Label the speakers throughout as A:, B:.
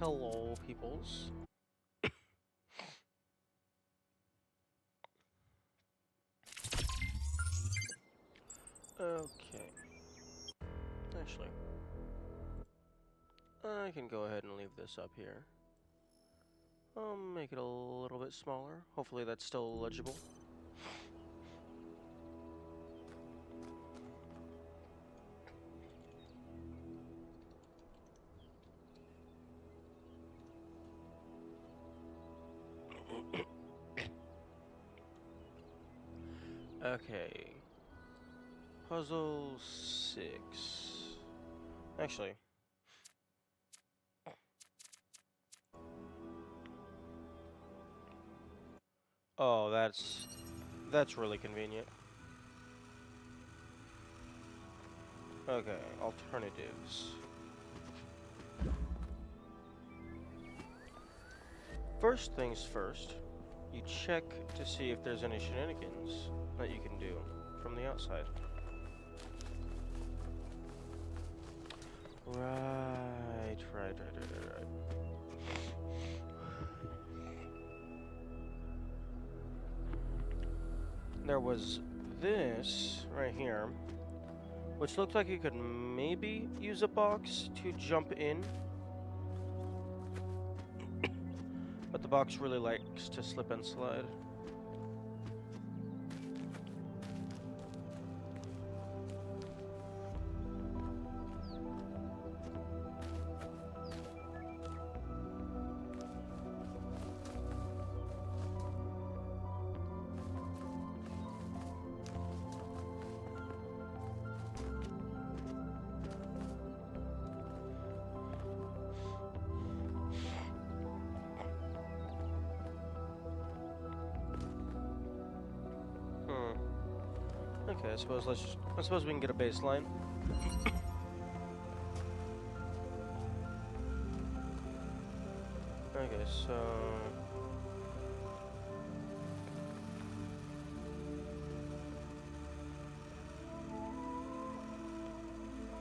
A: Hello, peoples. Okay. Actually, I can go ahead and leave this up here. I'll make it a little bit smaller. Hopefully that's still legible. Okay. Puzzle 6. Actually. Oh, that's really convenient. Okay, alternatives. First things first, you check to see if there's any shenanigans that you can do from the outside. Right. There was this right here, which looked like you could maybe use a box to jump in. But the box really likes to slip and slide. Okay, I suppose we can get a baseline.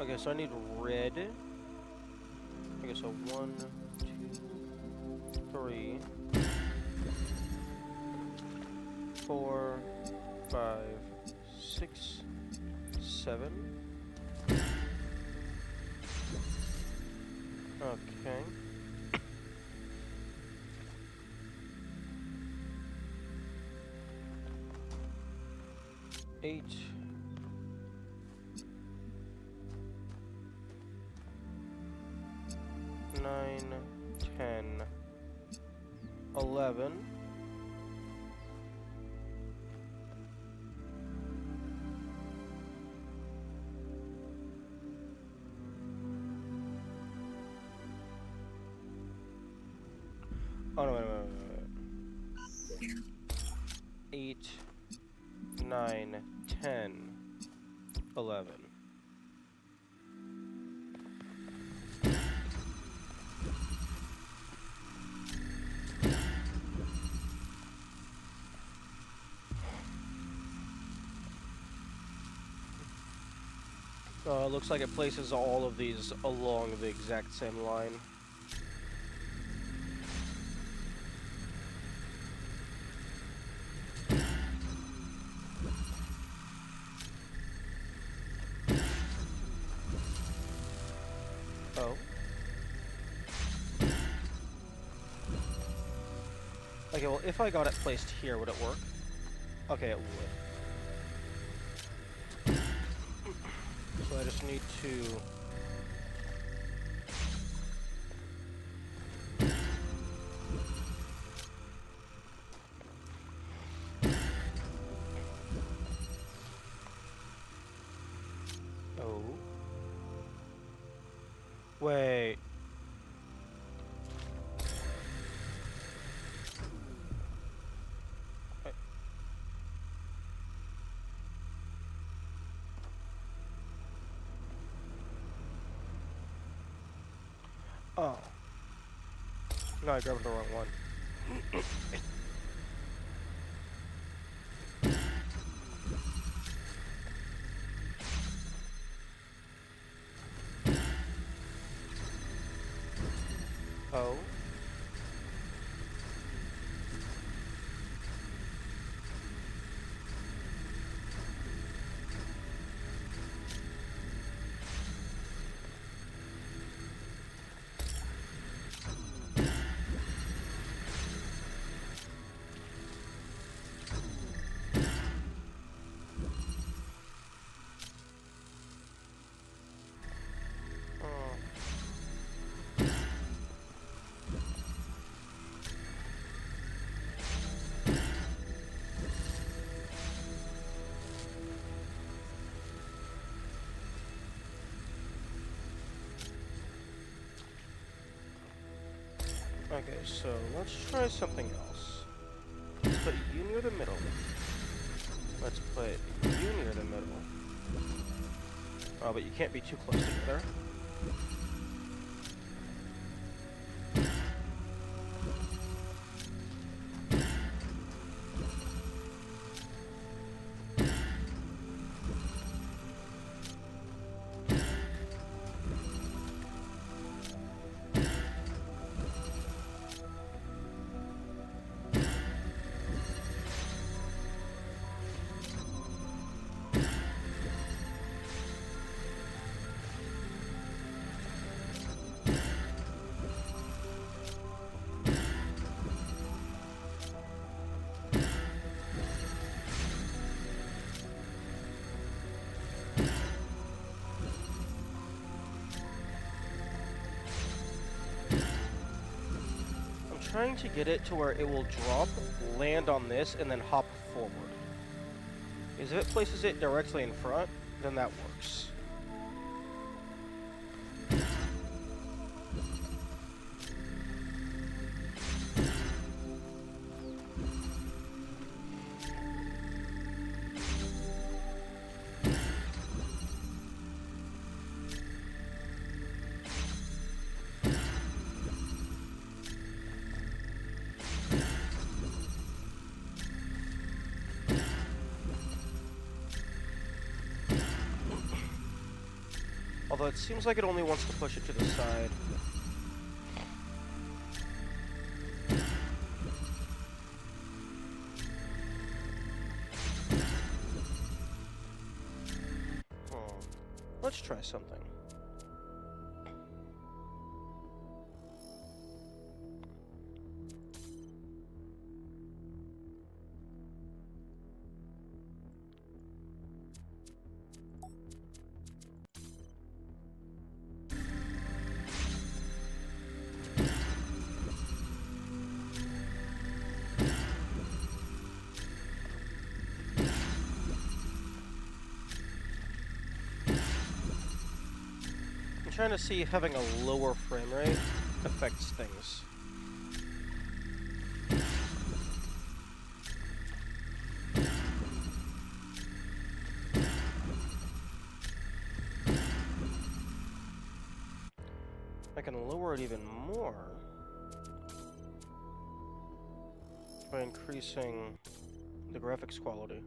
A: Okay, so I need red. Okay, so 1, 2, 3, 4, 5, 6, 7. Okay. Eight. 9, 10, 11. Oh no, wait. 8, 9, 10, 11. Looks like it places all of these along the exact same line. Oh. Okay, well, if I got it placed here, would it work? Okay, it would. So I just need to... Oh. Wait. Oh. No, I grabbed the wrong one. Oh. Okay, so let's try something else. Let's put you near the middle. Let's put you near the middle. Oh, but you can't be too close together. Trying to get it to where it will drop, land on this, and then hop forward. Because if it places it directly in front, then that works. Although it seems like it only wants to push it to the side. Let's try something. I'm trying to see if having a lower frame rate affects things. I can lower it even more by increasing the graphics quality.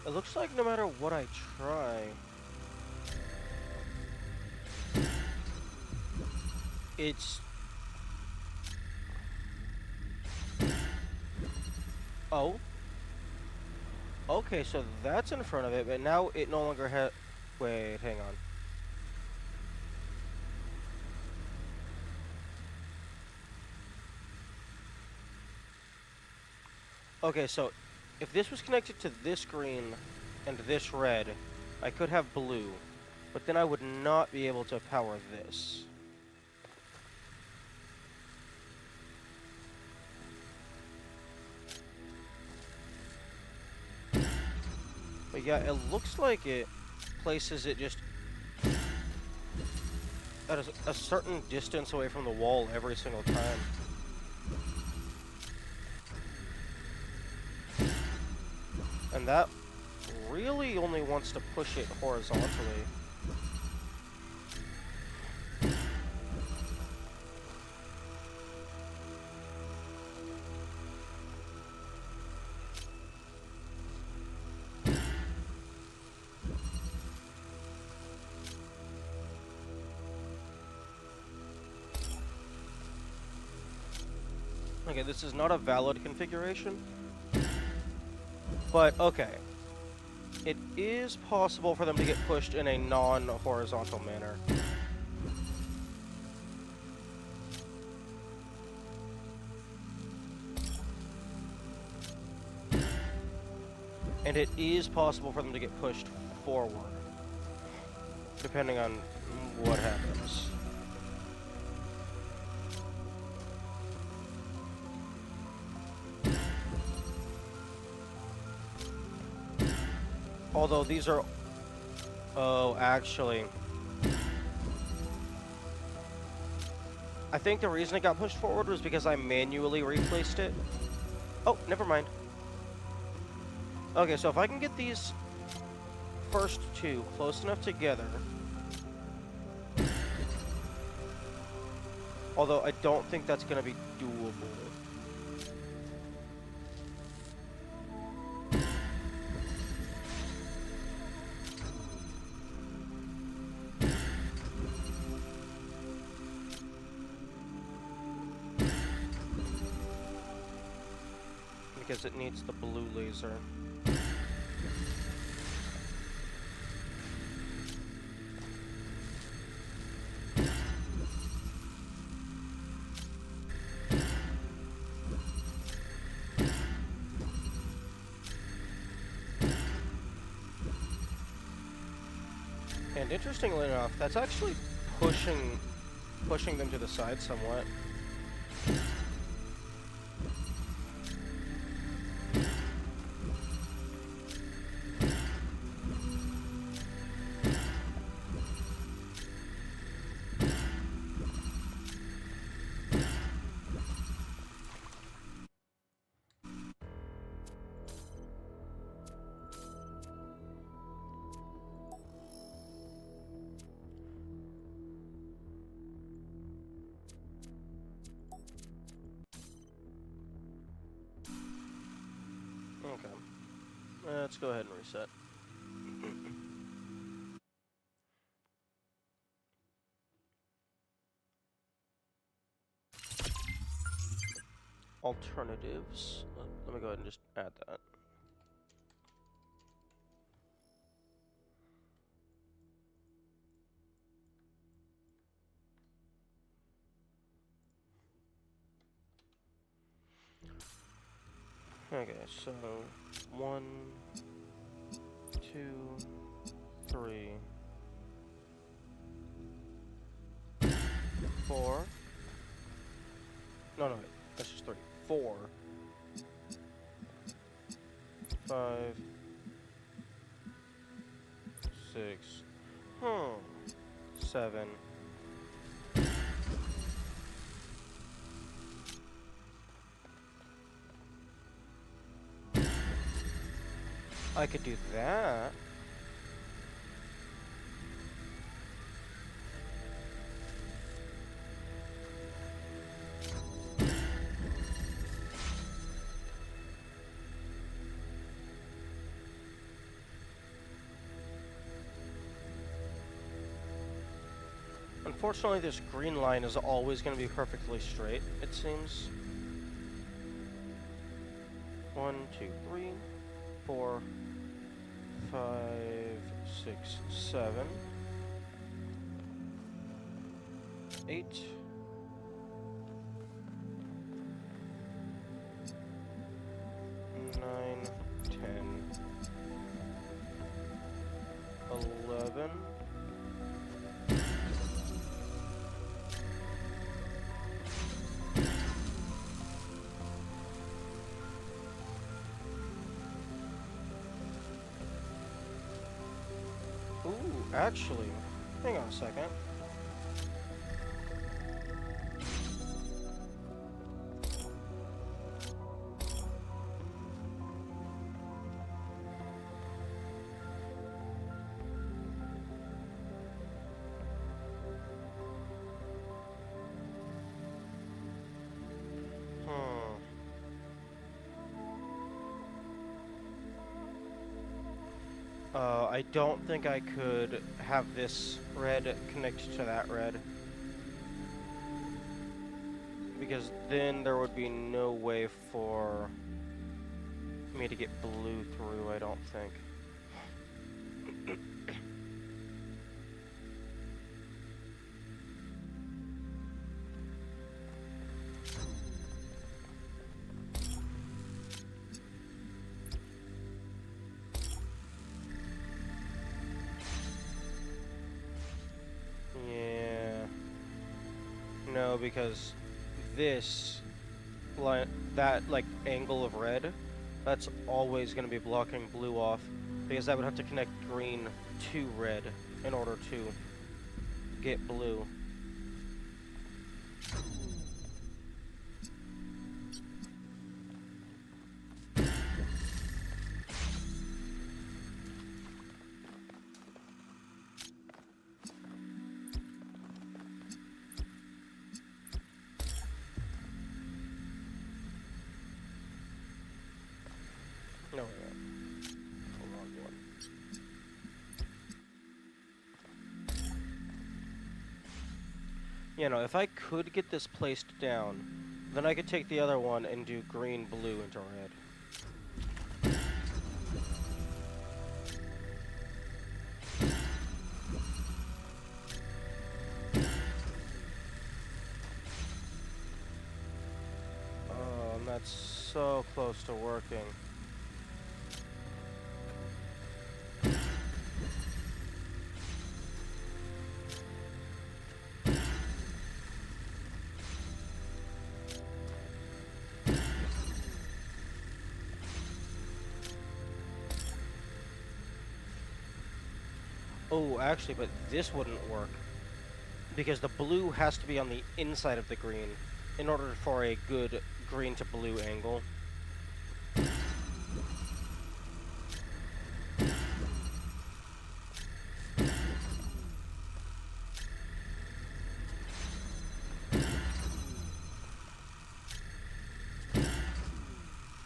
A: It looks like no matter what I try, it's... Oh. Okay, so that's in front of it, but now it no longer has... Wait, hang on. Okay, so if this was connected to this green and this red, I could have blue, but then I would not be able to power this. But yeah, it looks like it places it just at a certain distance away from the wall every single time. And that really only wants to push it horizontally. Okay, this is not a valid configuration. But, okay. It is possible for them to get pushed in a non-horizontal manner. And it is possible for them to get pushed forward, depending on what happens. Although these are... Oh, actually... I think the reason it got pushed forward was because I manually replaced it. Oh, never mind. Okay, so if I can get these first two close enough together... Although I don't think that's going to be doable. Because it needs the blue laser. And interestingly enough, that's actually pushing them to the side somewhat. Okay. Let's go ahead and reset. Alternatives. Let me go ahead and just add that. Okay, so 1, 2, 3, 4. No, wait. That's just 3. 4, 5, 6, 7. I could do that. Unfortunately, this green line is always going to be perfectly straight, it seems. 1, 2, 3, 4, 5, 6, 7, 8, 9, 10, 11. Ooh, actually, hang on a second. I don't think I could have this red connect to that red. Because then there would be no way for me to get blue through, I don't think. Yeah. No, because this line, that like angle of red, that's always going to be blocking blue off, because that would have to connect green to red in order to get blue. No, wait, wait. Hold on, one. You know, if I could get this placed down, then I could take the other one and do green, blue into red. Oh, and that's so close to working. Oh, actually, but this wouldn't work. Because the blue has to be on the inside of the green in order for a good green to blue angle.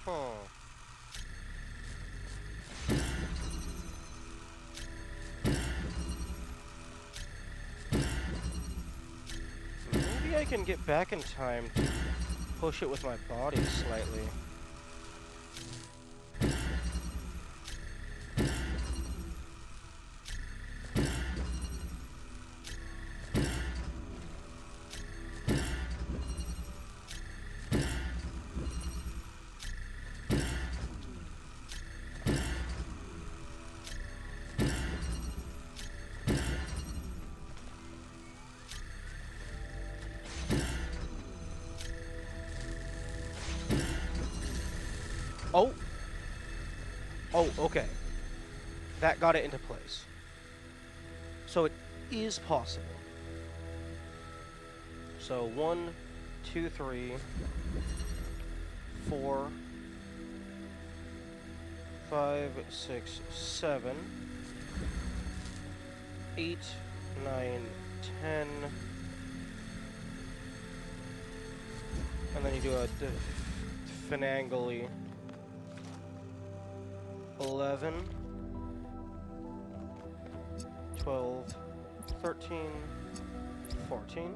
A: Huh. Maybe I can get back in time to push it with my body slightly. Oh! Oh, okay. That got it into place. So it is possible. So 1, 2, 3, 4, 5, 6, 7, 8, 9, 10, and then you do a finangly 11, 12, 13, 14.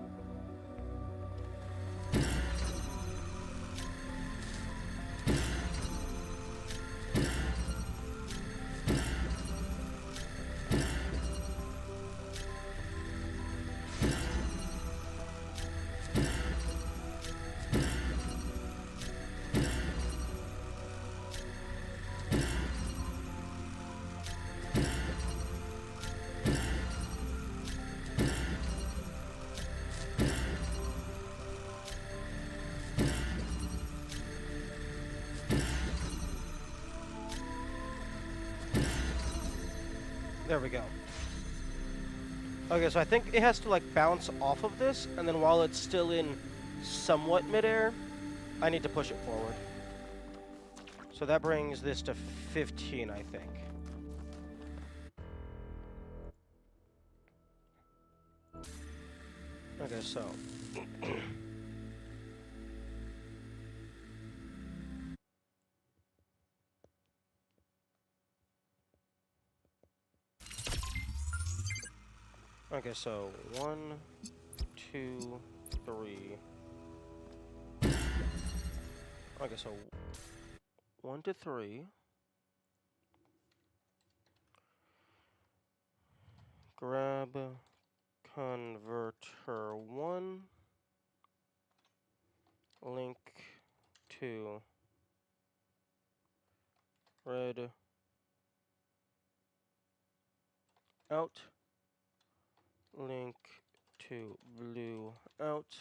A: There we go. Okay, so I think it has to like bounce off of this, and then while it's still in somewhat midair, I need to push it forward. So that brings this to 15, I think. Okay, so. Okay, so 1, 2, 3, Okay, so 1 to 3. Grab converter 1. Link to red out. Link to blue out.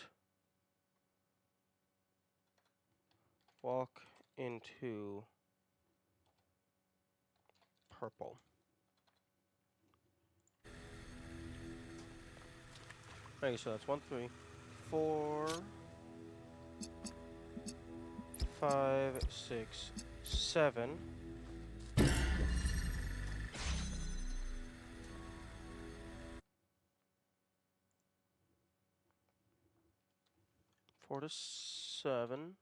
A: Walk into purple. Okay, so that's 1, 3, 4, 5, 6, 7. 4 to 7.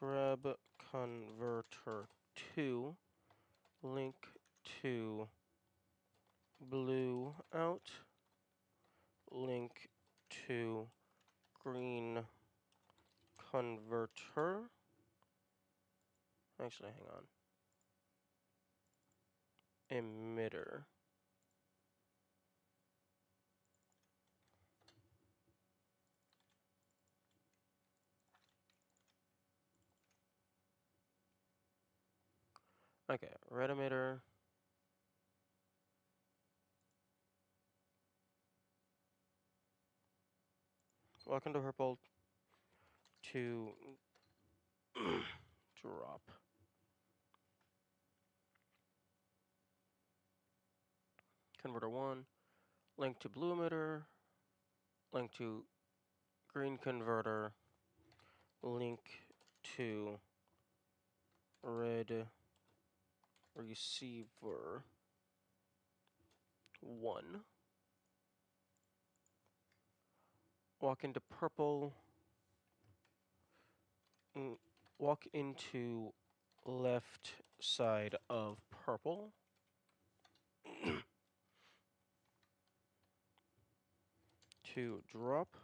A: Grab converter 2. Link to blue out. Link to green converter. Actually, hang on. Emitter. Okay, red emitter. Walk into purple to drop. Converter 1. Link to blue emitter. Link to green converter. Link to red receiver 1. Walk into purple. Walk into left side of purple. To drop.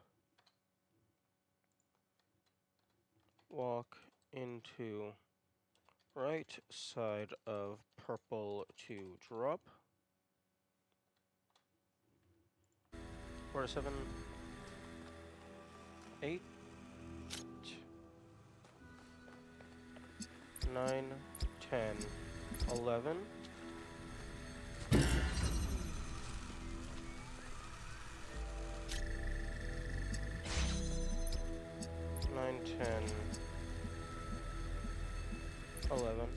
A: Walk into right side of purple to drop. 4 to 7, 8, 9, 10, 11. 9, 10, 11.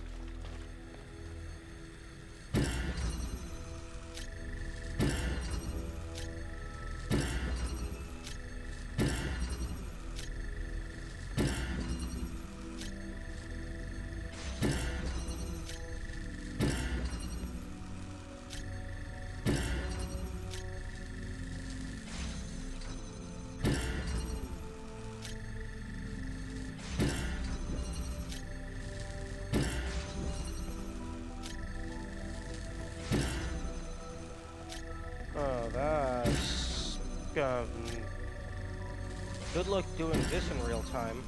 A: Oh, that's... good luck doing this in real time.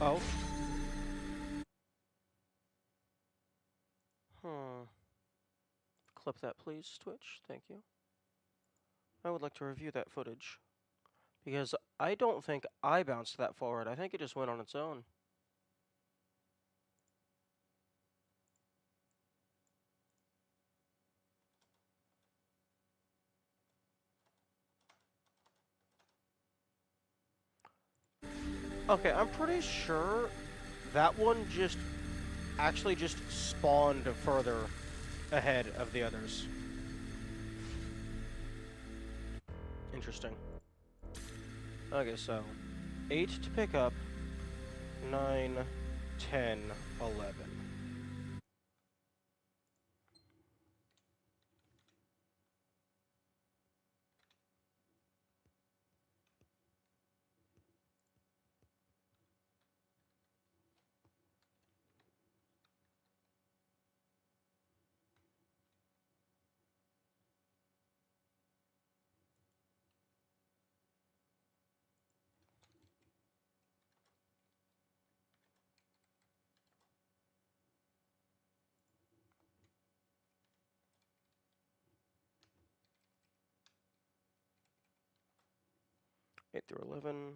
A: Oh. Clip that, please, Twitch. Thank you. I would like to review that footage. Because I don't think I bounced that forward. I think it just went on its own. Okay, I'm pretty sure that one just actually just spawned further ahead of the others. Interesting. Okay, so 8 to pick up, 9, 10, 11. Eight through 11.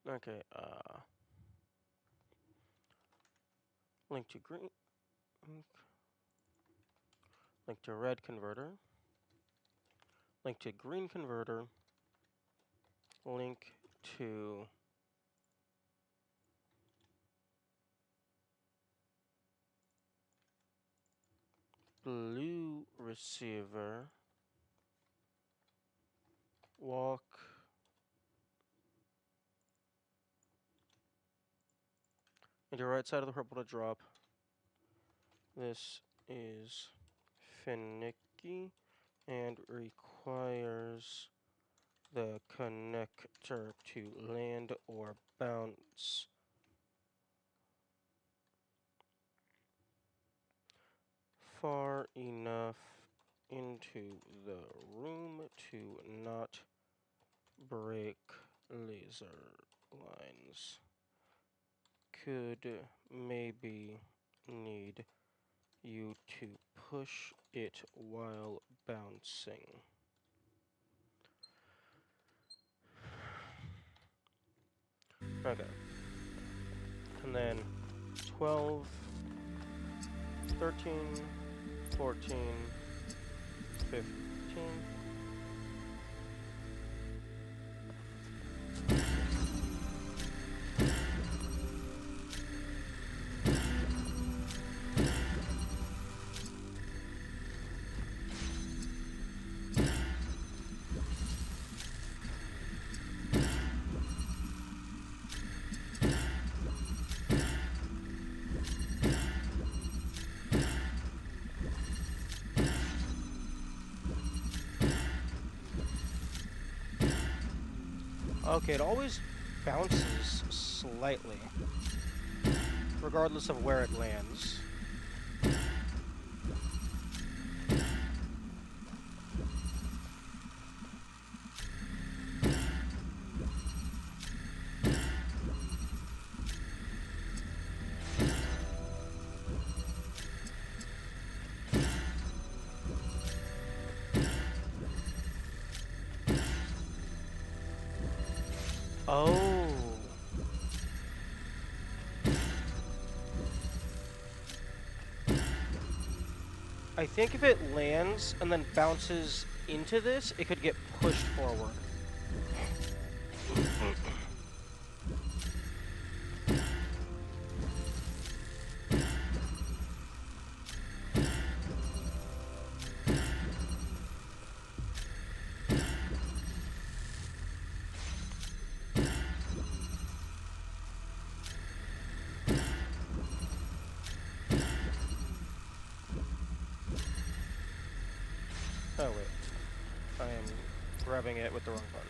A: Okay, link to green, link to red converter, link to green converter, link to blue receiver, walk into right side of the purple to drop. This is finicky and requires the connector to land or bounce far enough into the room to not break laser lines. Could maybe need you to push it while bouncing. Okay. And then 12, 13, 14, 15. Okay, it always bounces slightly, regardless of where it lands. Oh. I think if it lands and then bounces into this, it could get pushed forward. Oh wait, I am grabbing it with the wrong button.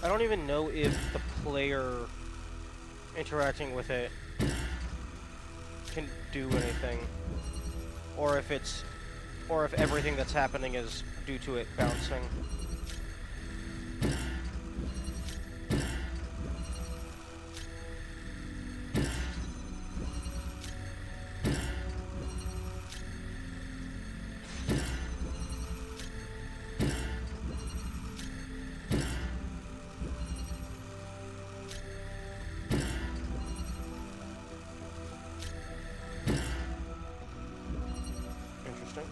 A: I don't even know if the player interacting with it can do anything, or if everything that's happening is due to it bouncing. Interesting.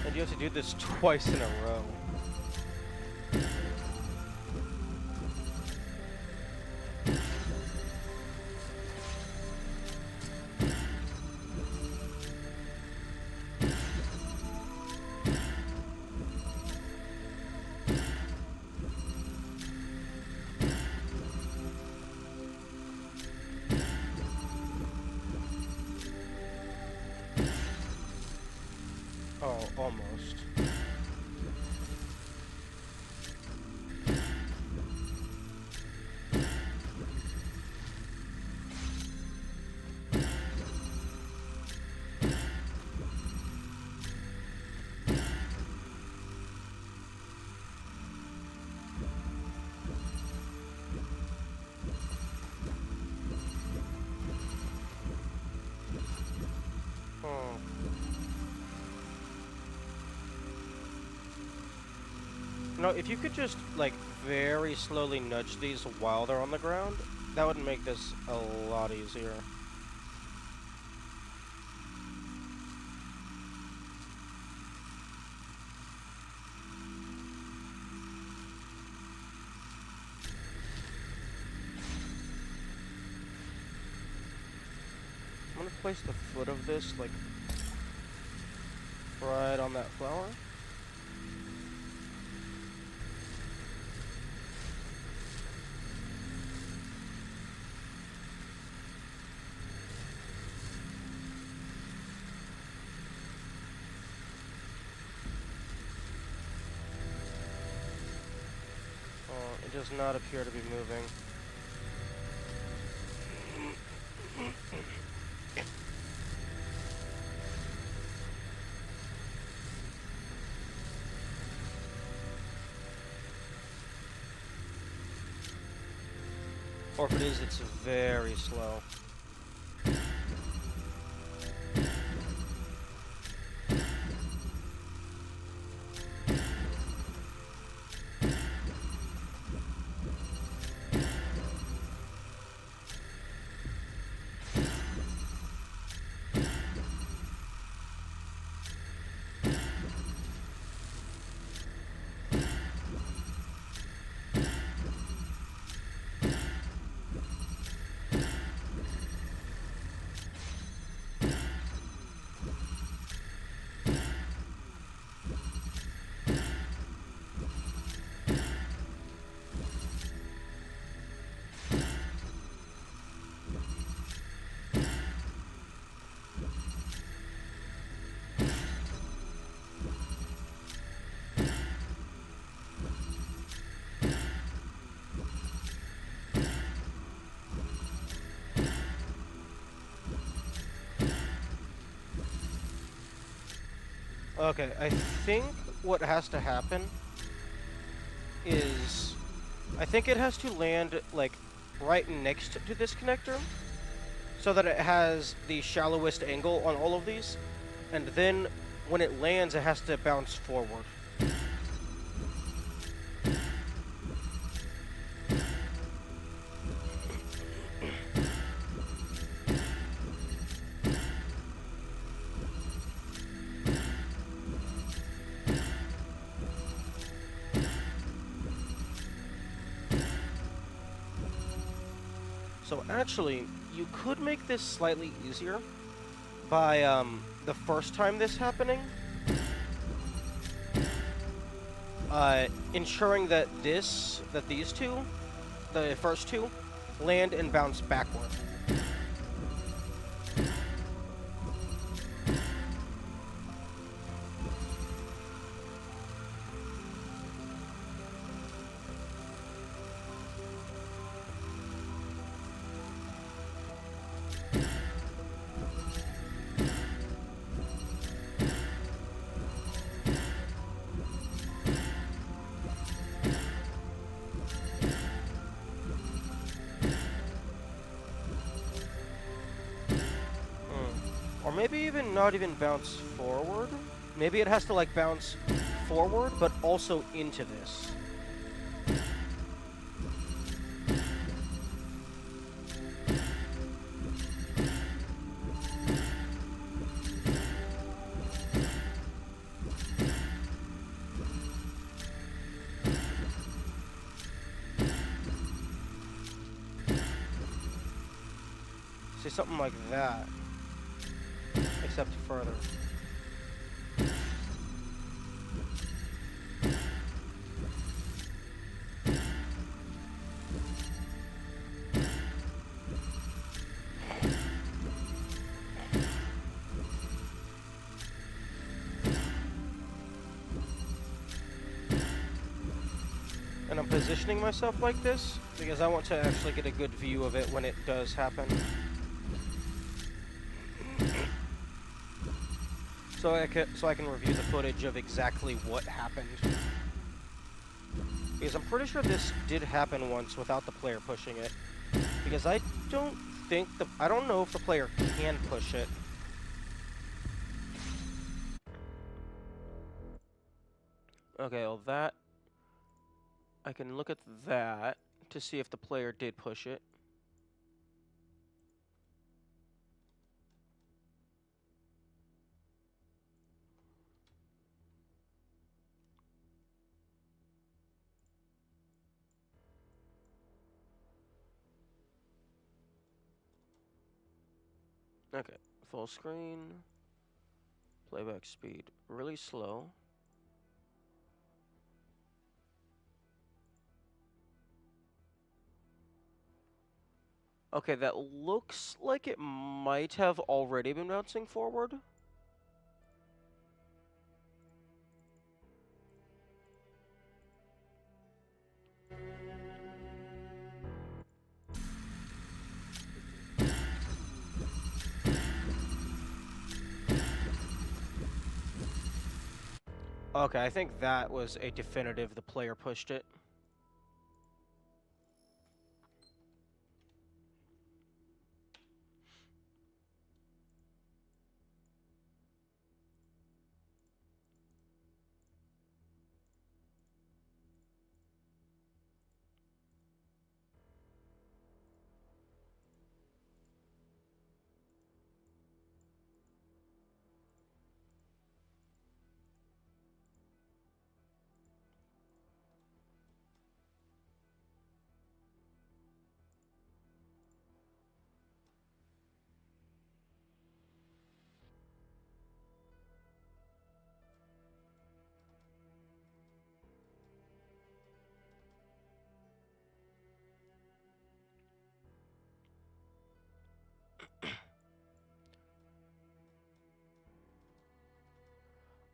A: And you have to do this twice in a row. Oh, almost. Oh. No, if you could just, like, very slowly nudge these while they're on the ground, that would make this a lot easier. I'm gonna place the foot of this, like, right on that flower. It does not appear to be moving. Or if it is, it's very slow. Okay, I think what has to happen is, I think it has to land, like, right next to this connector, so that it has the shallowest angle on all of these, and then when it lands, it has to bounce forward. So actually, you could make this slightly easier by the first time this happening, ensuring that these two, the first two, land and bounce backward. Or maybe even not even bounce forward. Maybe it has to like bounce forward, but also into this. See, something like that. Except further. And I'm positioning myself like this because I want to actually get a good view of it when it does happen. So I can review the footage of exactly what happened. Because I'm pretty sure this did happen once without the player pushing it. Because I don't know if the player can push it. Okay, well that, I can look at that to see if the player did push it. Okay, full screen, playback speed really slow. Okay, that looks like it might have already been bouncing forward. Okay, I think that was a definitive the player pushed it.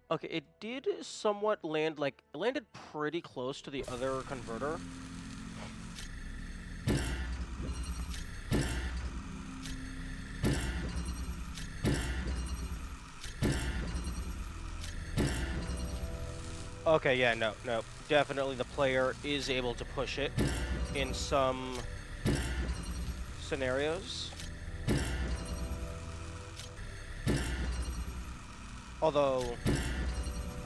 A: Okay, it did somewhat land, like, it landed pretty close to the other converter. Okay, yeah, no. Definitely the player is able to push it in some scenarios. Although,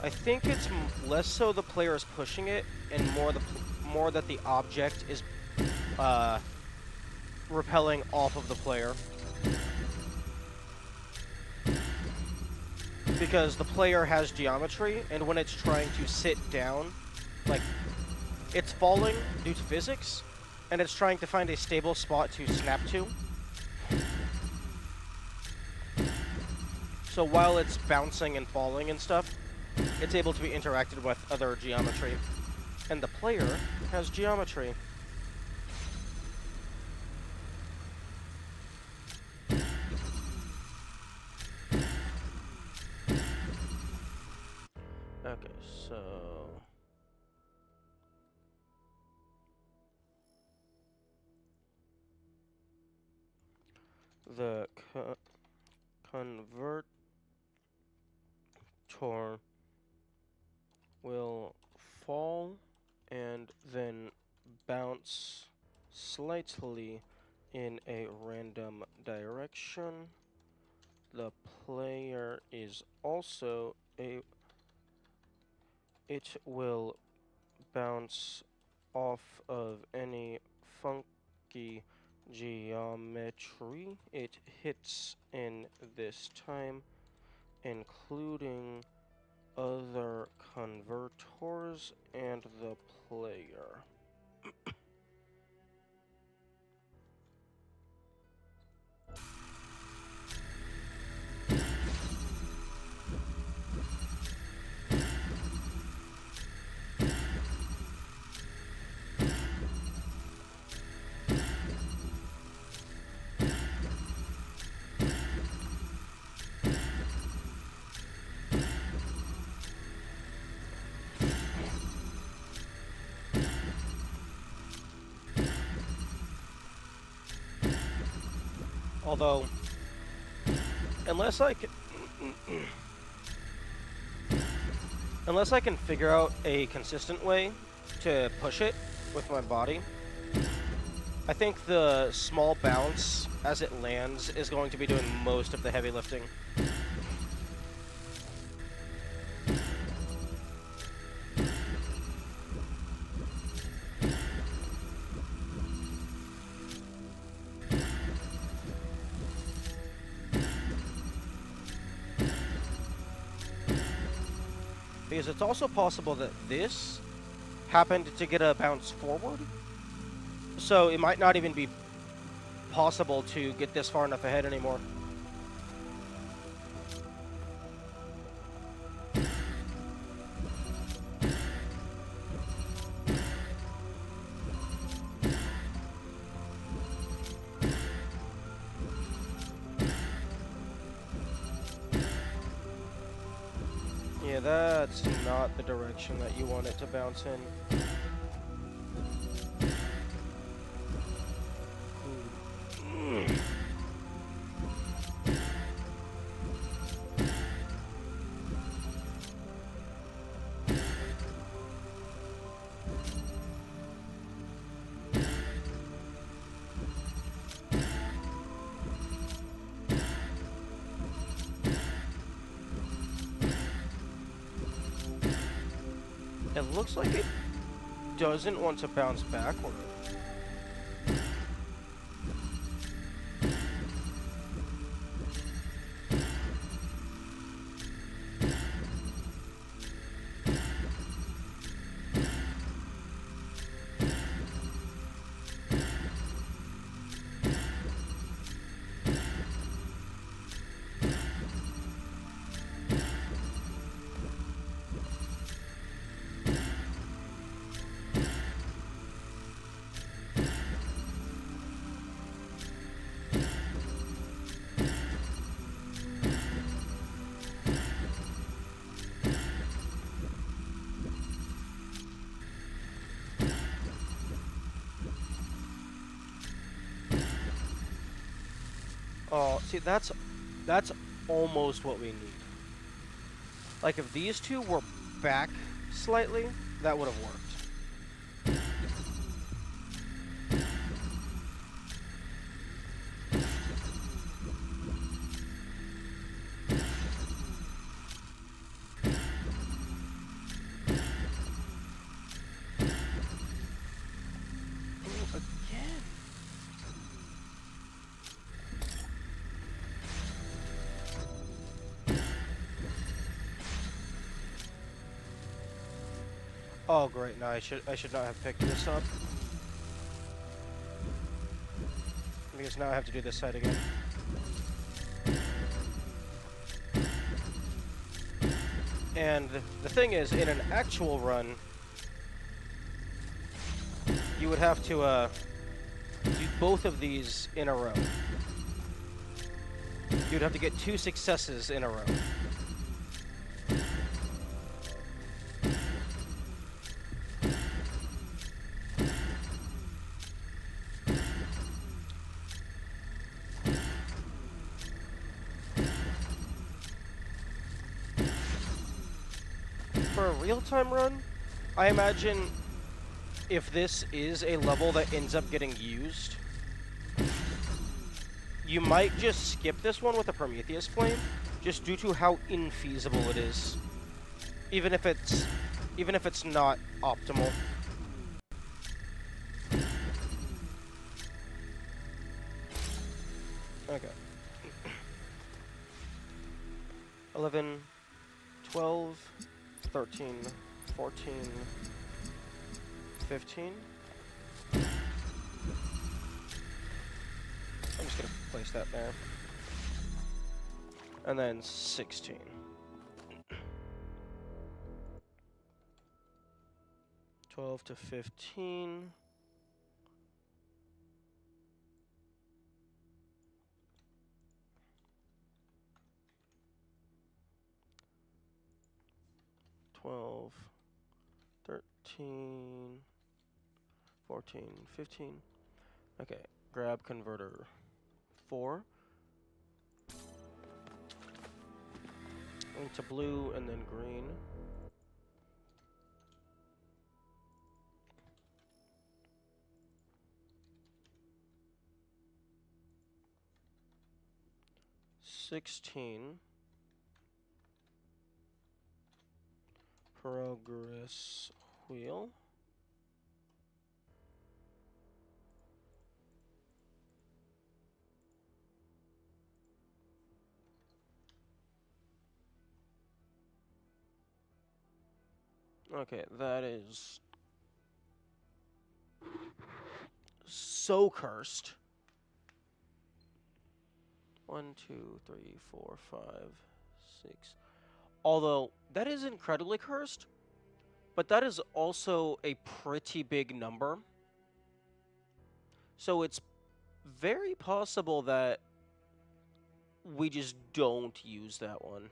A: I think it's less so the player is pushing it, and more that the object is repelling off of the player. Because the player has geometry, and when it's trying to sit down, like, it's falling due to physics, and it's trying to find a stable spot to snap to. So while it's bouncing and falling and stuff, it's able to be interacted with other geometry. And the player has geometry. Okay, so... the convertor will fall and then bounce slightly in a random direction. The player is also it will bounce off of any funky geometry it hits in this time, including other converters and the player. Although, unless I can, unless I can figure out a consistent way to push it with my body, I think the small bounce as it lands is going to be doing most of the heavy lifting. Because it's also possible that this happened to get a bounce forward. So it might not even be possible to get this far enough ahead anymore. Yeah, that's not the direction that you want it to bounce in. It looks like it doesn't want to bounce backward. Oh, see, that's almost what we need. Like, if these two were back slightly, that would have worked. Oh great, no, I should not have picked this up. Because now I have to do this side again. And the thing is, in an actual run, you would have to do both of these in a row. You'd have to get 2 successes in a row. For a real-time run, I imagine if this is a level that ends up getting used, you might just skip this one with a Prometheus Flame, just due to how infeasible it is. Even if it's not optimal. Okay. 11, 12, 13, 14, 15. I'm just gonna place that there. And then 16. 12 to 15. Twelve, 13, 14, 15. Okay, grab converter 4. Into blue and then green. $16. Progress wheel. Okay, that is so cursed. 1, 2, 3, 4, 5, 6. Although, that is incredibly cursed, but that is also a pretty big number. So it's very possible that we just don't use that one.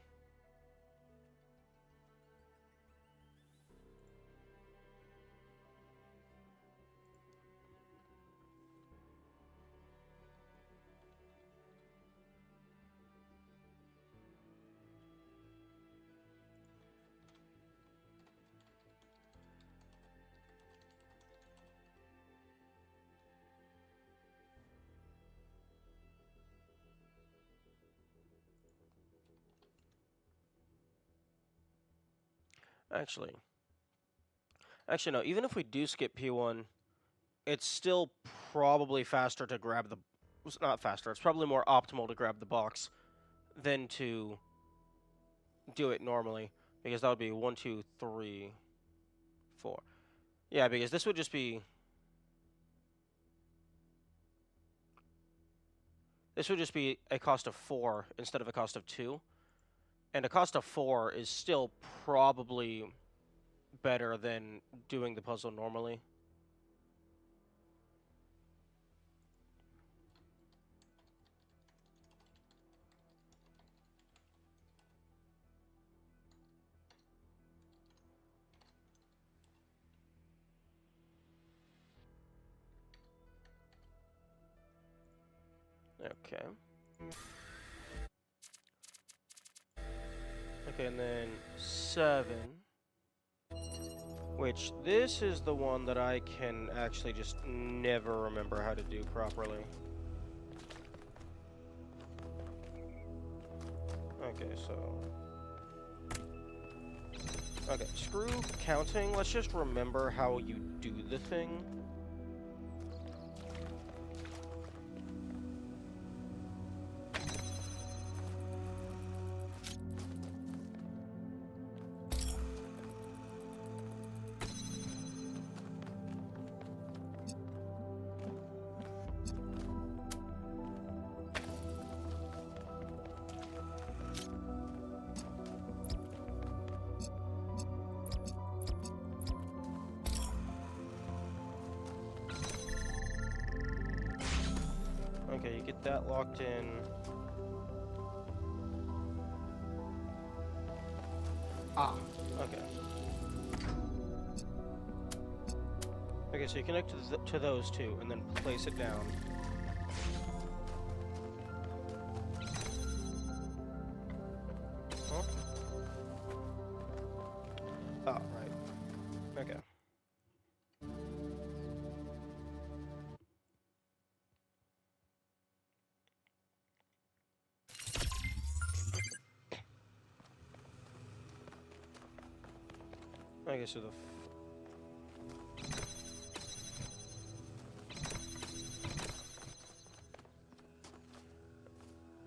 A: Actually, no, even if we do skip P1, it's still probably faster to grab the... It's not faster, it's probably more optimal to grab the box than to do it normally. Because that would be 1, 2, 3, 4. Yeah, because this would just be... This would just be a cost of 4 instead of a cost of 2. And a cost of 4 is still probably better than doing the puzzle normally. Okay. Okay, and then 7. Which, this is the one that I can actually just never remember how to do properly. Okay, so... Okay, screw counting. Let's just remember how you do the thing. Okay, you get that locked in. Ah, okay. Okay, so you connect to those two, and then place it down. Huh? Oh, right. Okay. Okay, so the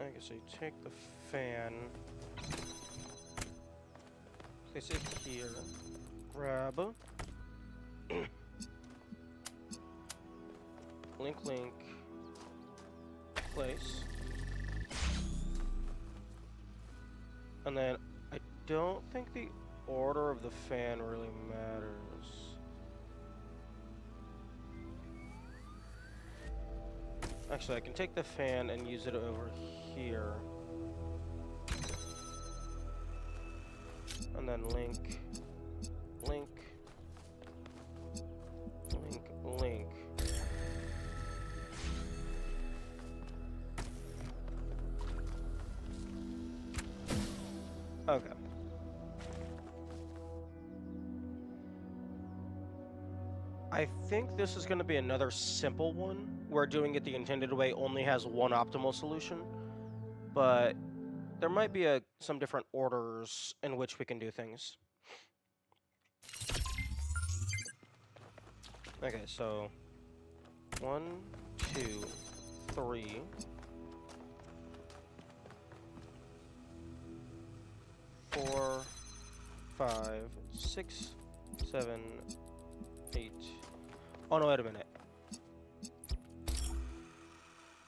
A: okay, so you take the fan, place it here, grab, link, place, and then I don't think the order of the fan really matters. Actually, I can take the fan and use it over here. And then link, link, link, link. Okay. I think this is going to be another simple one, where doing it the intended way only has one optimal solution, but there might be some different orders in which we can do things. Okay, so 1, 2, 3, 4, 5, 6, 7, 8. Oh no, wait a minute.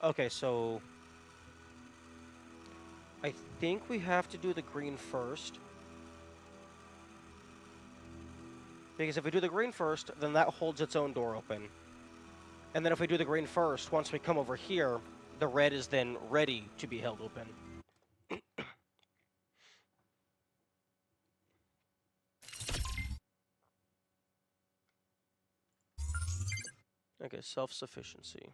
A: Okay, so I think we have to do the green first. Because if we do the green first, then that holds its own door open. And then if we do the green first, once we come over here, the red is then ready to be held open. Okay, self-sufficiency.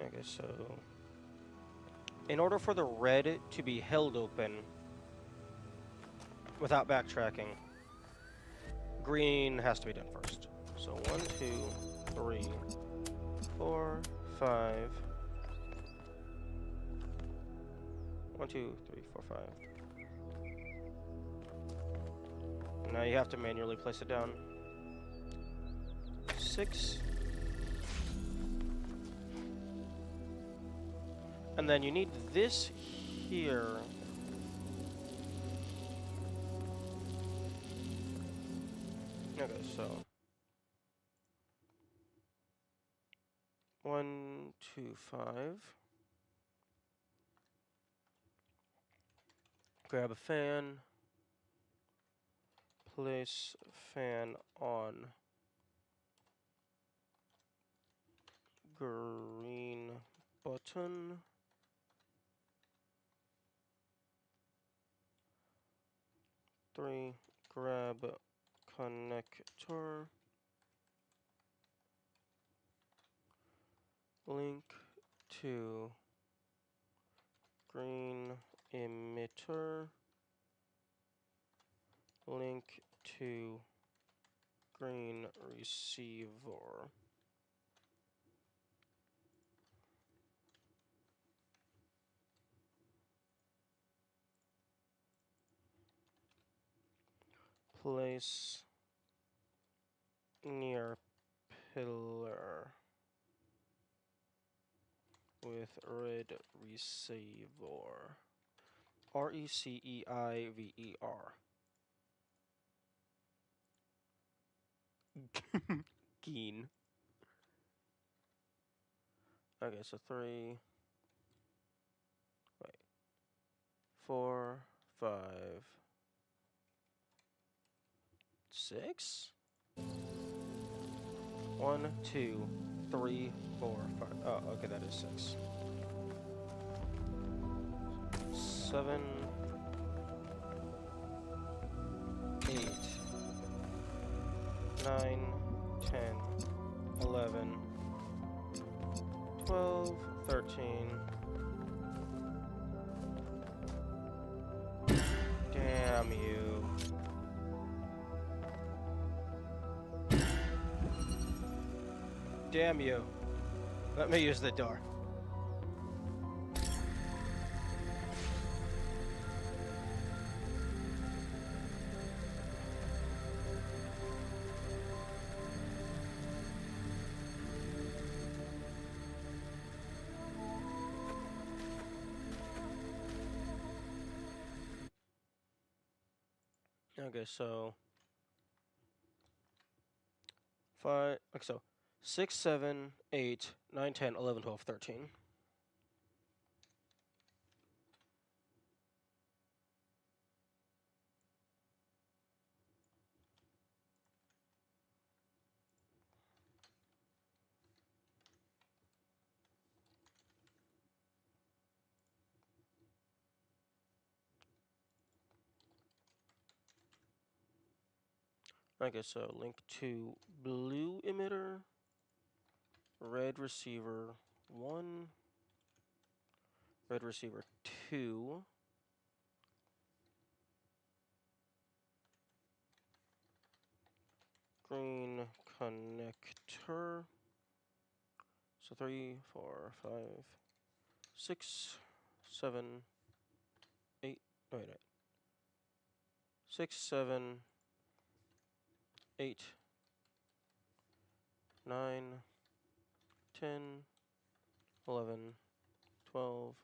A: Okay, so in order for the red to be held open without backtracking, green has to be done first. So 1, 2, 3, 4, 5. 1, 2, 3, 4, 5. Now you have to manually place it down. 6. And then you need this here. Okay, so 1, 2, 5. Grab a fan. Place fan on green button. Three, grab connector. Link to green emitter. Link to green receiver. Place near pillar. with red receiver. R-E-C-E-I-V-E-R. Keen. Okay, so 3. Wait. 4, 5, 6? 1, 2, 3, 4, 5. Oh, okay, that is 6. 7, 8, 9, 10, 11, 12, 13. Damn you. Damn you. Let me use the door. Okay, so 5, okay, so 6, 7, 8, 9, 10, 11, 12, 13. Okay, so link to blue emitter, red receiver 1, red receiver 2, green connector. So 3, 4, 5, 6, 7, 8. No, wait. 6, 7, 8, 9, 10, 11, 12,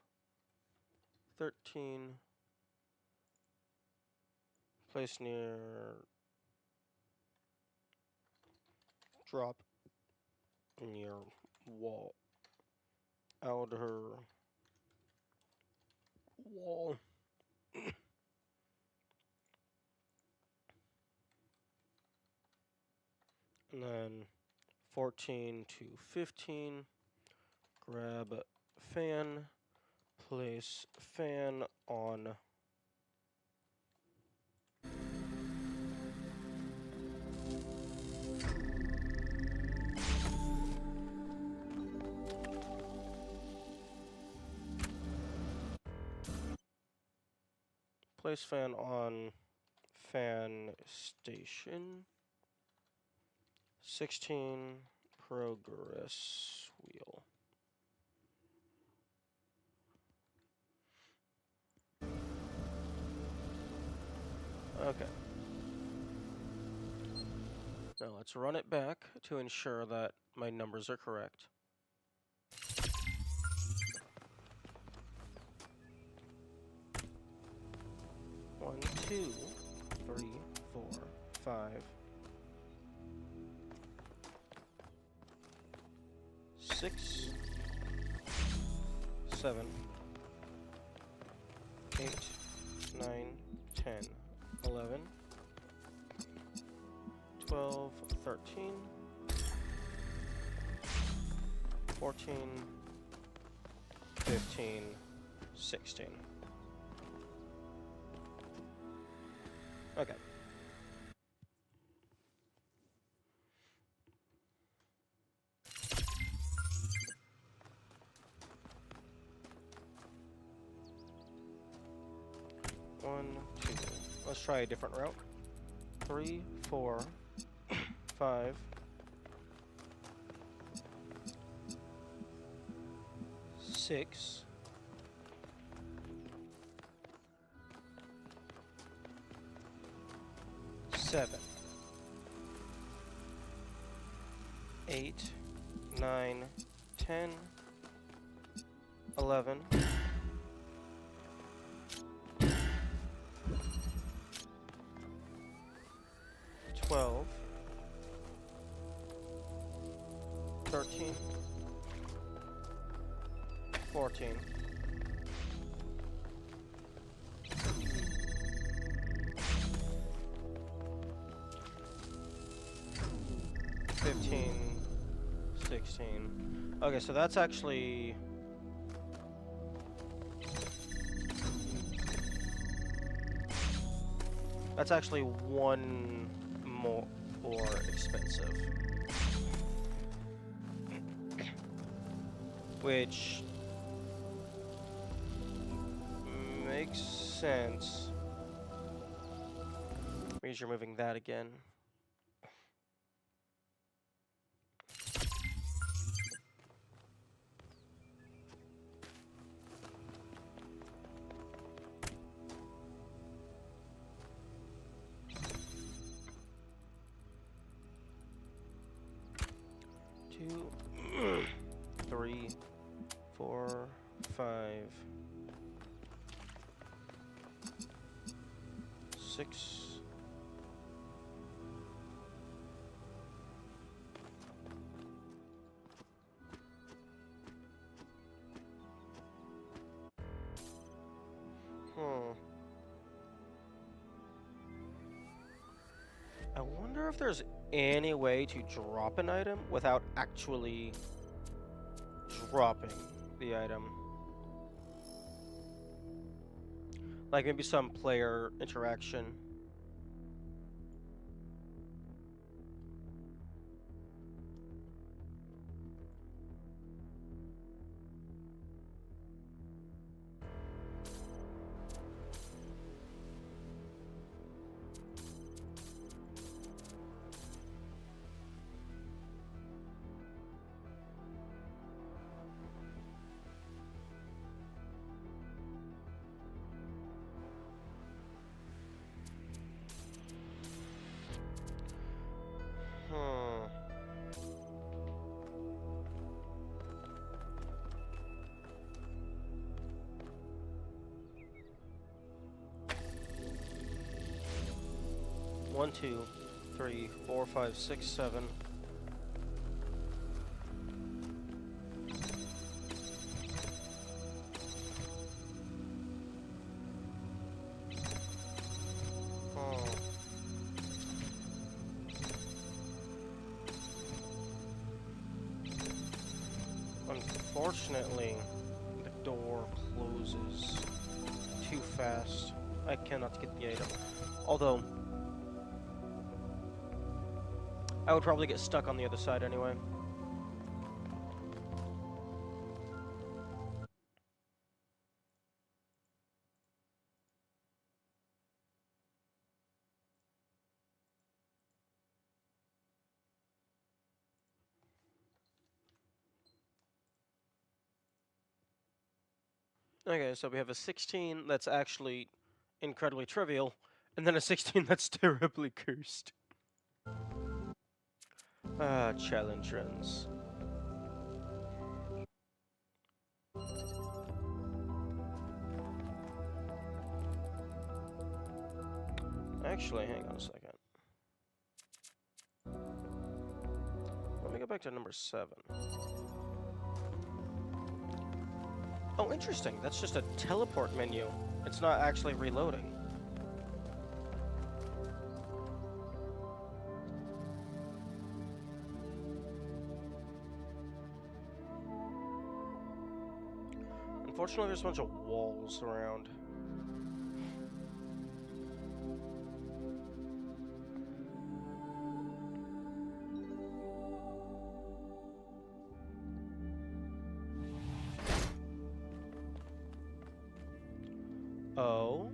A: 13. Place near drop near wall. Outer wall. And then 14 to 15. Grab fan. Place fan on place fan on fan station. 16 progress wheel. Okay. Now let's run it back to ensure that my numbers are correct. 1, 2, 3, 4, 5, 6, 7, 8, 9, 10, 11, 12, 13, 14, 15, 16. Okay. One, two. Let's try a different route. 3, 4, 5, 6, 7, 8, 9, 10, 11. 12. 13. 14. 15. 16. Okay, so that's actually... That's actually one more expensive. Which makes sense. Because you're moving that again. Two, 3, 4, 5, 6. I wonder if there's any way to drop an item without actually dropping the item. Like maybe some player interaction. Hmm. 1, 2, 3, 4, 5, 6, 7. Unfortunately, the door closes too fast. I cannot get the item. Although, I would probably get stuck on the other side anyway. Okay, so we have a 16 that's actually incredibly trivial, and then a 16 that's terribly cursed. Ah, challenge runs. Actually, hang on a second. Let me go back to number 7. Oh, interesting. That's just a teleport menu. It's not actually reloading. Unfortunately, there's a bunch of walls around. Oh.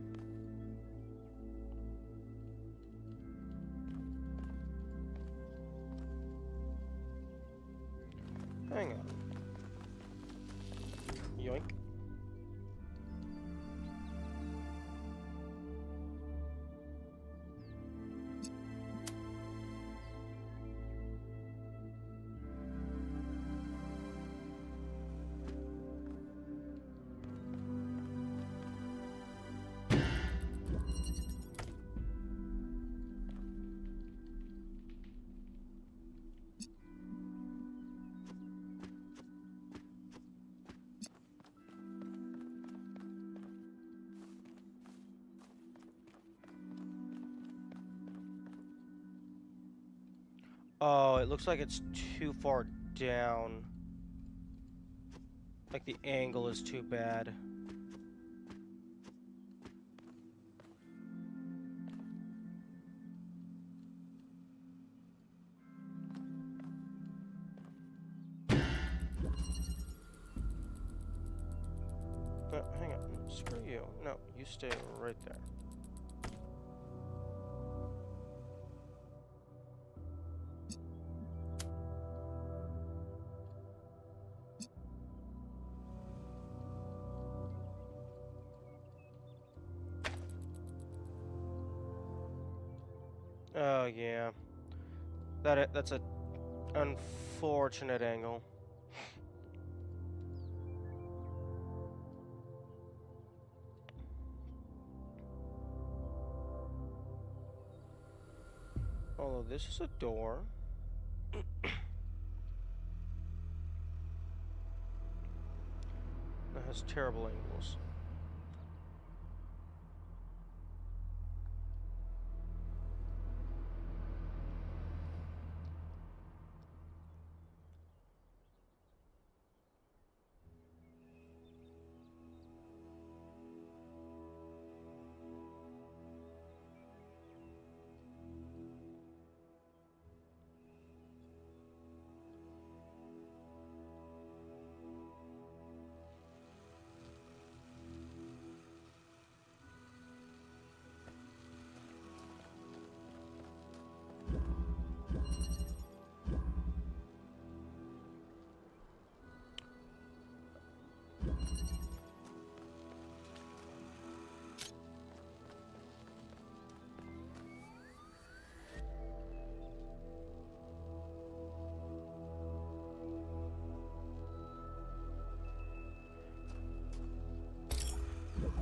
A: Hang on. Yoink. Oh, it looks like it's too far down. Like the angle is too bad. Hang on. Screw you. No, you stay right there. Oh, yeah. That's a unfortunate angle. Although this is a door. That has terrible angles.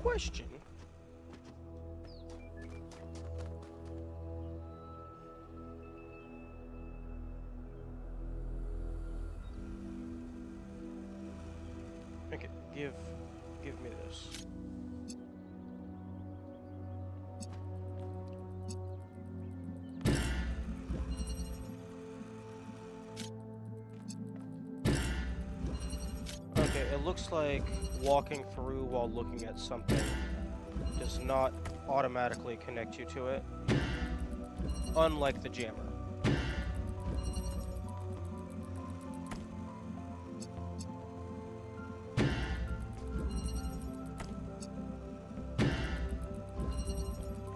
A: Question. Okay, give me this. Okay, it looks like walking through while looking at something does not automatically connect you to it, unlike the jammer.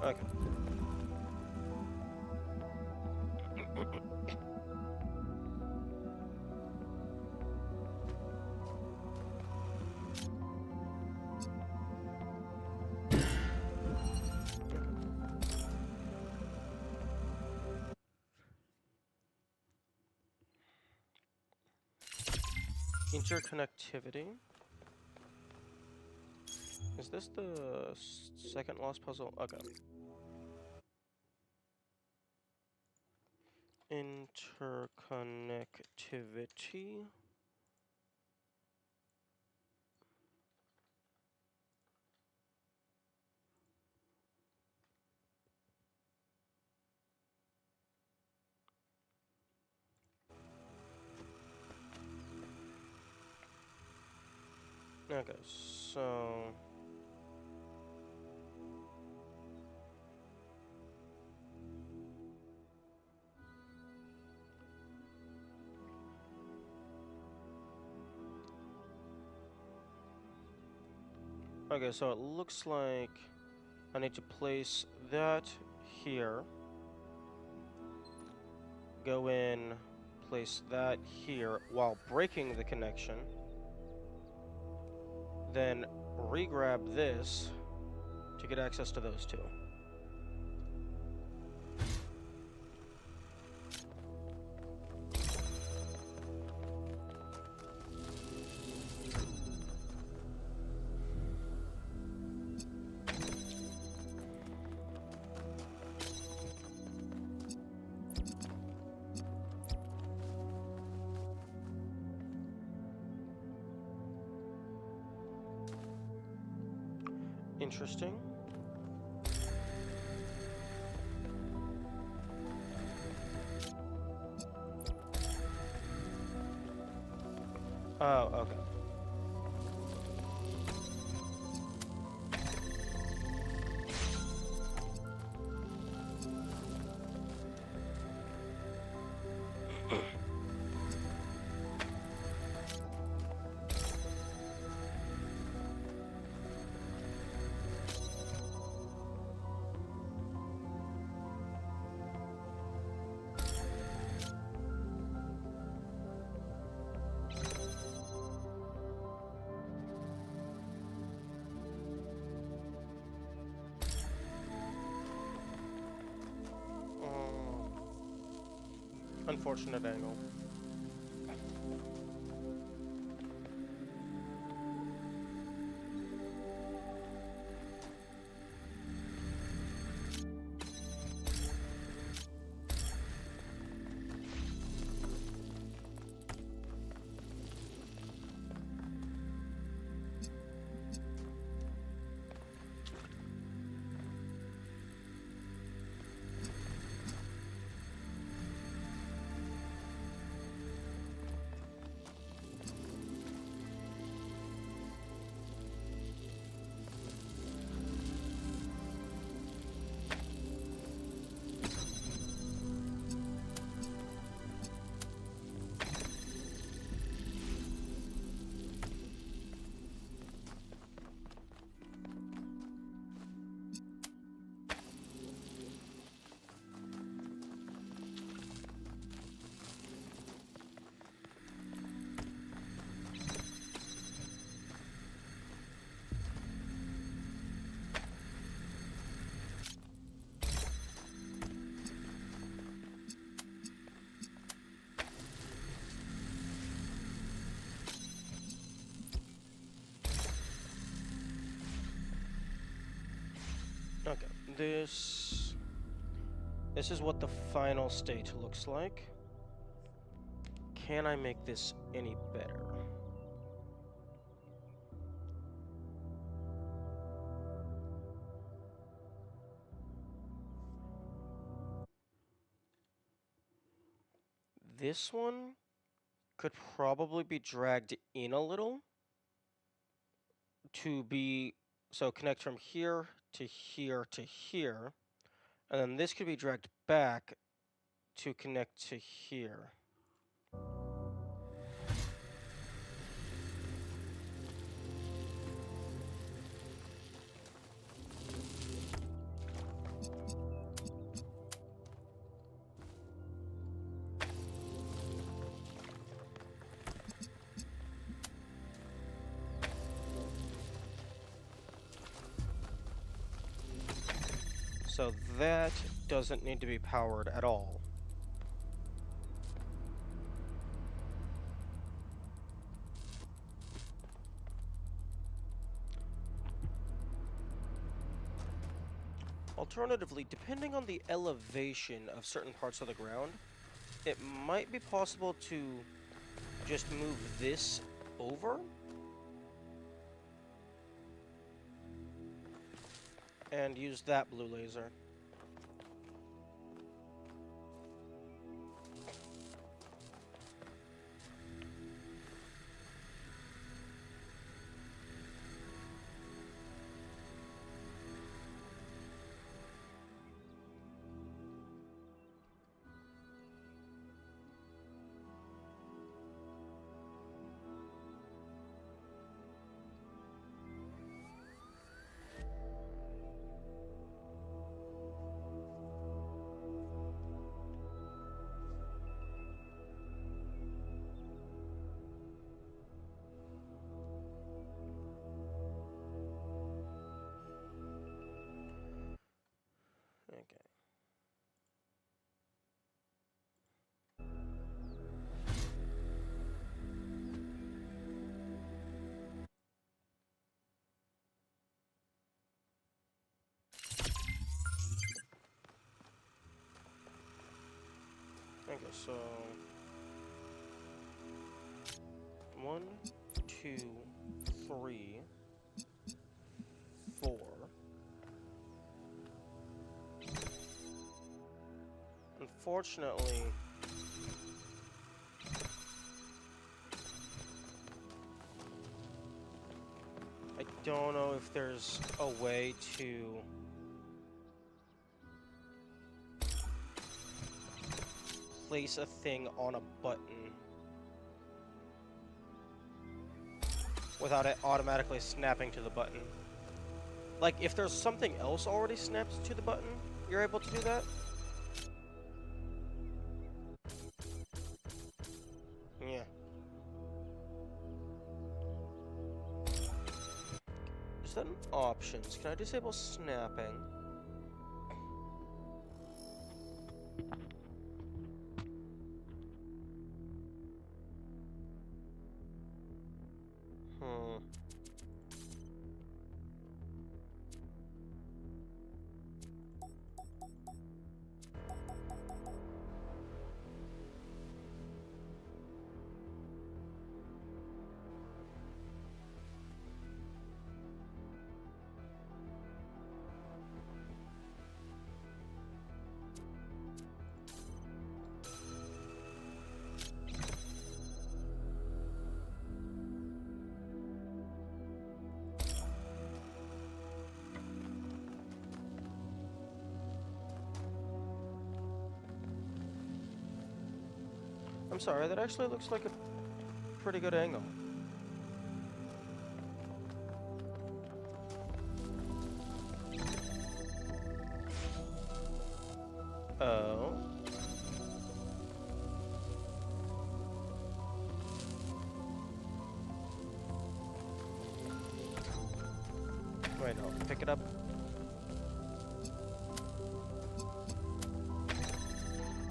A: Okay. Interconnectivity. Is this the second lost puzzle? Okay. Interconnectivity. Okay, so... Okay, so it looks like I need to place that here. Go in, place that here while breaking the connection. Then re-grab this to get access to those two. Interesting. Oh, okay. Unfortunate angle. Okay, this is what the final state looks like. Can I make this any better? This one could probably be dragged in a little to be, so connect from here to here to here, and then this could be dragged back to connect to here. So that doesn't need to be powered at all. Alternatively, depending on the elevation of certain parts of the ground, it might be possible to just move this over and use that blue laser. Okay. Okay, so 1, 2, 3, 4. Unfortunately, don't know if there's a way to place a thing on a button without it automatically snapping to the button. Like, if there's something else already snapped to the button, you're able to do that? Yeah. Is that in options? Can I disable snapping? Hmm. I'm sorry, that actually looks like a pretty good angle. Oh. Wait, no. Pick it up.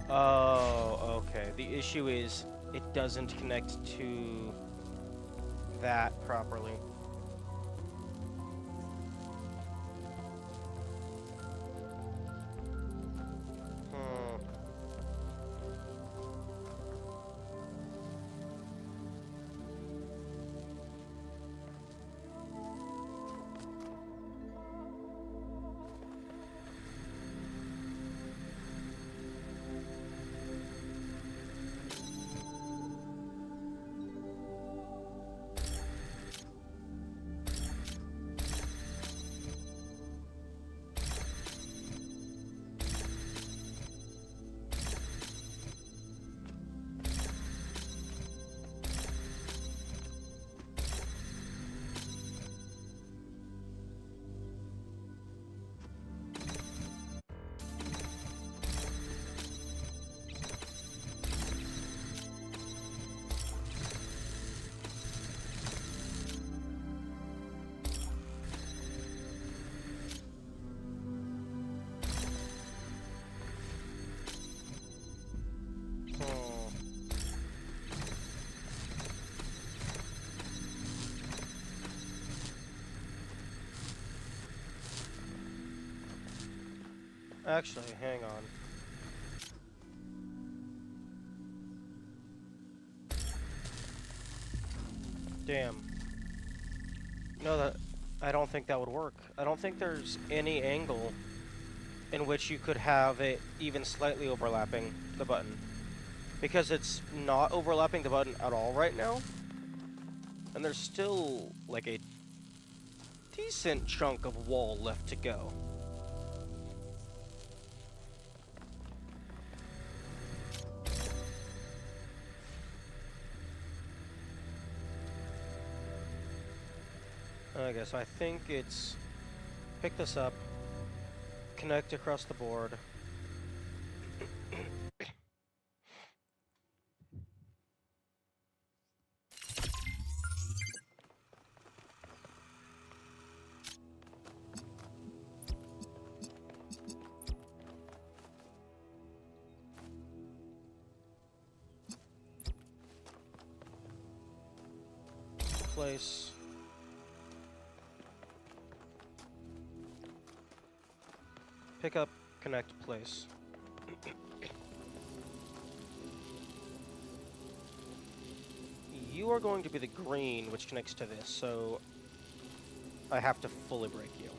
A: Oh, okay. The issue is it doesn't connect to that properly. Hmm. Actually, hang on. Damn. No, that I don't think that would work. I don't think there's any angle in which you could have it even slightly overlapping the button. Because it's not overlapping the button at all right now. And there's still, like, a decent chunk of wall left to go. Okay, so I think it's pick this up, connect across the board. Place. Pick up, connect, place. You are going to be the green, which connects to this, so I have to fully break you.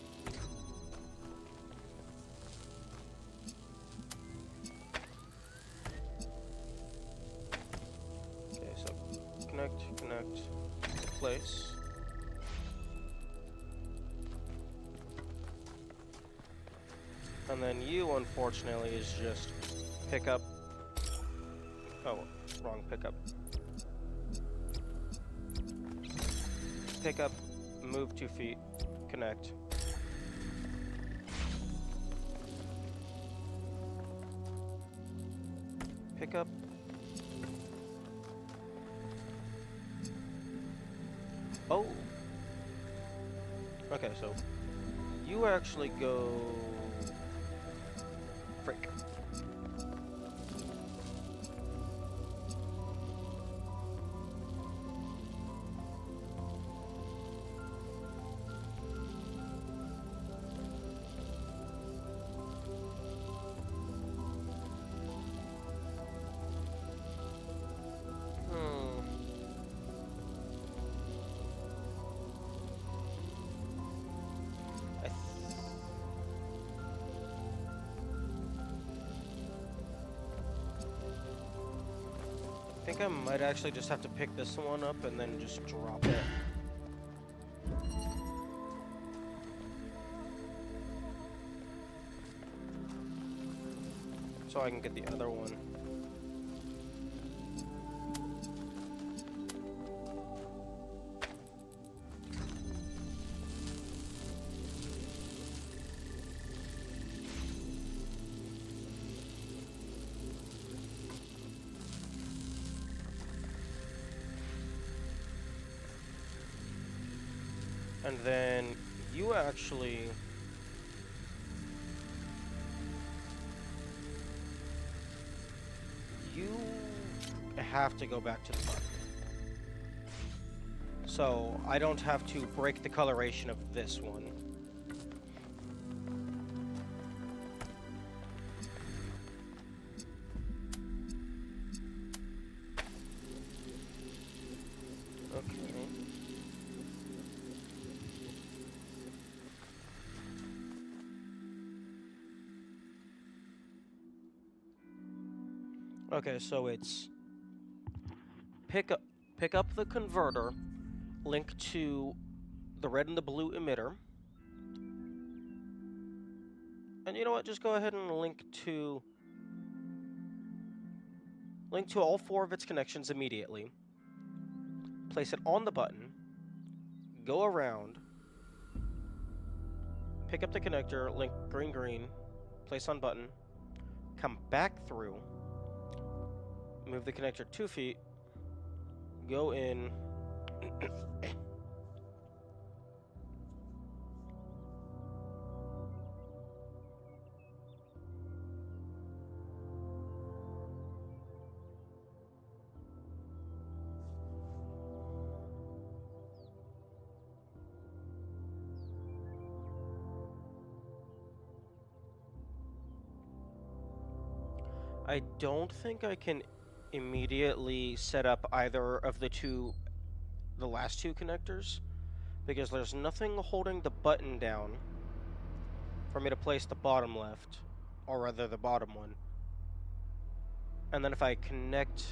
A: Okay, so connect, place. And then you, unfortunately, is just pick up. Oh, wrong pickup. Pick up, move 2 feet, connect. Pick up. Oh. Okay, so you actually go. Frick. I think I might actually just have to pick this one up and then just drop it. So I can get the other one. And then you actually have to go back to the button. So I don't have to break the coloration of this one. Okay, so it's pick up the converter, link to the red and the blue emitter. And you know what? Just go ahead and link to all 4 of its connections immediately. Place it on the button. Go around. Pick up the connector, link green green, place on button. Come back through. Move the connector 2 feet. Go in. I don't think I can immediately set up either of the last two connectors, because there's nothing holding the button down for me to place the bottom left, or rather the bottom one. And then if I connect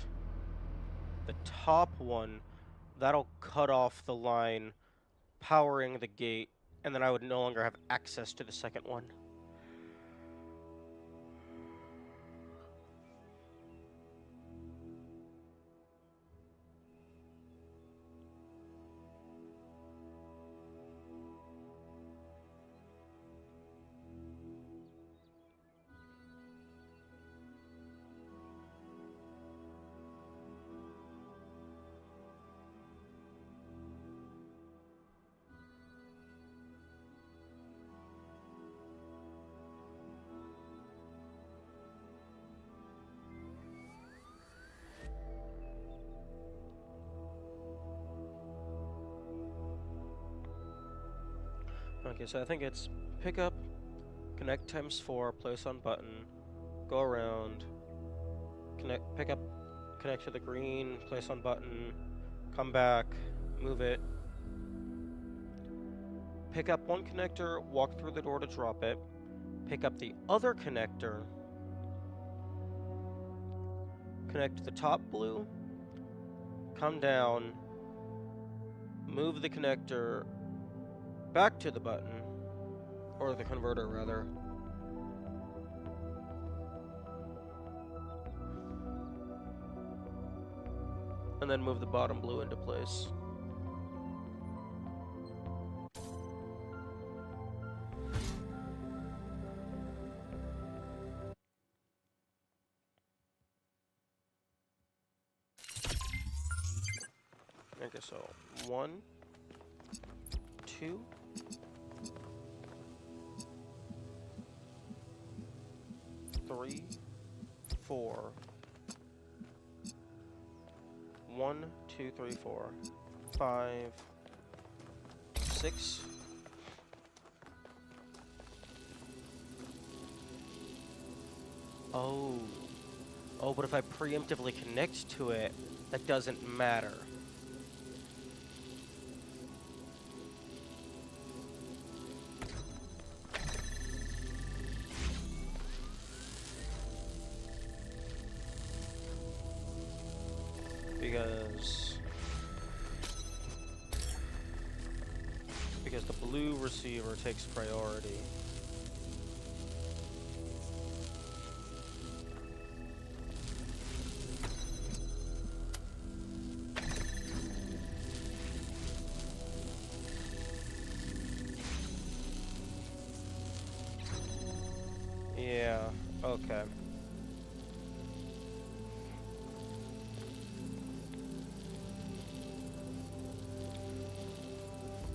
A: the top one, that'll cut off the line powering the gate, and then I would no longer have access to the second one. Okay, so I think it's pick up, connect times 4, place on button, go around, pick up, connect to the green, place on button, come back, move it, pick up one connector, walk through the door to drop it, pick up the other connector, connect to the top blue, come down, move the connector back to the button, or the converter rather, and then move the bottom blue into place. Okay, so 1, 2, 3, 4. 1, 2, 3, 4, 5, 6. Oh. Oh, but if I preemptively connect to it, that doesn't matter. Because the blue receiver takes priority. Yeah, okay.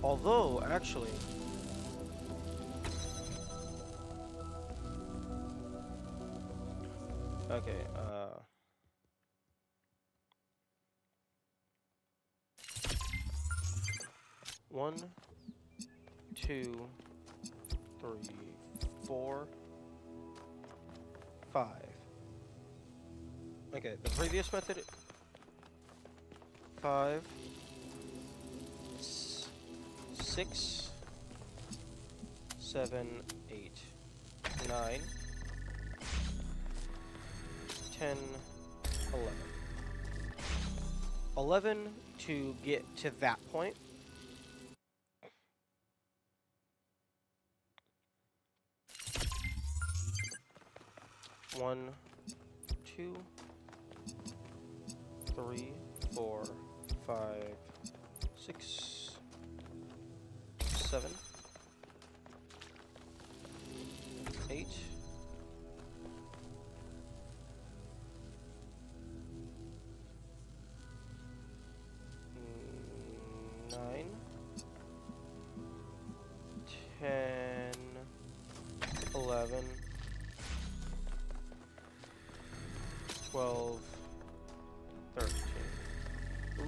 A: Although, actually... Okay, 1, 2, 3, 4, 5. Okay, the previous method... 5, 6, 7, 8, 9, 10, 11. 11 to get to that point. One, 2, 3, 4, 5, 6, 7, 8, 9, 10, 11, 12, 13. Ooh.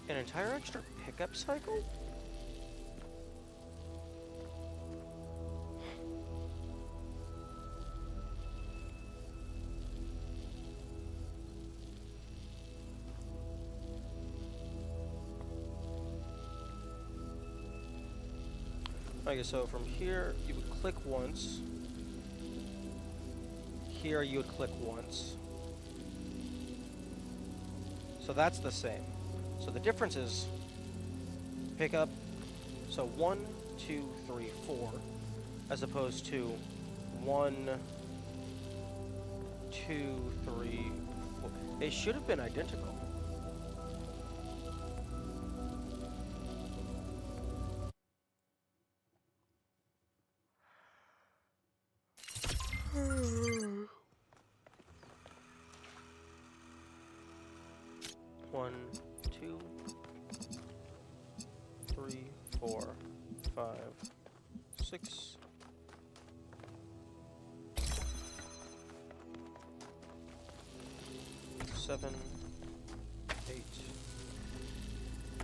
A: An entire extra pickup cycle? Okay, so from here, you would click once. Here, you would click once. So that's the same. So the difference is pick up, so 1, 2, 3, 4, as opposed to 1, 2, 3, 4. They should have been identical. One, 2, 3, 4, 5, 6, 7, 8,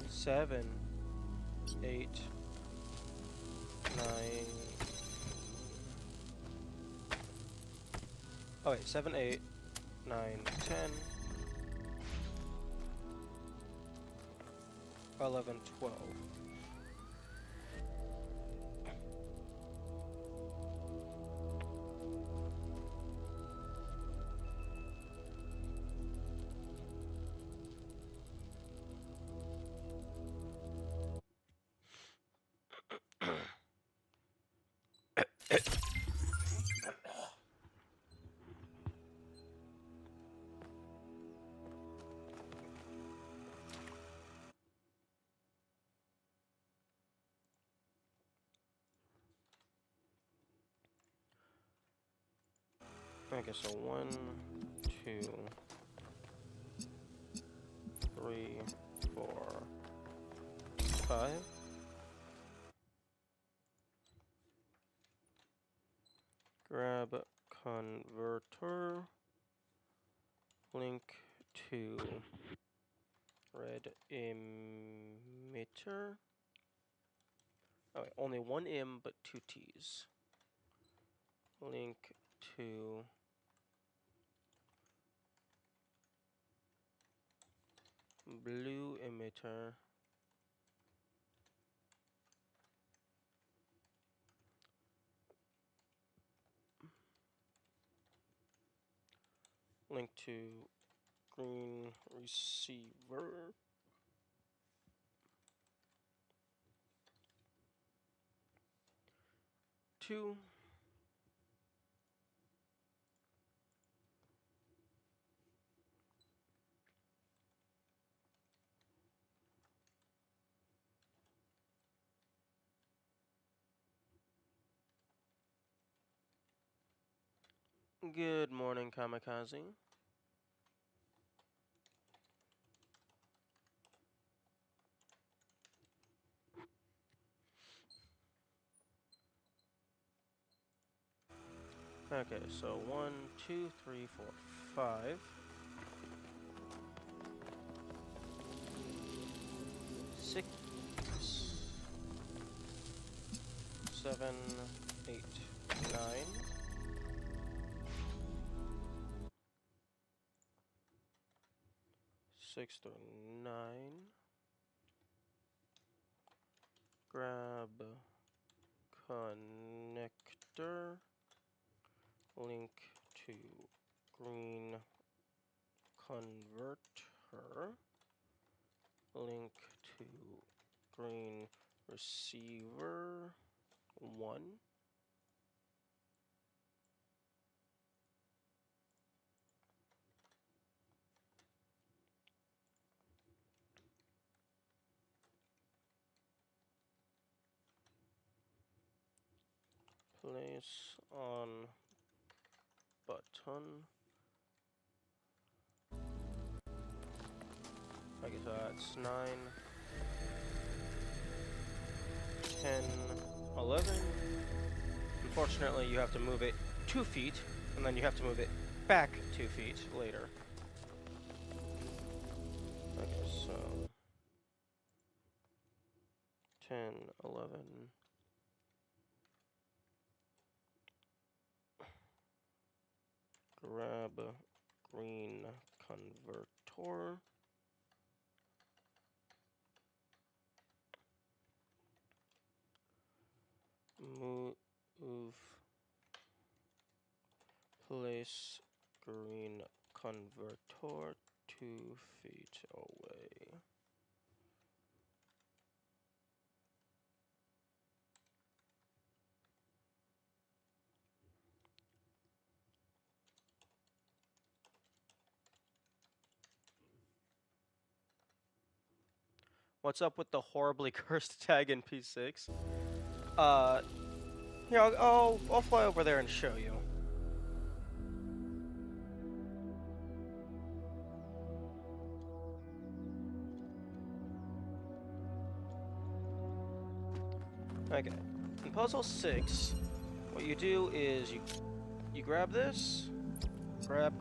A: 7, 8, 9. Oh wait, 7, 8, 9, 10, 11, 12. Okay, so 1, 2, 3, 4, 5. Grab converter. Link to red emitter. Oh, wait, only one M but two T's. Link to blue emitter. Link to green receiver. Two. Good morning, Kamikaze. Okay, so 1, 2, 3, 4, 5. 6, 7, 8, 9. 6 through 9. Grab connector. Link to green converter. Link to green receiver 1. Place on button. I guess that's 9, 10, 11. Unfortunately, you have to move it 2 feet, and then you have to move it back 2 feet later. Okay, so 10, 11. Grab green converter. Move, place green converter 2 feet away. What's up with the horribly cursed tag in P6? Here, I'll fly over there and show you. Okay. In puzzle 6, what you do is you grab this, grab,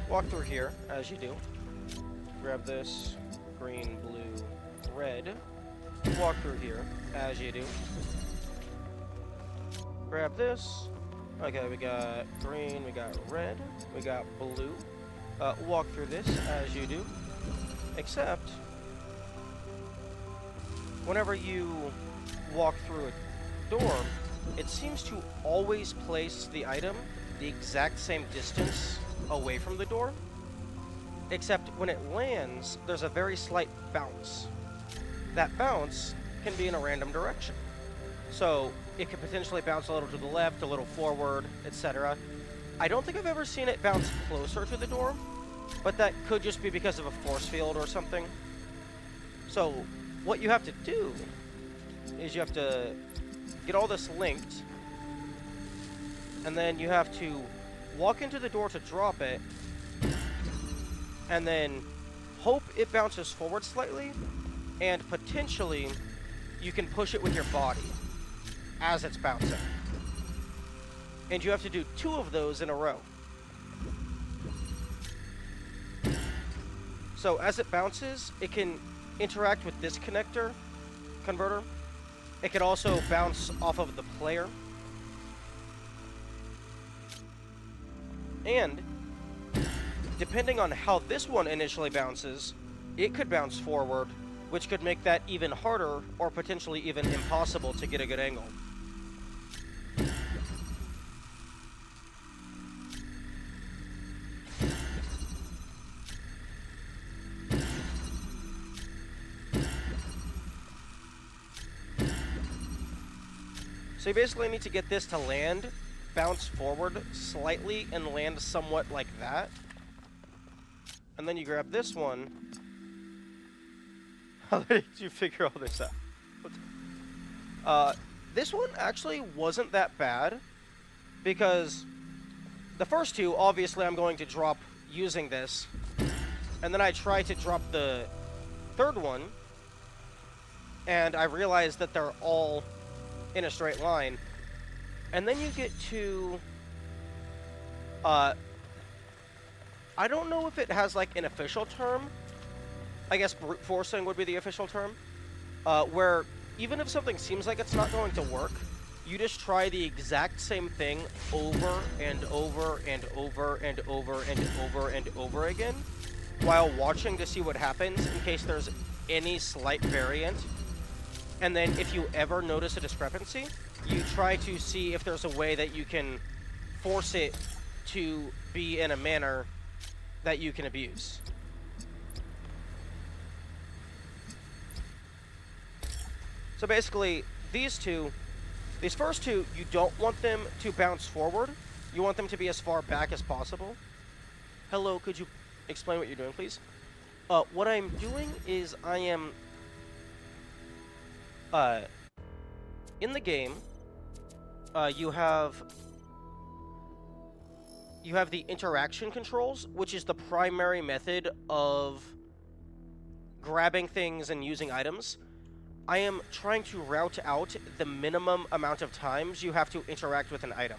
A: walk through here, as you do. Grab this, green, blue, red. Walk through here, as you do. Grab this. Okay, we got green, we got red, we got blue. Walk through this, as you do. Except, whenever you walk through a door, it seems to always place the item the exact same distance away from the door. Except when it lands, there's a very slight bounce. That bounce can be in a random direction. So it could potentially bounce a little to the left, a little forward, etc. I don't think I've ever seen it bounce closer to the door, but that could just be because of a force field or something. So what you have to do is you have to get all this linked, and then you have to walk into the door to drop it, and then hope it bounces forward slightly, and potentially you can push it with your body as it's bouncing. And you have to do 2 of those in a row. So as it bounces, it can interact with this converter. It can also bounce off of the player. And depending on how this one initially bounces, it could bounce forward, which could make that even harder or potentially even impossible to get a good angle. So you basically need to get this to land, bounce forward slightly, and land somewhat like that. And then you grab this one. How did you figure all this out? This one actually wasn't that bad, because the first 2, obviously I'm going to drop using this, and then I try to drop the 3rd one, and I realized that they're all in a straight line. And then you get to I don't know if it has like an official term. I guess brute forcing would be the official term, where even if something seems like it's not going to work, you just try the exact same thing over and over and over and over and over and over again while watching to see what happens in case there's any slight variant. And then if you ever notice a discrepancy, you try to see if there's a way that you can force it to be in a manner that you can abuse. So basically, these first 2, you don't want them to bounce forward. You want them to be as far back as possible. Hello, could you explain what you're doing, please? What I'm doing is I am... in the game, you have the interaction controls, which is the primary method of grabbing things and using items. I am trying to route out the minimum amount of times you have to interact with an item.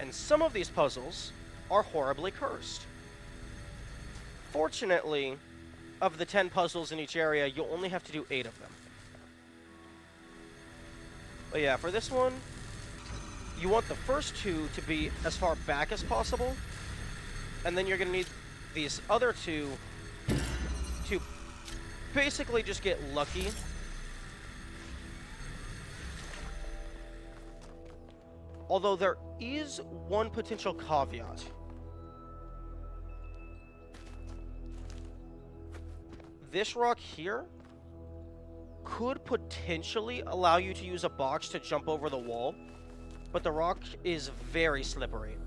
A: And some of these puzzles are horribly cursed. Fortunately, of the 10 puzzles in each area, you only have to do 8 of them. But yeah, for this one, you want the first 2 to be as far back as possible, and then you're going to need these other 2 to basically just get lucky. Although there is one potential caveat. This rock here could potentially allow you to use a box to jump over the wall, but the rock is very slippery.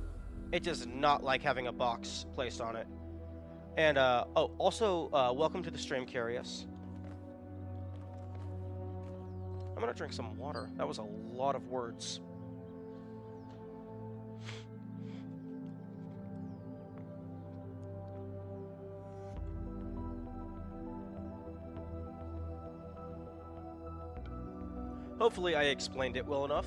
A: It does not like having a box placed on it. And, oh, also, welcome to the stream, Curious. I'm gonna drink some water. That was a lot of words. Hopefully I explained it well enough.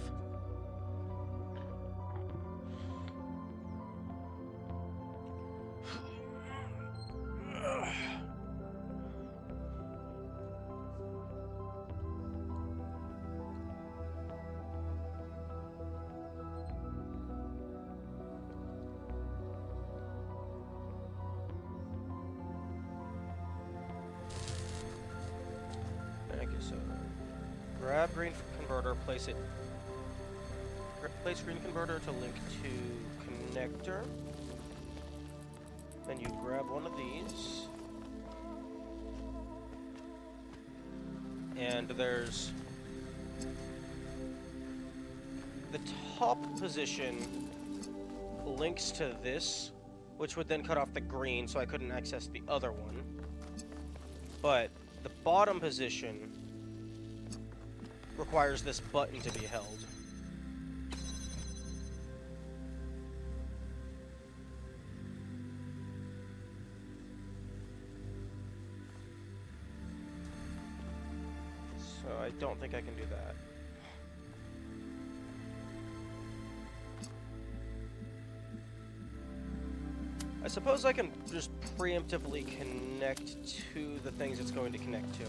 A: Grab green converter, place green converter to link to connector. Then you grab one of these. And there's the top position links to this, which would then cut off the green, so I couldn't access the other one. But the bottom position requires this button to be held. So I don't think I can do that. I suppose I can just preemptively connect to the things it's going to connect to.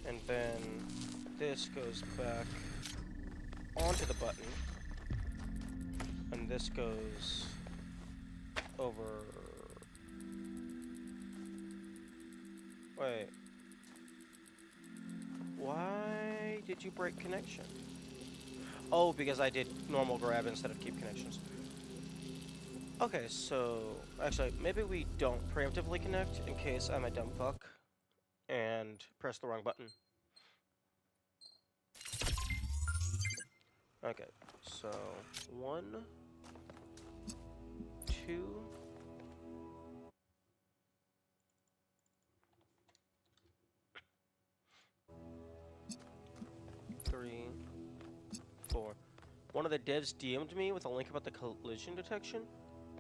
A: And then this goes back onto the button. And this goes over... Wait. Why did you break connection? Oh, because I did normal grab instead of keep connections. Okay, so... Actually, maybe we don't preemptively connect in case I'm a dumb fuck and press the wrong button. Okay, so 1, 2, 3, 4. One of the devs DM'd me with a link about the collision detection.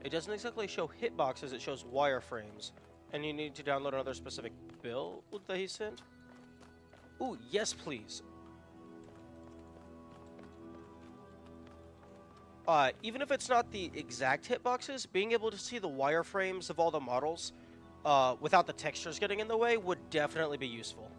A: It doesn't exactly show hitboxes, it shows wireframes. And you need to download another specific build that he sent? Ooh, yes please. Even if it's not the exact hitboxes, being able to see the wireframes of all the models without the textures getting in the way would definitely be useful.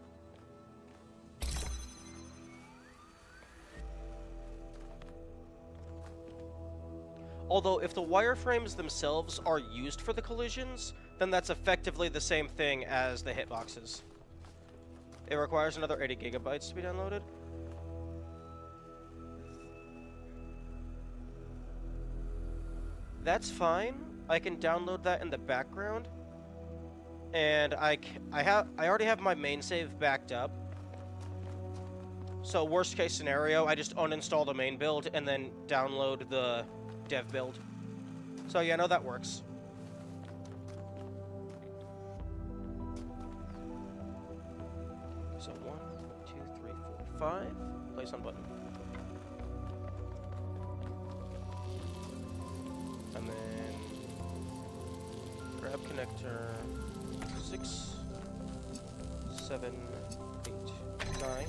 A: Although, if the wireframes themselves are used for the collisions, then that's effectively the same thing as the hitboxes. It requires another 80 gigabytes to be downloaded. That's fine. I can download that in the background. And I already have my main save backed up. So worst case scenario, I just uninstall the main build and then download the dev build. So yeah, no, that works. So 1, 2, 3, 4, 5. Place on button. And then grab connector 6, 7, 8, 9.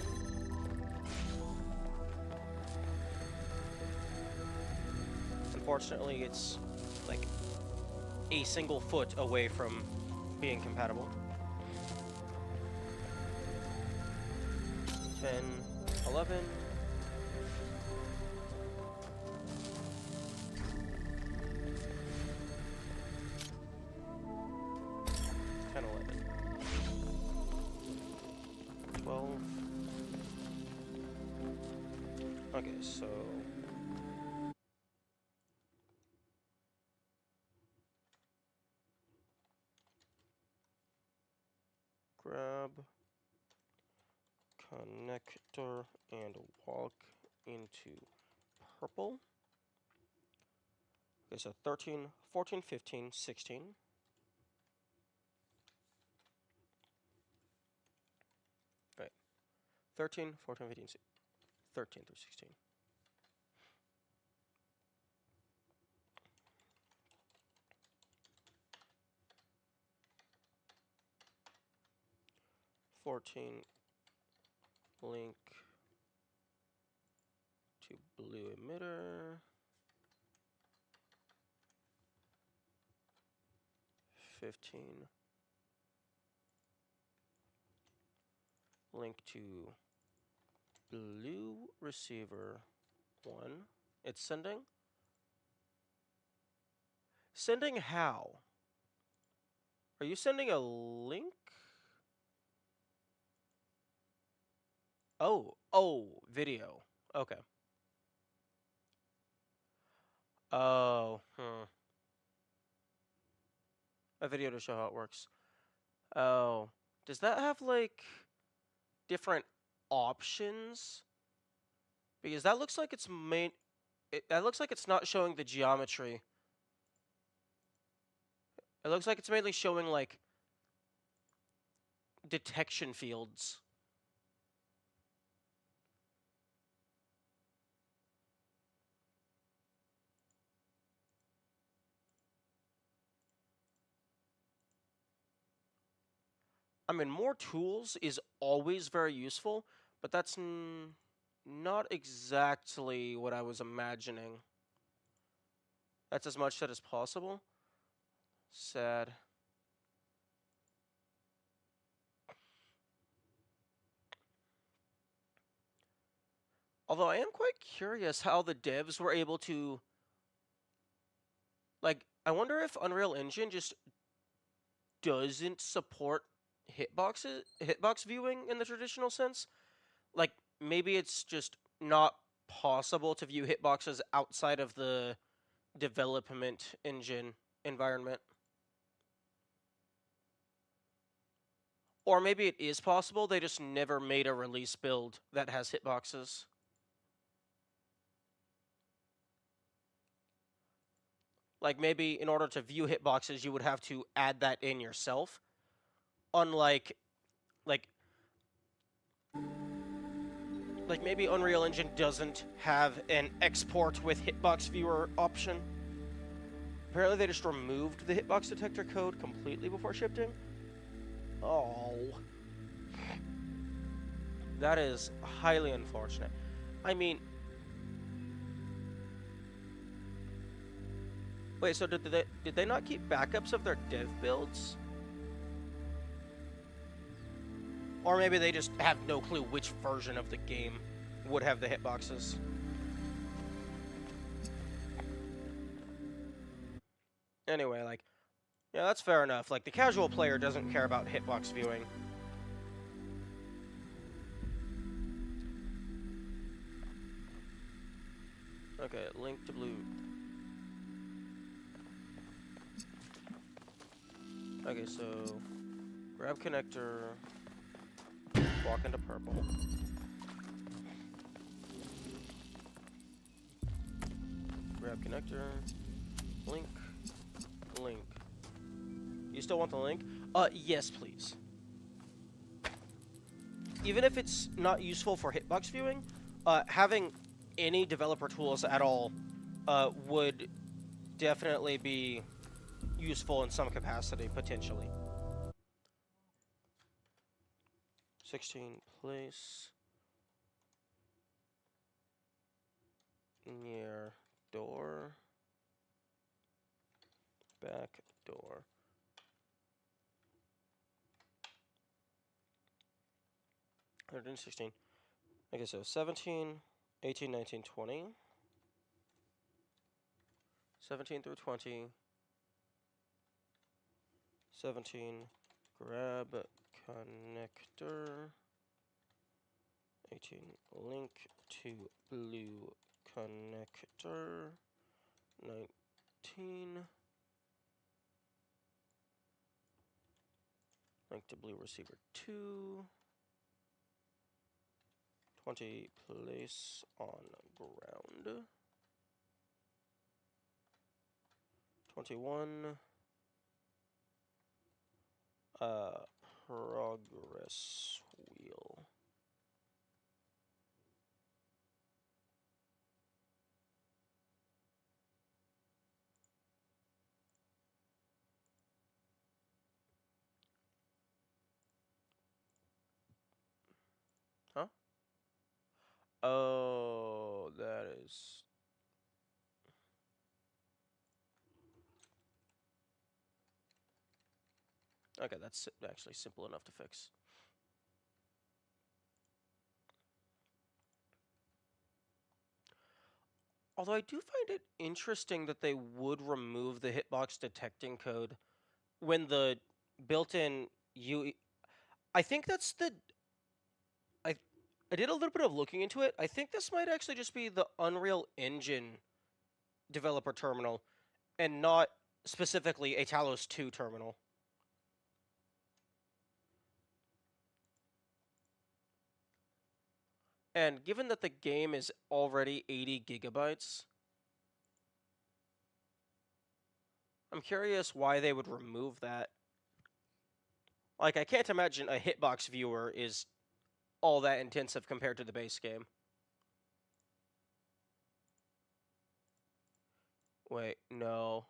A: Unfortunately, it's like a single foot away from being compatible. 10, 11. 10, 11. 12. Okay, so grab connector and walk into purple. Okay, so 13, 14, 15, 16. Right. 13, 14, 15, 13 through 16. Link to blue emitter. 15. Link to blue receiver 1. It's sending. Sending how? Are you sending a link? Oh, video. Okay. Oh, a video to show how it works. Oh, does that have like different options? Because that looks like it's that looks like it's not showing the geometry. It looks like it's mainly showing like detection fields. I mean, more tools is always very useful, but that's not exactly what I was imagining. That's as much said as possible. Sad. Although I am quite curious how the devs were able to, like, I wonder if Unreal Engine just doesn't support hitbox viewing in the traditional sense. Like, maybe it's just not possible to view hitboxes outside of the development engine environment. Or maybe it is possible, they just never made a release build that has hitboxes. Like, maybe in order to view hitboxes, you would have to add that in yourself. Unlike, like, maybe Unreal Engine doesn't have an export with hitbox viewer option. Apparently they just removed the hitbox detector code completely before shipping. Oh. That is highly unfortunate. I mean... Wait, so did they not keep backups of their dev builds? Or maybe they just have no clue which version of the game would have the hitboxes. Anyway, like, yeah, that's fair enough. Like, the casual player doesn't care about hitbox viewing. Okay, link to blue. Okay, so grab connector, walk into purple. Grab connector, link, link. You still want the link? Yes, please. Even if it's not useful for hitbox viewing, having any developer tools at all would definitely be useful in some capacity, potentially. 16, place near door, back door. Thirteen, 16. Okay, so 17, 18, 19, 20. 17 through 20. 17, grab connector. 18, link to blue connector. 19, link to blue receiver 2. 20, place on ground. 21, progress wheel. Huh? Oh, that is... Okay, that's actually simple enough to fix. Although I do find it interesting that they would remove the hitbox detecting code when the built-in UE... I think that's the... I did a little bit of looking into it. I think this might actually just be the Unreal Engine developer terminal and not specifically a Talos 2 terminal. And given that the game is already 80 gigabytes, I'm curious why they would remove that. Like, I can't imagine a hitbox viewer is all that intensive compared to the base game. Wait, no.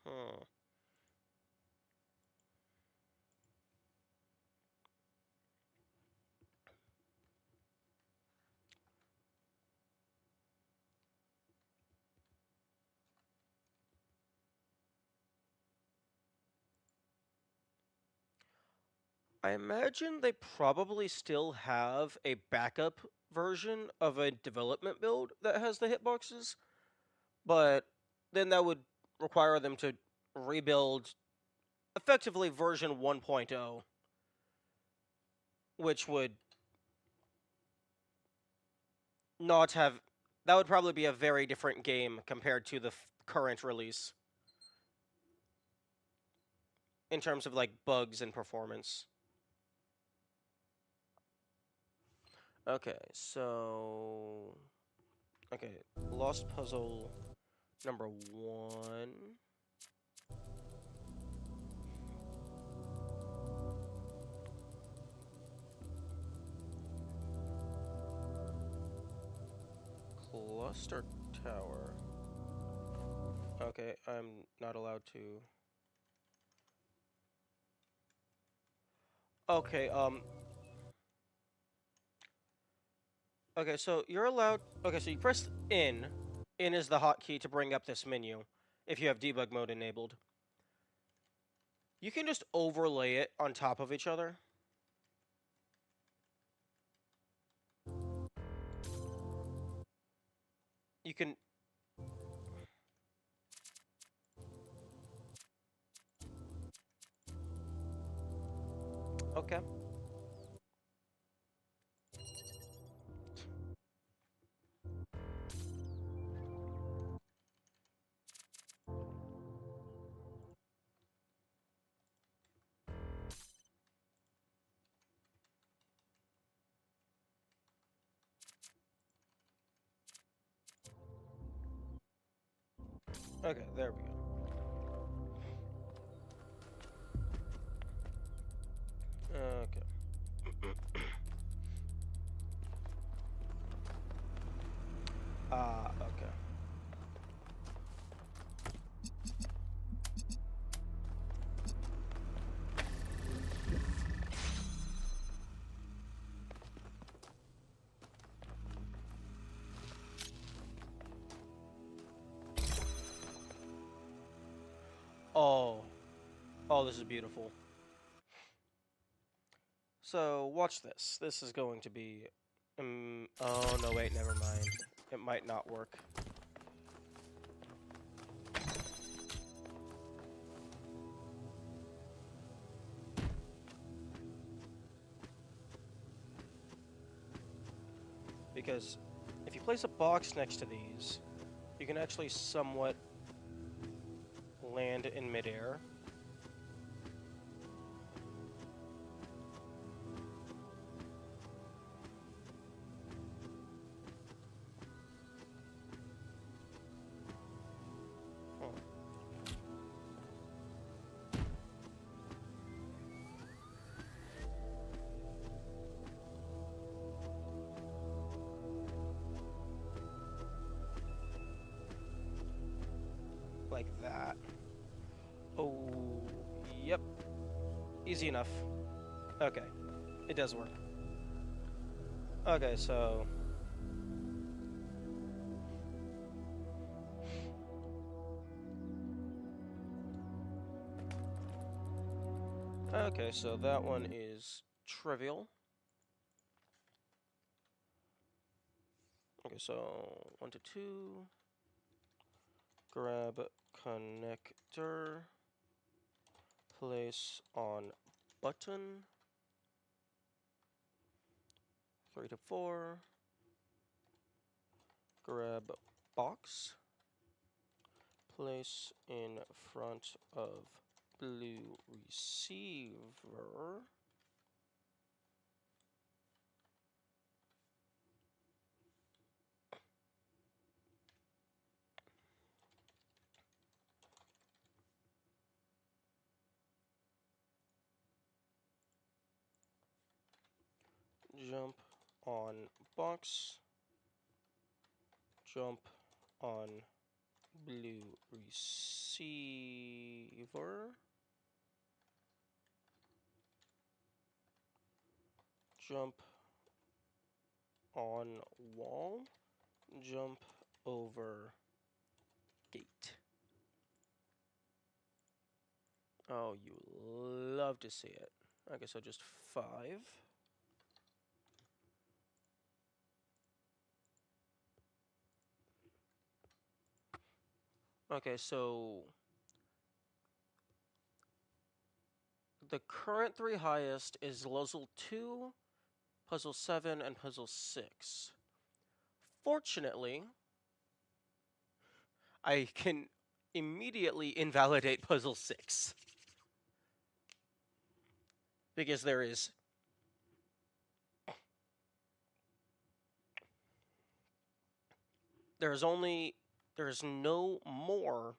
A: Hmm. I imagine they probably still have a backup version of a development build that has the hitboxes, but then that would require them to rebuild effectively version 1.0, which would not have. That would probably be a very different game compared to the current release in terms of like bugs and performance. Okay, so okay, Lost Puzzle number 1. Cluster Tower. Okay, I'm not allowed to. Okay, okay, so you're allowed. Okay, so you press in. In is the hotkey to bring up this menu if you have debug mode enabled. You can just overlay it on top of each other. You can. Okay. Okay, there we go. Okay. Okay. Oh. Oh, this is beautiful. So, watch this. This is going to be... oh, no, wait, never mind. It might not work. Because if you place a box next to these, you can actually somewhat land in midair. Huh. Like that. Oh, yep. Easy enough. Okay. It does work. Okay, so... Okay, so that one is trivial. Okay, so 1 to 2. Grab connector. Place on button. 3 to 4. Grab box. Place in front of blue receiver. jump on box, jump on blue receiver, jump on wall, jump over gate. Oh, you love to see it. Okay, so just 5. Okay, so the current 3 highest is puzzle 2, puzzle 7, and puzzle 6. Fortunately, I can immediately invalidate puzzle 6. Because there is no more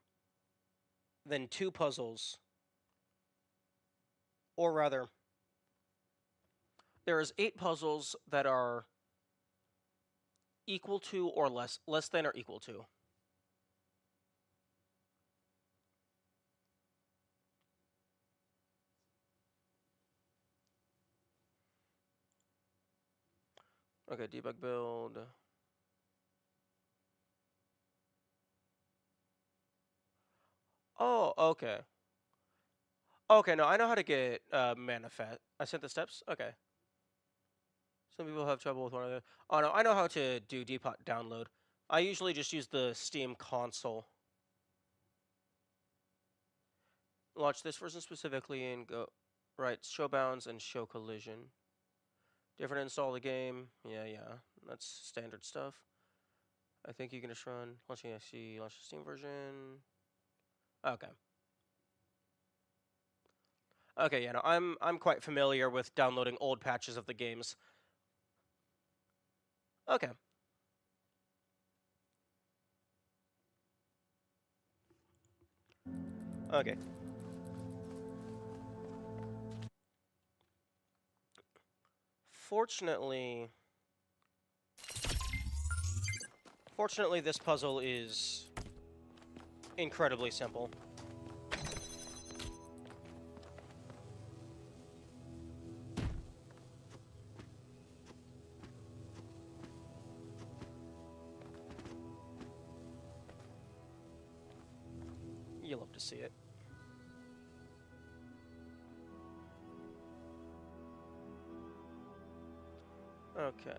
A: than 2 puzzles, or rather, there is 8 puzzles that are equal to or less than or equal to. Okay, debug build. Oh, okay. Okay, no, I know how to get manifest. I sent the steps? Okay. Some people have trouble with one of the... Oh, no, I know how to do depot download. I usually just use the Steam console. Launch this version specifically and go... Right, show bounds and show collision. Different install the game. Yeah. That's standard stuff. I think you can just run... Launching XC, launch the Steam version. Okay. Okay, yeah, no, I'm quite familiar with downloading old patches of the games. Okay. Okay. Fortunately, this puzzle is incredibly simple. You'll love to see it. Okay.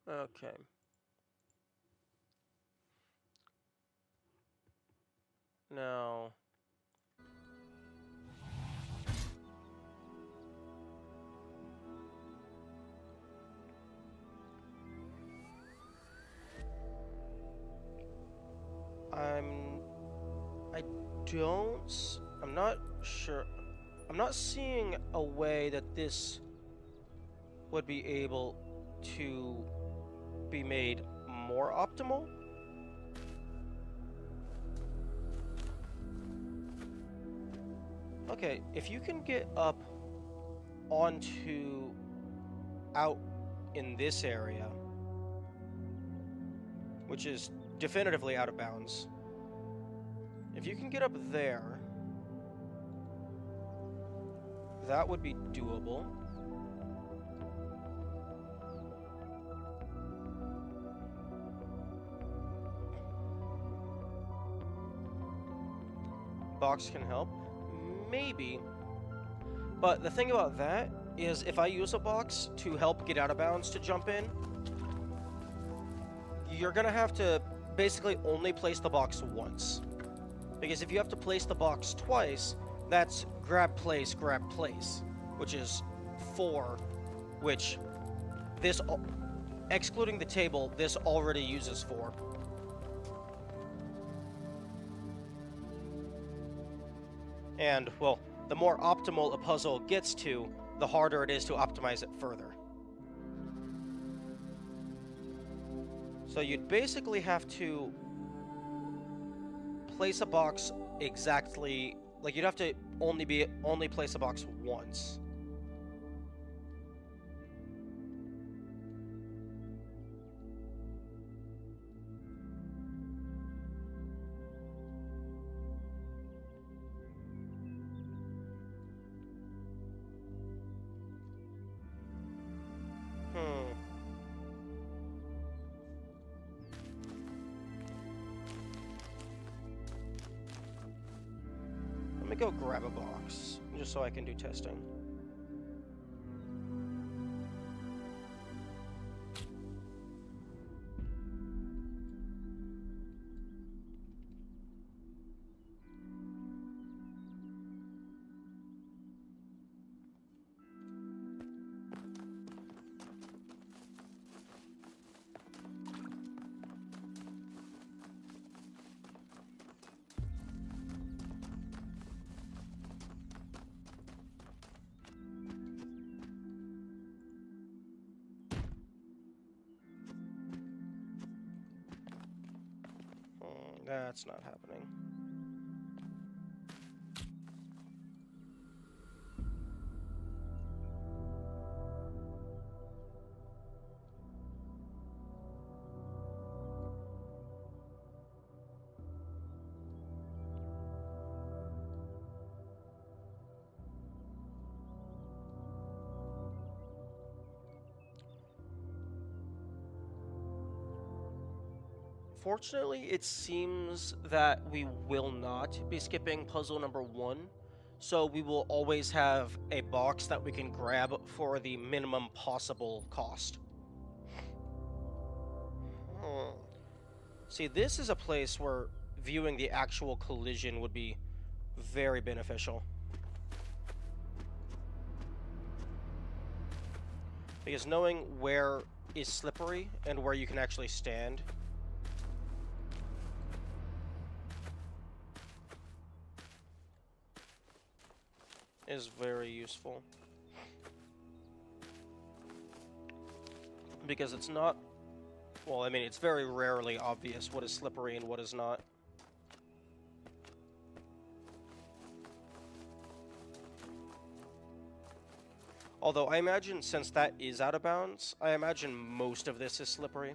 A: Okay. Now... I'm not sure. I'm not seeing a way that this would be able to be made more optimal. Okay, if you can get up onto out in this area, which is definitively out of bounds, if you can get up there, that would be doable. Box can help. Maybe. But the thing about that is if I use a box to help get out of bounds to jump in, you're going to have to basically only place the box once. Because if you have to place the box twice, that's grab, place, which is 4, which this, excluding the table, this already uses 4. And, well, the more optimal a puzzle gets to, the harder it is to optimize it further. So you'd basically have to place a box exactly, like you'd have to only place a box once. Hmm. Let me go grab a box, just so I can do testing. That's not happening. Fortunately, it seems that we will not be skipping puzzle number 1, so we will always have a box that we can grab for the minimum possible cost. See, this is a place where viewing the actual collision would be very beneficial. Because knowing where is slippery and where you can actually stand is very useful. Because it's not... Well, I mean, it's very rarely obvious what is slippery and what is not. Although, I imagine since that is out of bounds, I imagine most of this is slippery.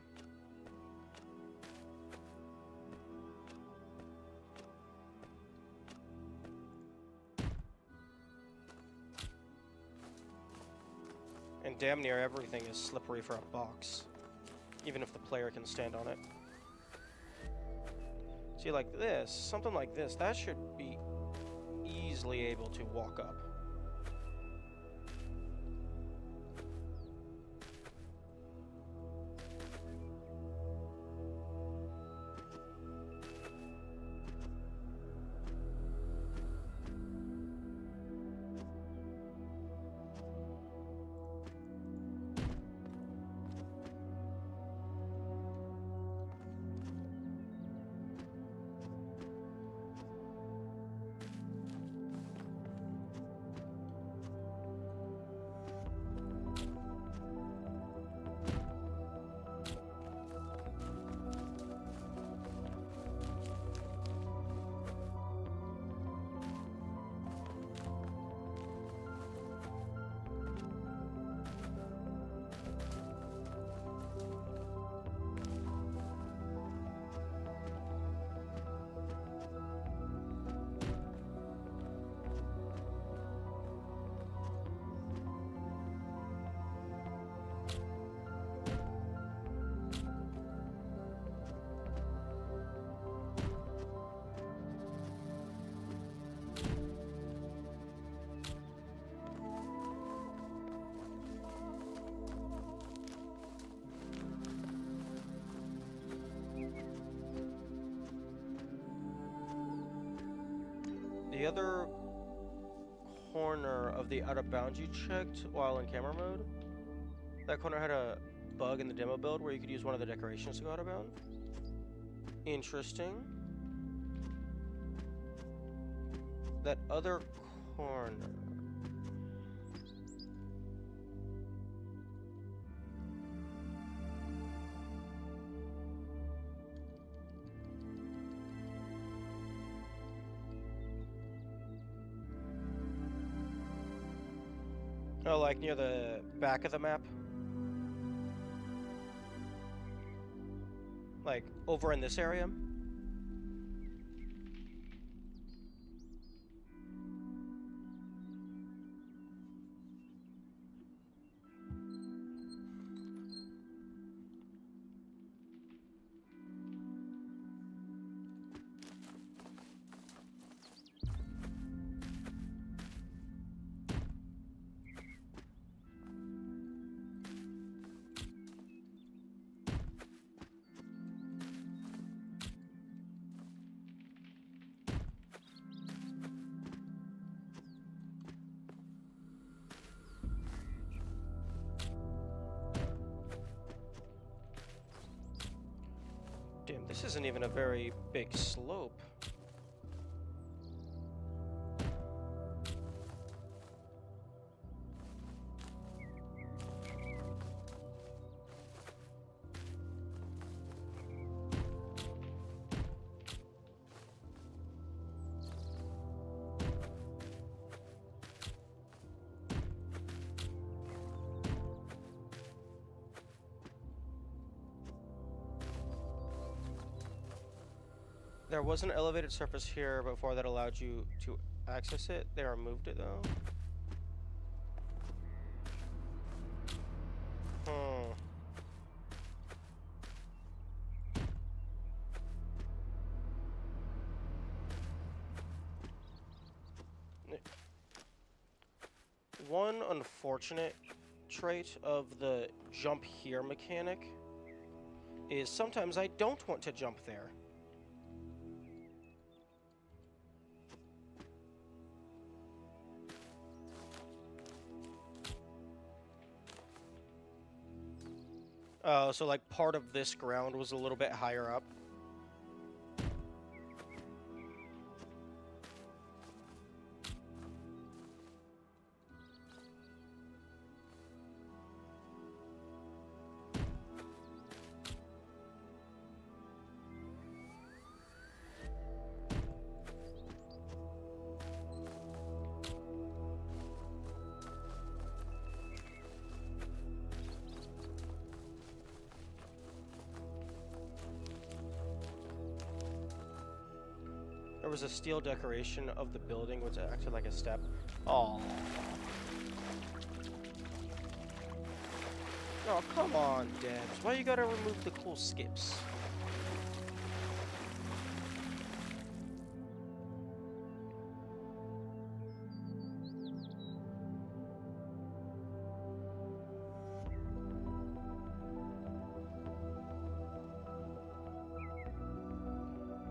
A: And damn near everything is slippery for a box, even if the player can stand on it. See, like this, something like this, that should be easily able to walk up. The other corner of the out of bounds you checked while in camera mode, that corner had a bug in the demo build where you could use one of the decorations to go out of bounds. Interesting. That other corner. Oh, like near the back of the map? Like, over in this area? Damn, this isn't even a very big slope. There was an elevated surface here before that allowed you to access it. They removed it though. Hmm. One unfortunate trait of the jump here mechanic is sometimes I don't want to jump there. So like part of this ground was a little bit higher up. There was a steel decoration of the building which acted like a step. Oh. Oh, come on, devs. Why you gotta remove the cool skips?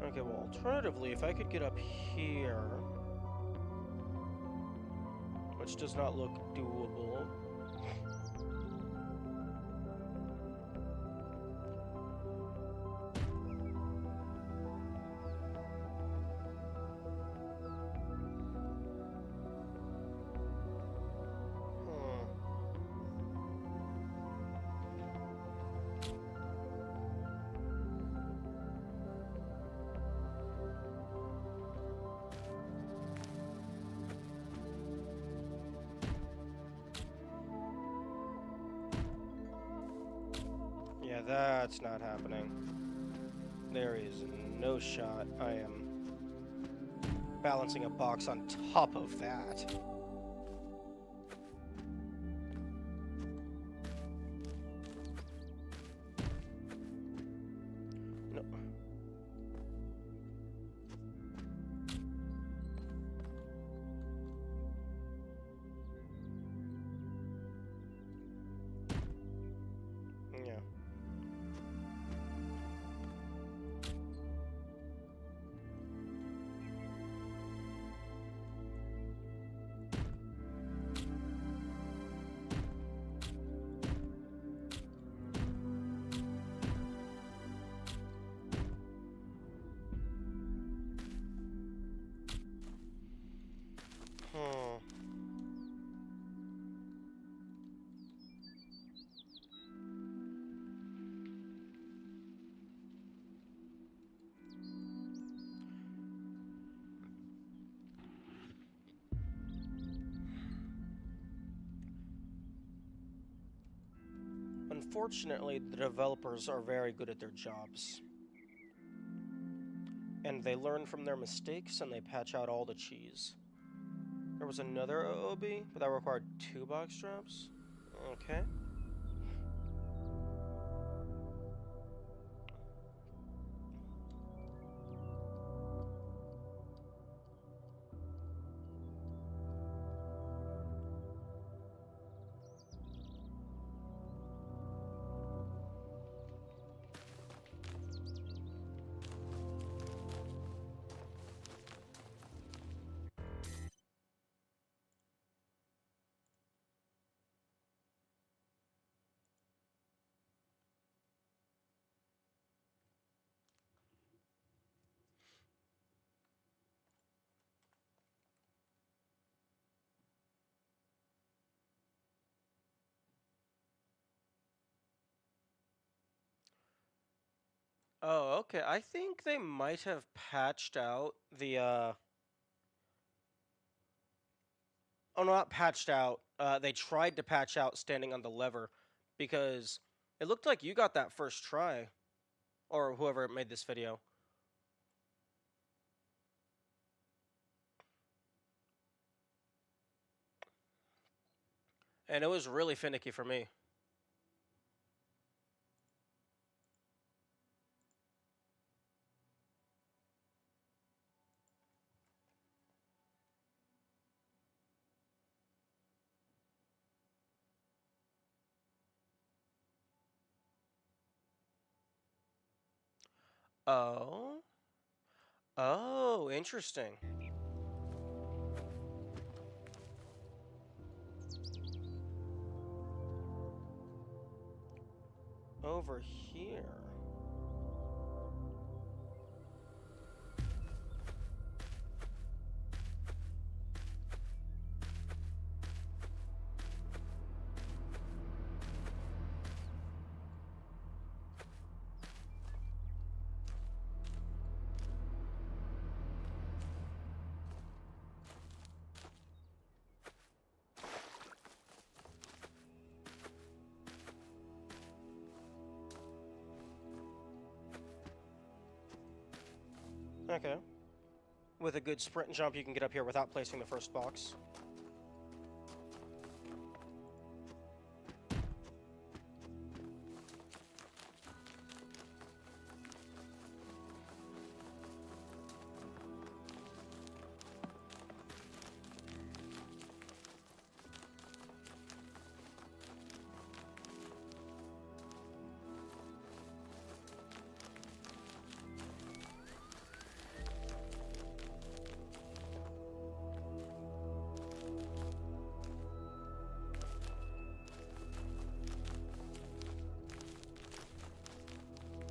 A: Okay, well, alternatively, if I could get up here, which does not look doable. Yeah, that's not happening. There is no shot. I am balancing a box on top of that. No. Yeah. Unfortunately, the developers are very good at their jobs. And they learn from their mistakes and they patch out all the cheese. There was another OOB, but that required 2 box straps. Okay. Oh, okay. I think they might have patched out the, Oh, no, not patched out. They tried to patch out standing on the lever because it looked like you got that first try. Or whoever made this video. And it was really finicky for me. Oh. Oh, interesting. Over here. Okay. With a good sprint and jump, you can get up here without placing the first box.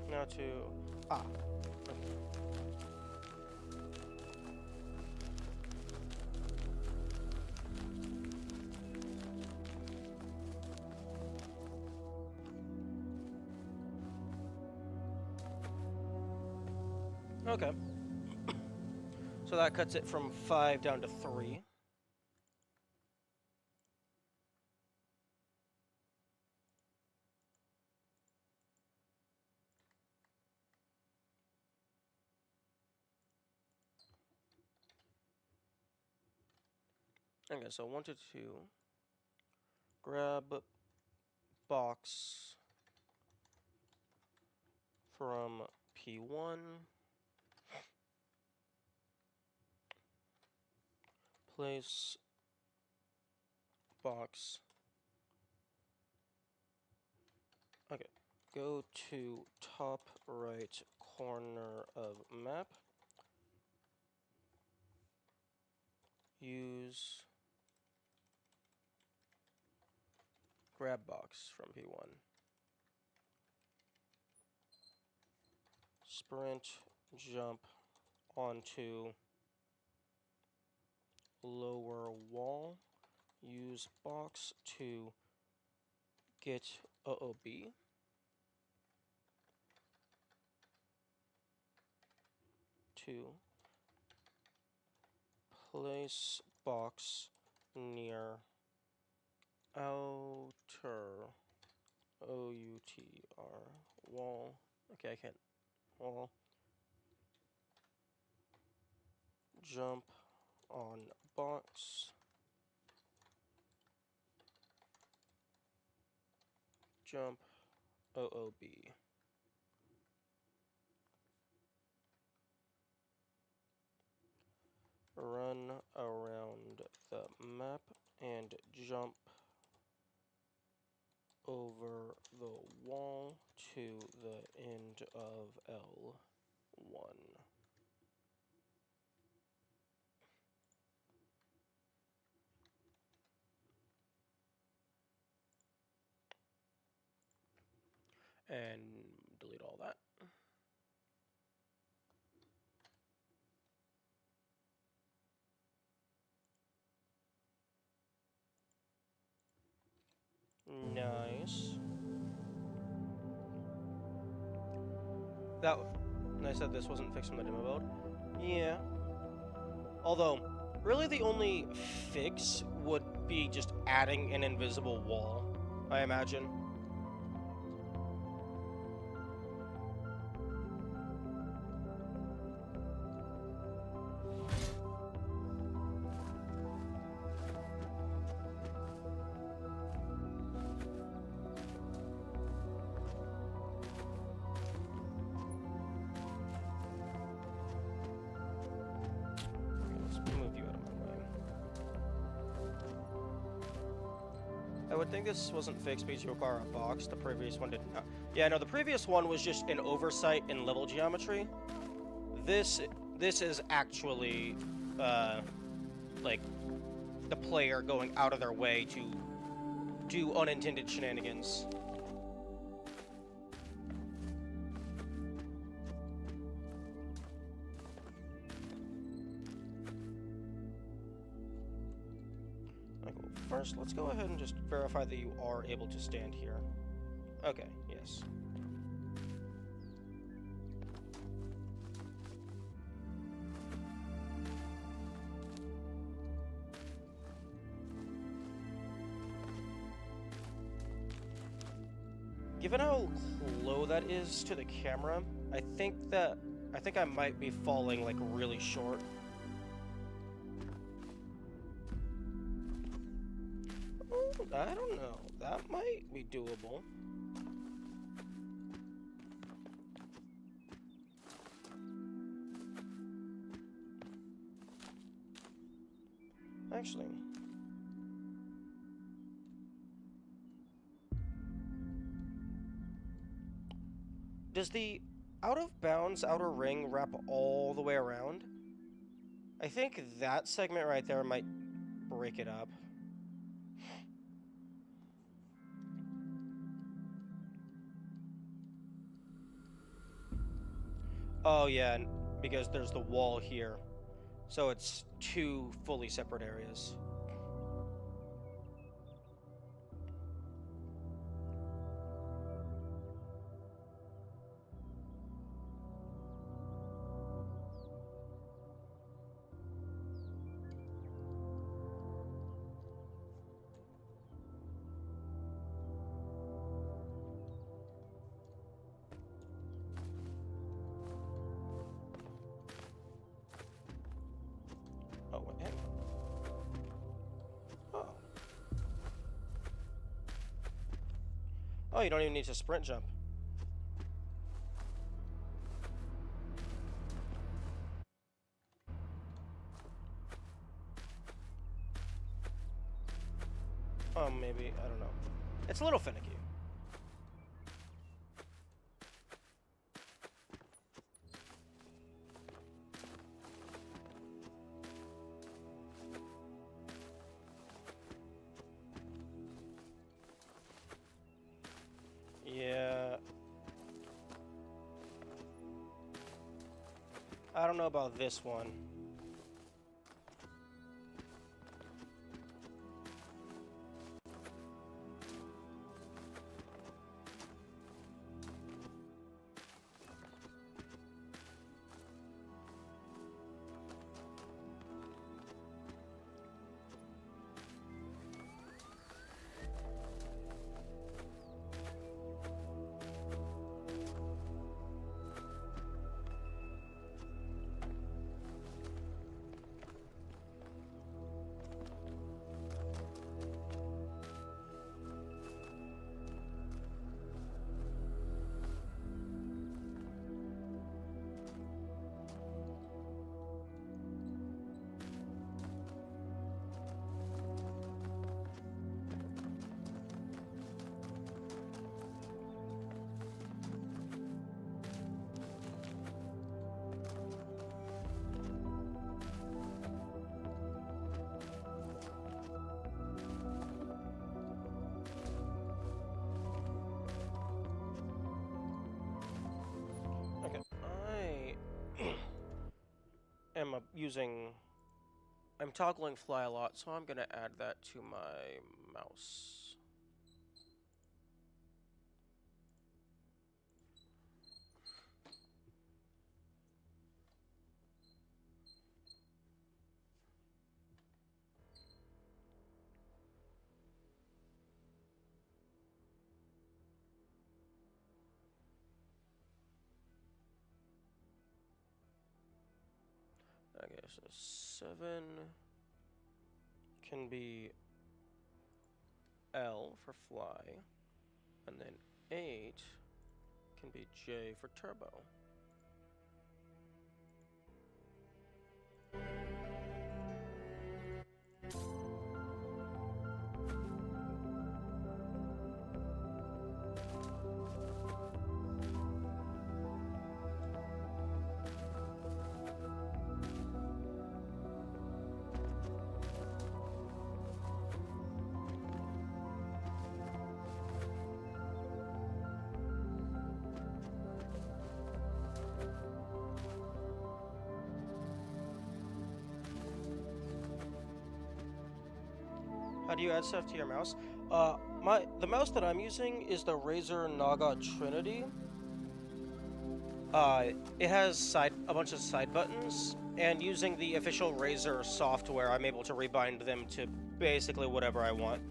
A: Now to... Ah. Okay. So that cuts it from 5 down to 3. Okay, so 1 to 2. Grab box from P1. Place box. Okay. Go to top right corner of map. Use grab box from P1. Sprint, jump onto lower wall. Use box to get OOB. To place box near outer O-U-T-R, wall. Okay, I can't. Wall. Jump on box. Jump OOB. Run around the map and jump over the wall to the end of L1. And delete all that. Nice. That. And I said this wasn't fixed from the demo build. Yeah. Although, really the only fix would be just adding an invisible wall, I imagine. I would think this wasn't fixed because you require a box. The previous one did not. Yeah, no, the previous one was just an oversight in level geometry. This is actually, like, the player going out of their way to do unintended shenanigans. First, let's go ahead and just verify that you are able to stand here. Okay, yes. Given how low that is to the camera, I think I might be falling like really short. I don't know. That might be doable. Actually. Does the out of bounds outer ring wrap all the way around? I think that segment right there might break it up. Oh yeah, because there's the wall here. So it's two fully separate areas. Oh, wait, hang on. Oh. Oh, you don't even need to sprint jump. Oh, maybe, I don't know. It's a little finicky. Yeah. I don't know about this one. I'm toggling fly a lot, so I'm gonna add that to my mouse. Okay, so 7 can be L for fly, and then 8 can be J for turbo. How do you add stuff to your mouse? The mouse that I'm using is the Razer Naga Trinity. It has a bunch of side buttons, and using the official Razer software, I'm able to rebind them to basically whatever I want.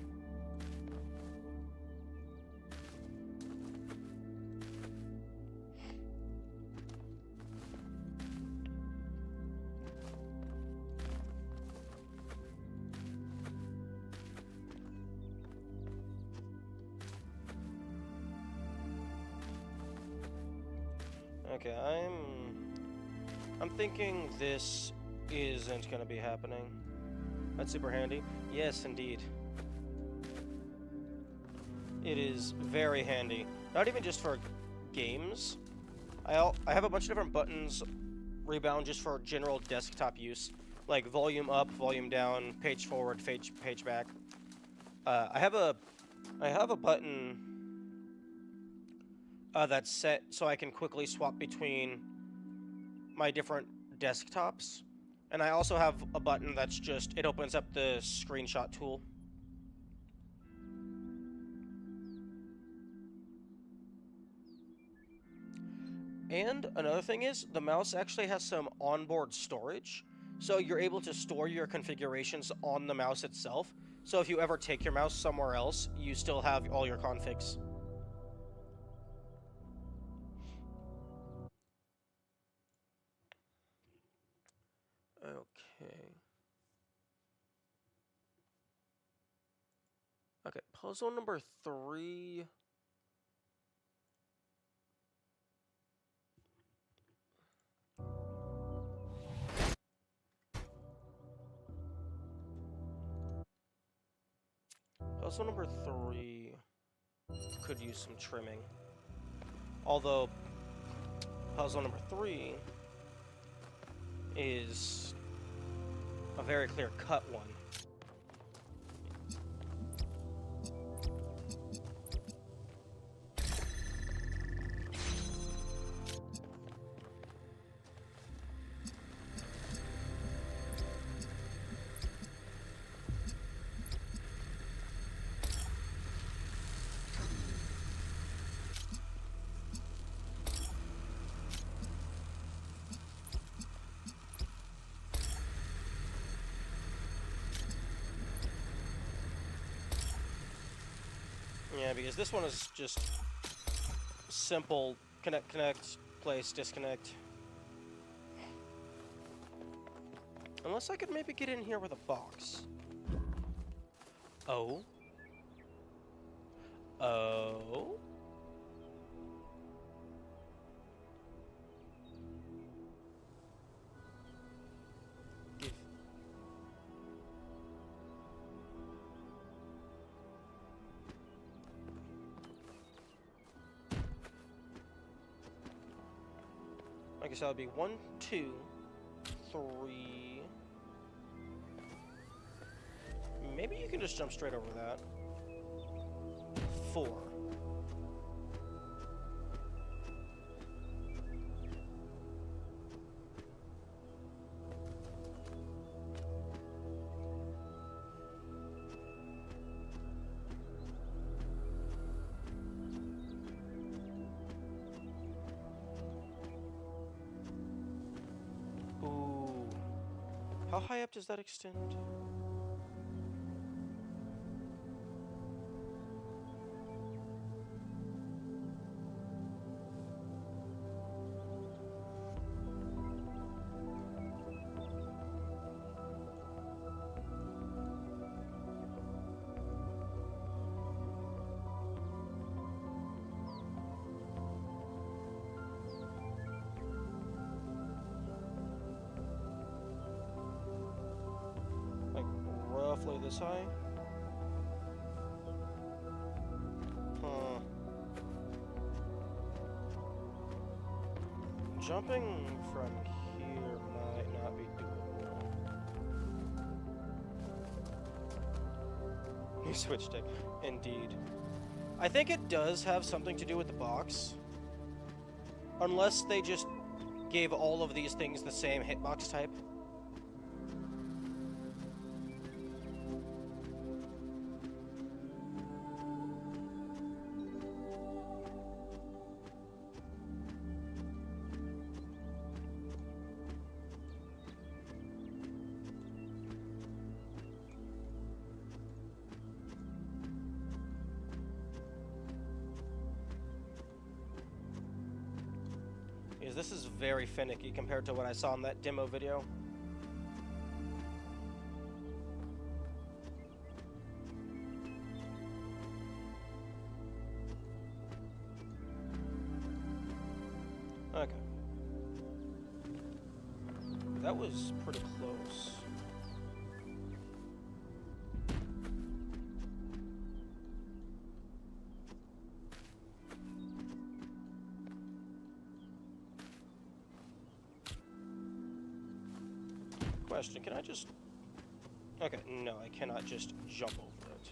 A: Okay, I'm thinking this isn't gonna be happening. That's super handy. Yes, indeed. It is very handy. Not even just for games. I have a bunch of different buttons rebound just for general desktop use, like volume up, volume down, page forward, page back. I have a button that's set so I can quickly swap between my different desktops, and I also have a button that's just it opens up the screenshot tool. And another thing is, the mouse actually has some onboard storage, so you're able to store your configurations on the mouse itself. So if you ever take your mouse somewhere else, you still have all your configs. Okay. Okay, puzzle number 3. Puzzle number 3 could use some trimming. Although, puzzle number 3 is a very clear-cut one. Yeah, because this one is just simple connect, place, disconnect. Unless I could maybe get in here with a box. Oh. Oh. I guess that would be 1, 2, 3. Maybe you can just jump straight over that. 4. How high up does that extend? Like, roughly this high? Huh. Jumping from here might not be doable. New switch deck. Indeed. I think it does have something to do with the box. Unless they just gave all of these things the same hitbox type. Because this is very finicky compared to what I saw in that demo video. Okay. That was pretty close. Question, can I just... Okay, no, I cannot just jump over it.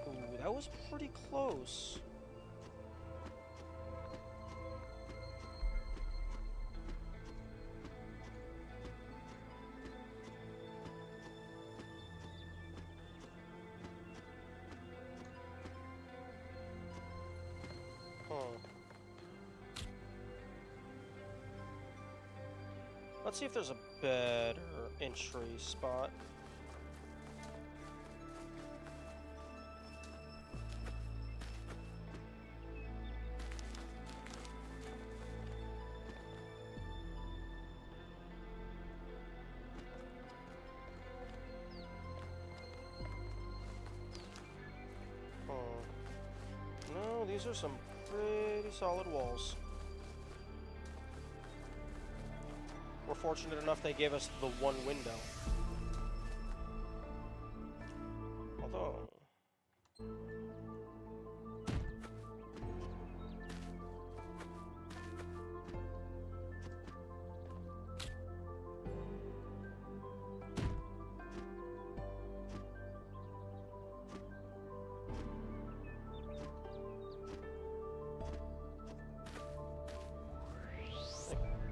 A: Ooh, that was pretty close. Let's see if there's a better entry spot. No, these are some pretty solid walls. We're fortunate enough they gave us the one window. Although...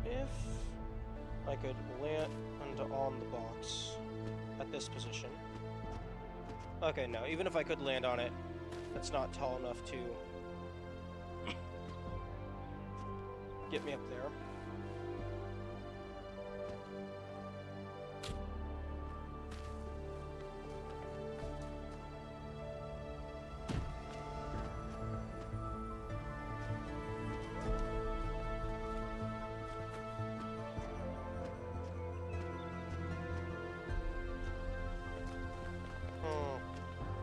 A: if I could land on the box at this position. Okay, no, even if I could land on it, it's not tall enough to get me up there.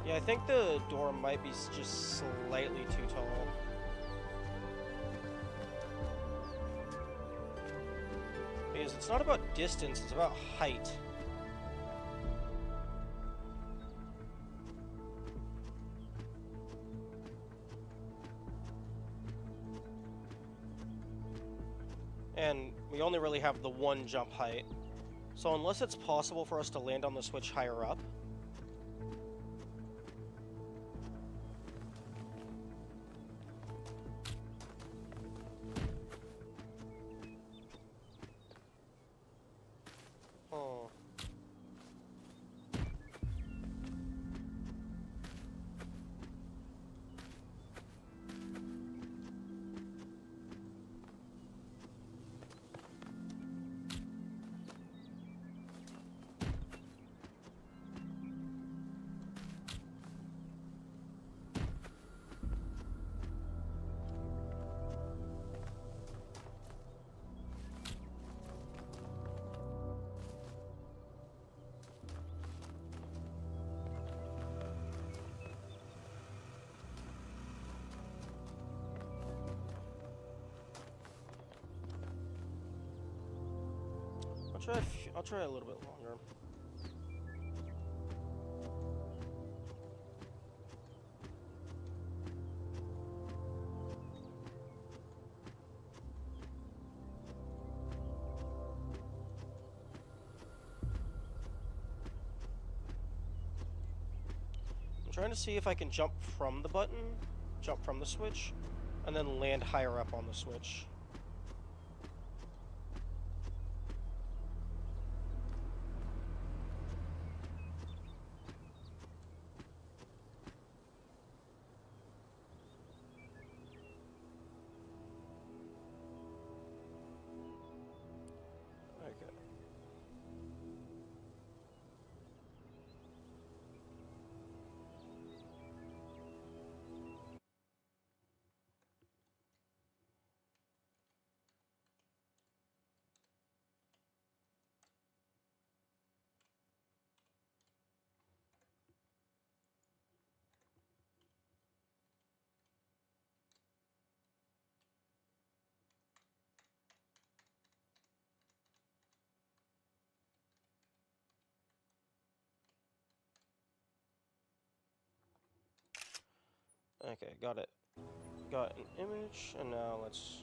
A: Yeah, I think the door might be just slightly too tall. Because it's not about distance, it's about height. And we only really have the one jump height. So unless it's possible for us to land on the switch higher up, I'll try a little bit longer. I'm trying to see if I can jump from the button, jump from the switch, and then land higher up on the switch. Okay. Okay, got it. Got an image, and now let's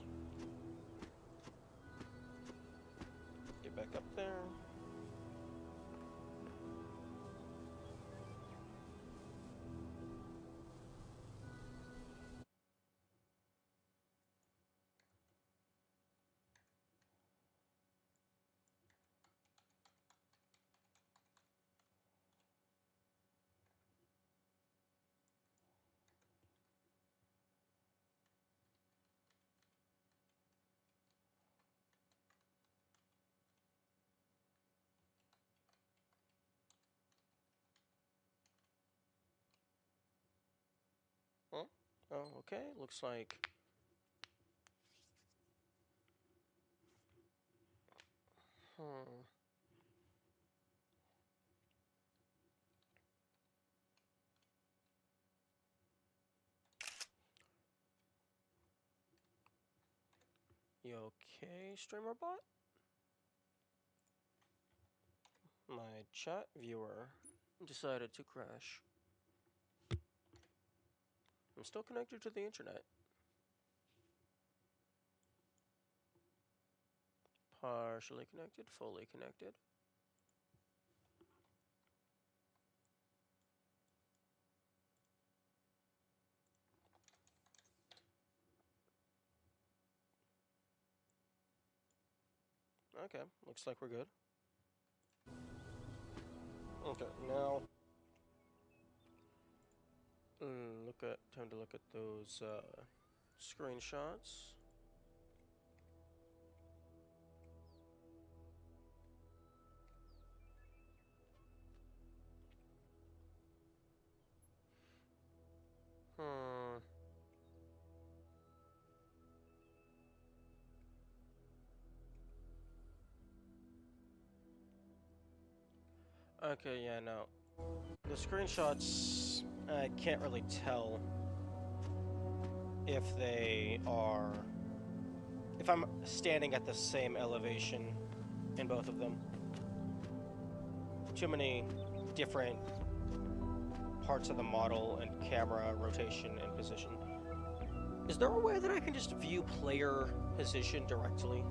A: get back up there. Huh? Oh, okay. Looks like. Hmm. You okay, streamer bot? My chat viewer decided to crash. I'm still connected to the internet. Partially connected, fully connected. Okay, looks like we're good. Okay, now time to look at those screenshots. Hmm. Okay, yeah, no. The screenshots, I can't really tell if they are... if I'm standing at the same elevation in both of them. Too many different parts of the model and camera rotation and position. Is there a way that I can just view player position directly?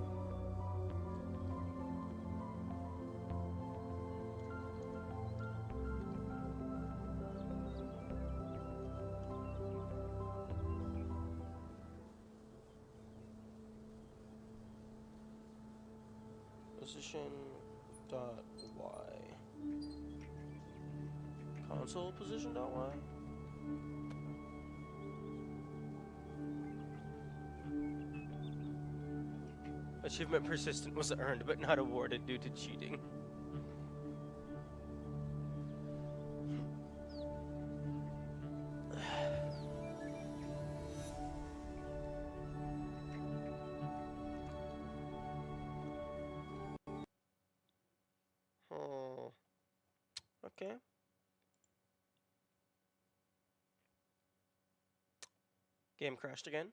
A: Position dot y. Console position dot y. Achievement persistent was earned but not awarded due to cheating. Oh, okay. Game crashed again.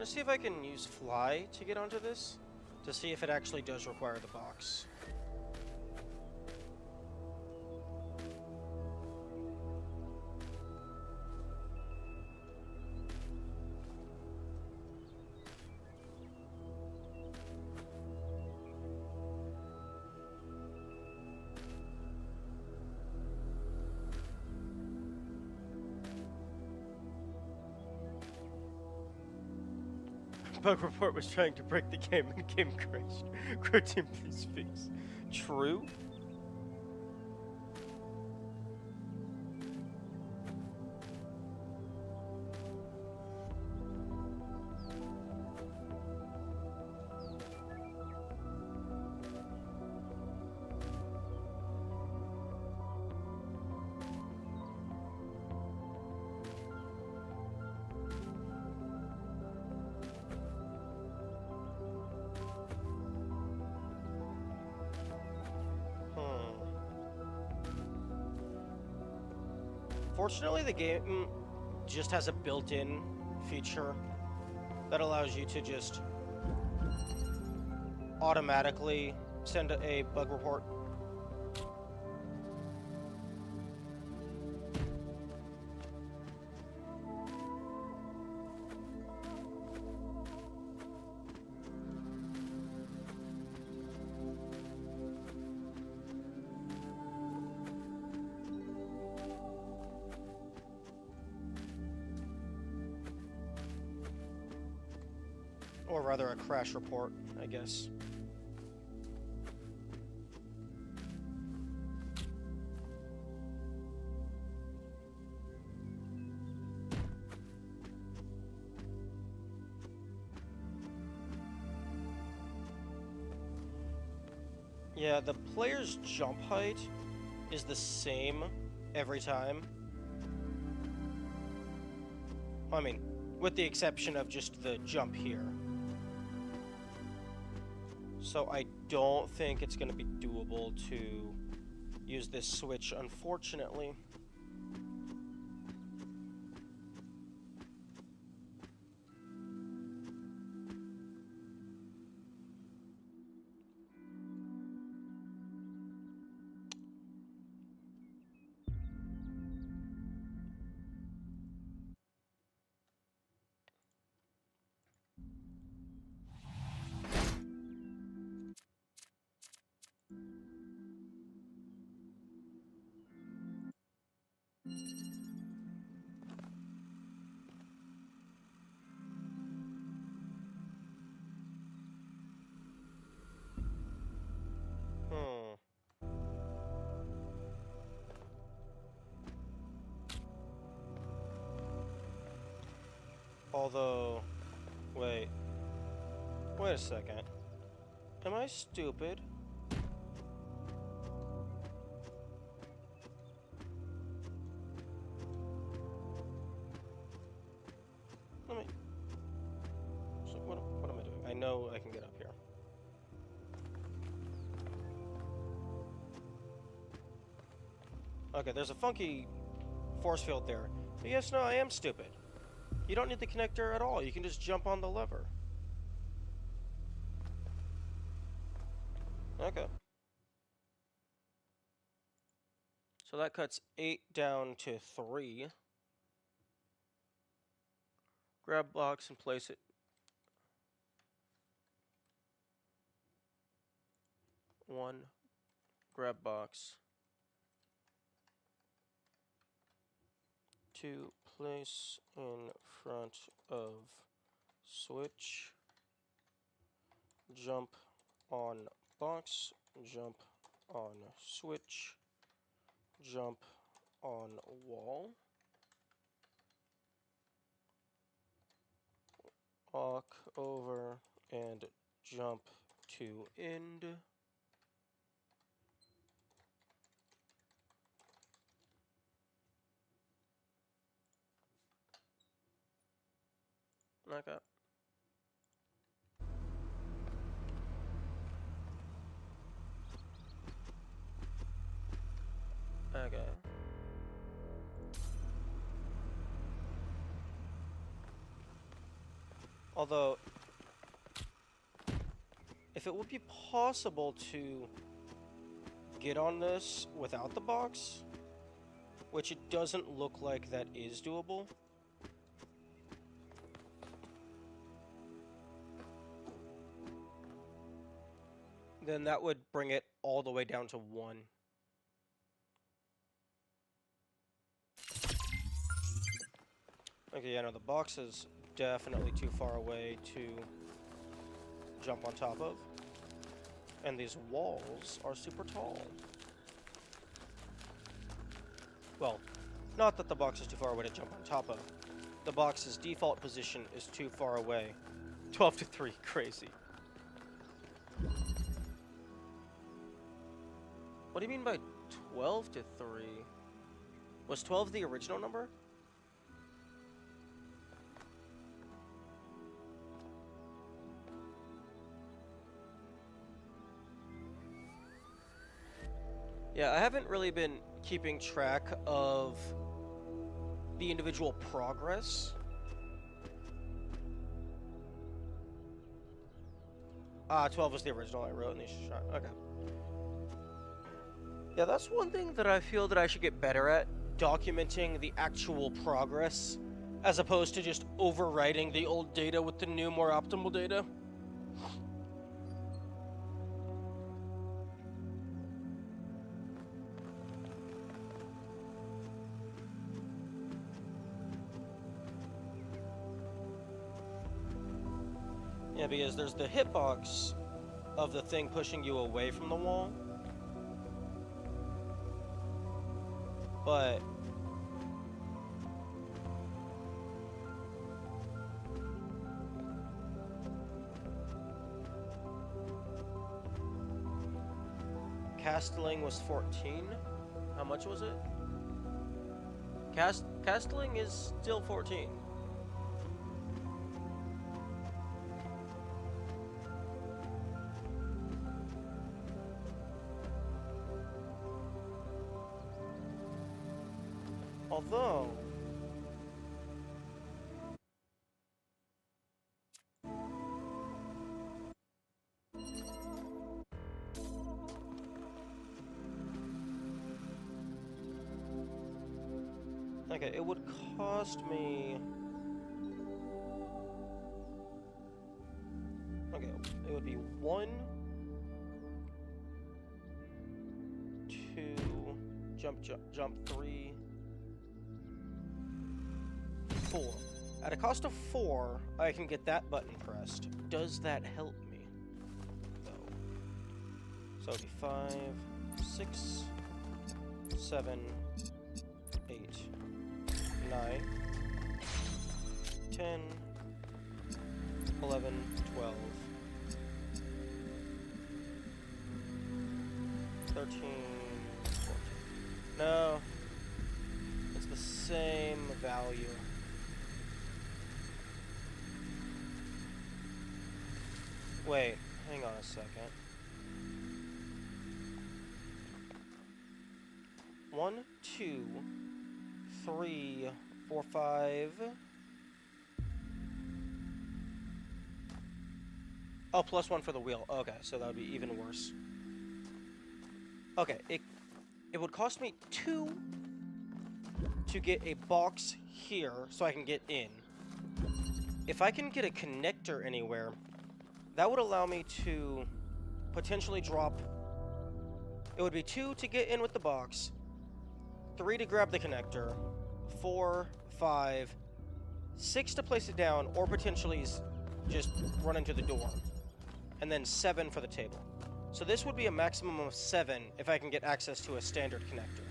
A: gonna see if I can use fly to get onto this, to see if it actually does require the box. Bug report was trying to break the game and game crashed. Crow team, please fix. True? Fortunately, the game just has a built-in feature that allows you to just automatically send a bug report. Or rather, a crash report, I guess. Yeah, the player's jump height is the same every time. I mean, with the exception of just the jump here. So I don't think it's going to be doable to use this switch, unfortunately. Although, wait a second. Am I stupid? Let me... So what am I doing? I know I can get up here. Okay, there's a funky force field there. But yes, no, I am stupid. You don't need the connector at all. You can just jump on the lever. Okay. So that cuts 8 down to 3. Grab box and place it. 1. Grab box. 2. Place in front of switch. Jump on box. Jump on switch. Jump on wall. Walk over and jump to end. Okay. Okay. Although, if it would be possible to get on this without the box, which it doesn't look like that is doable. Then that would bring it all the way down to 1. Okay, yeah, no, the box is definitely too far away to jump on top of. And these walls are super tall. Well, not that the box is too far away to jump on top of. The box's default position is too far away. 12 to 3, crazy. What do you mean by 12 to 3? Was 12 the original number? Yeah, I haven't really been keeping track of the individual progress. 12 was the original I wrote in the shot. Okay. Yeah, that's one thing that I feel that I should get better at, documenting the actual progress, as opposed to just overwriting the old data with the new, more optimal data. Yeah, because there's the hitbox of the thing pushing you away from the wall. But castling was 14. How much was it? Castling is still 14. Although, okay, it would cost me. Okay, it would be 1, 2, jump 3, 4. At a cost of 4, I can get that button pressed. Does that help me? No. So it'd be 5, 6, 7, 8, 9, 10, 11, 12, 13, 14. No. It's the same value. Wait, hang on a second. 1, 2, 3, 4, 5. Oh, plus 1 for the wheel. Okay, so that would be even worse. Okay, it would cost me 2 to get a box here so I can get in. If I can get a connector anywhere, that would allow me to potentially drop. It would be 2 to get in with the box, 3 to grab the connector, 4, 5, 6 to place it down, or potentially just run into the door, and then 7 for the table. So this would be a maximum of 7 if I can get access to a standard connector.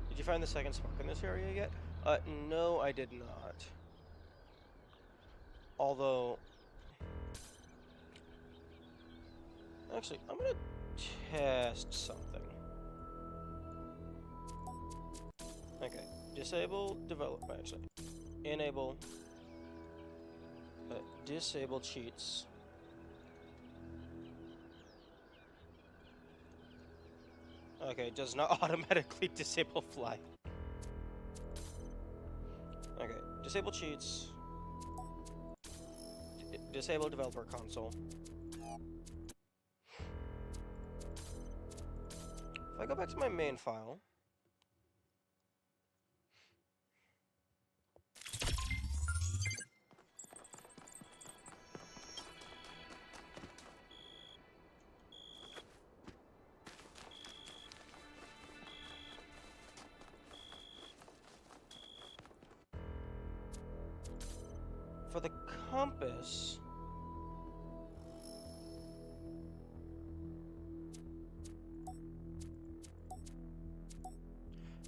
A: Did you find the second spark in this area yet? No, I did not. Although, actually, I'm gonna test something. Okay, disable develop. Actually, enable. Disable cheats. Okay, does not automatically disable fly. Okay, disable cheats. Disable developer console. If I go back to my main file. For the compass,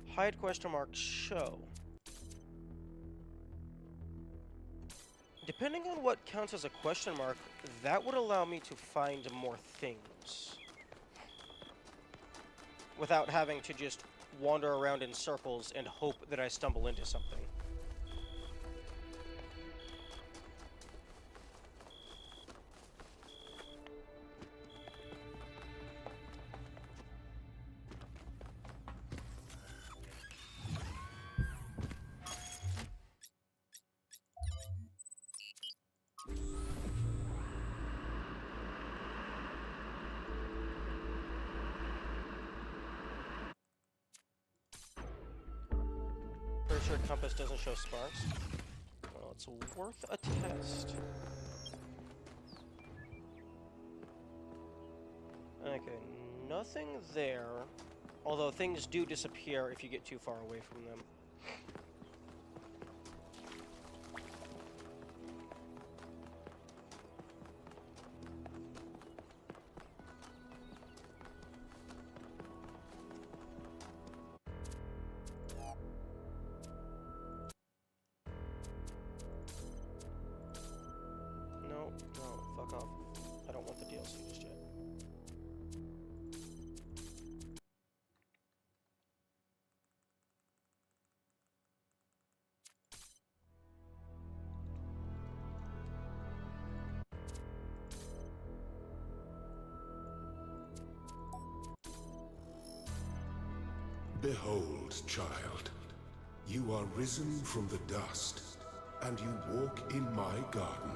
A: hide question mark show. Depending on what counts as a question mark, that would allow me to find more things. Without having to just wander around in circles and hope that I stumble into something. Pretty sure compass doesn't show sparks. Well, it's worth a test. Okay, nothing there. Although things do disappear if you get too far away from them. No, fuck off. I don't want the DLC just yet.
B: Behold, child, you are risen from the dust, and you walk in my garden.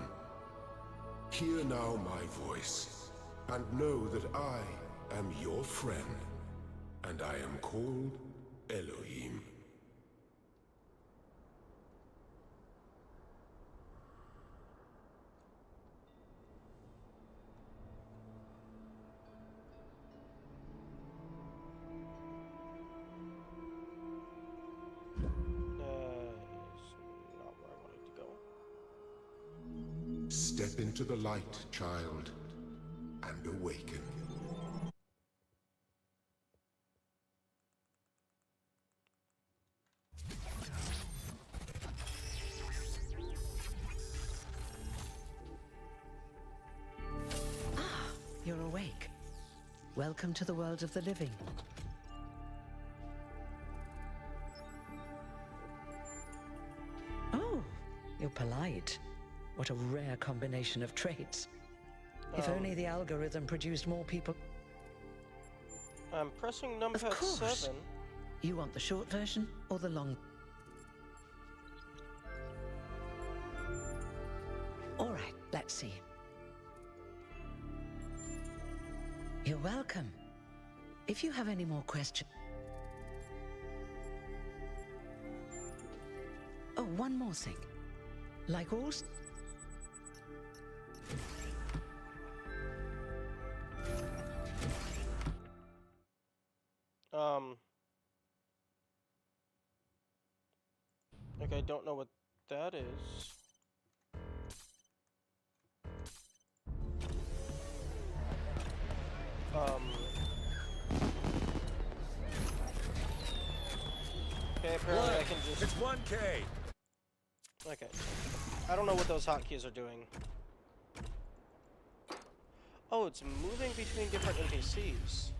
B: Hear now my voice, and know that I am your friend, and I am called Elohim.
A: It's not where I wanted to go.
B: Step into the light, child, and awaken.
C: You're awake. Welcome to the world of the living. Oh, you're polite. What a rare combination of traits. If only the algorithm produced more people.
A: I'm pressing
C: Of
A: numpad
C: course.
A: 7.
C: You want the short version or the long? All right, let's see. You're welcome. If you have any more questions... Oh, one more thing. Like all...
A: Okay, don't know what that is. Okay, apparently I can just...
D: It's 1K.
A: Okay. I don't know what those hotkeys are doing. Oh, it's moving between different NPCs.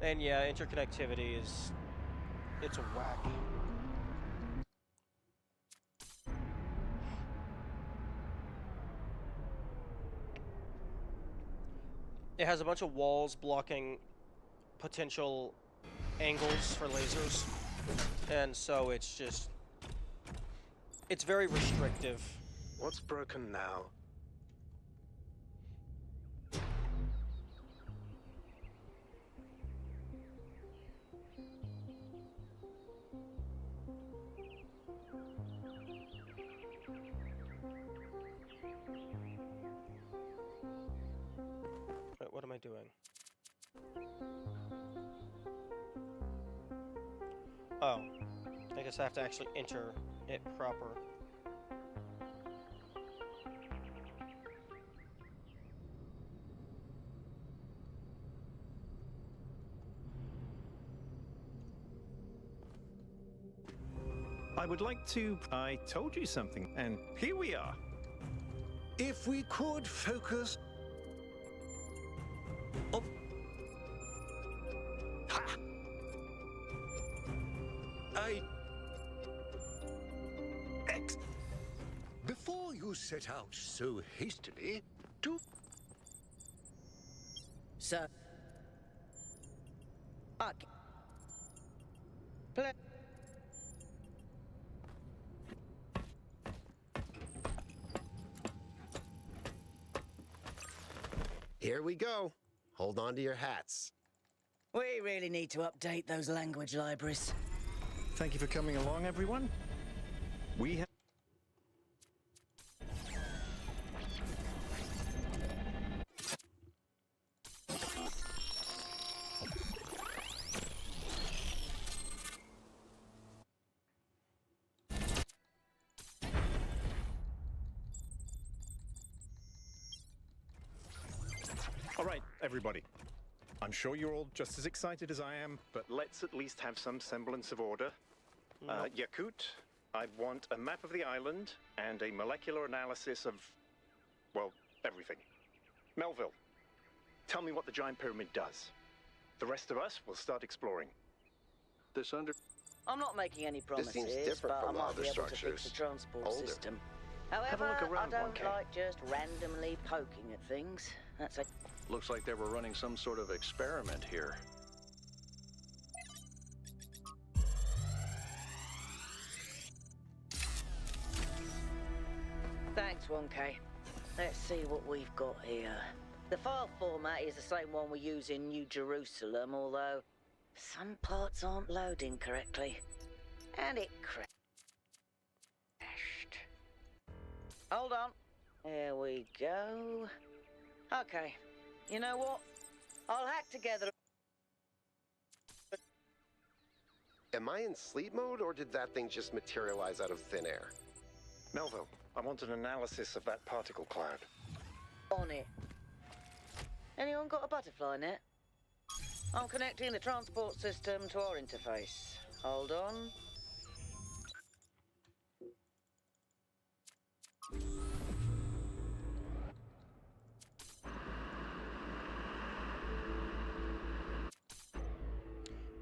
A: And yeah, interconnectivity is... it's whack. It has a bunch of walls blocking potential angles for lasers. And so it's just... it's very restrictive.
D: What's broken now?
A: Wait, what am I doing? Oh. I guess I have to actually enter it proper.
E: I would like to... I told you something, and here we are.
D: If we could focus... Oh. Ha! Before you set out so hastily, do...
C: So... okay. Play.
F: Here we go. Hold on to your hats.
C: We really need to update those language libraries.
E: Thank you for coming along, everyone. We have... All right, everybody. I'm sure you're all just as excited as I am, but let's at least have some semblance of order. Yakut, I want a map of the island and a molecular analysis of, well, everything. Melville, tell me what the giant pyramid does. The rest of us will start exploring.
C: I'm not making any promises,
F: seems different
C: but
F: from
C: I
F: the
C: might
F: other
C: be able to fix
F: structures.
C: the transport
F: Older.
C: system.
E: Have a
C: However,
E: look around,
C: I don't
E: 1K.
C: like just randomly poking at things. That's a...
G: Looks like they were running some sort of experiment here.
C: Thanks, 1K. Let's see what we've got here. The file format is the same one we use in New Jerusalem, although some parts aren't loading correctly. And it crashed. Hold on. There we go. Okay. You know what? I'll hack together...
F: Am I in sleep mode, or did that thing just materialize out of thin air?
E: Melville, I want an analysis of that particle cloud.
C: on it. Anyone got a butterfly net? I'm connecting the transport system to our interface. Hold on.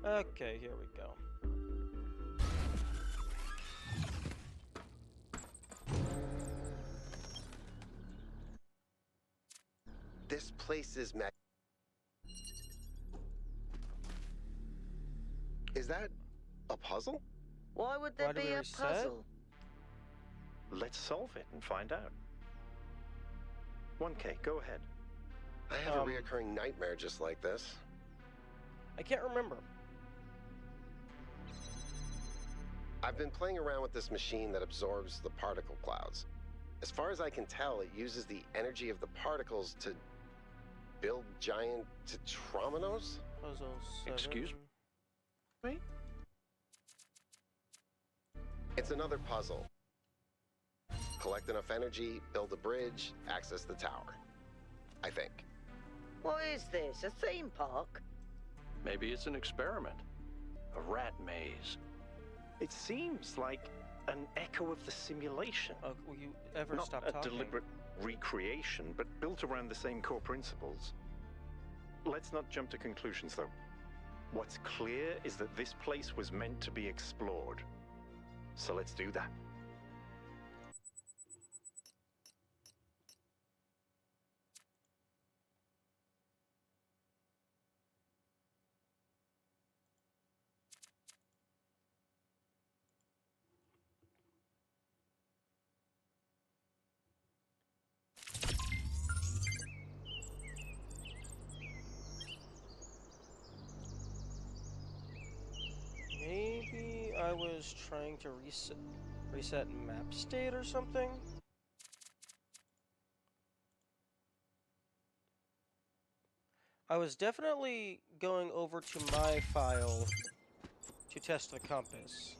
A: Okay, here we go.
F: This place is Is that a puzzle?
C: Why would there
A: Why do
C: be
A: we
C: a
A: reset?
C: puzzle?
E: Let's solve it and find out. 1K, go ahead.
F: I have a reoccurring nightmare just like this.
A: I can't remember.
F: I've been playing around with this machine that absorbs the particle clouds. As far as I can tell, it uses the energy of the particles to build giant tetrominos?
A: Puzzle 7.
E: Excuse me?
F: It's another puzzle. Collect enough energy, build a bridge, access the tower. I think.
C: What is this? A theme park?
G: Maybe it's an experiment. A rat maze.
E: It seems like an echo of the simulation.
A: Will you ever
E: Not
A: stop
E: a
A: talking?
E: deliberate recreation, but built around the same core principles. Let's not jump to conclusions, though. What's clear is that this place was meant to be explored. So let's do that.
A: Maybe I was trying to reset map state or something? I was definitely going over to my file to test the compass.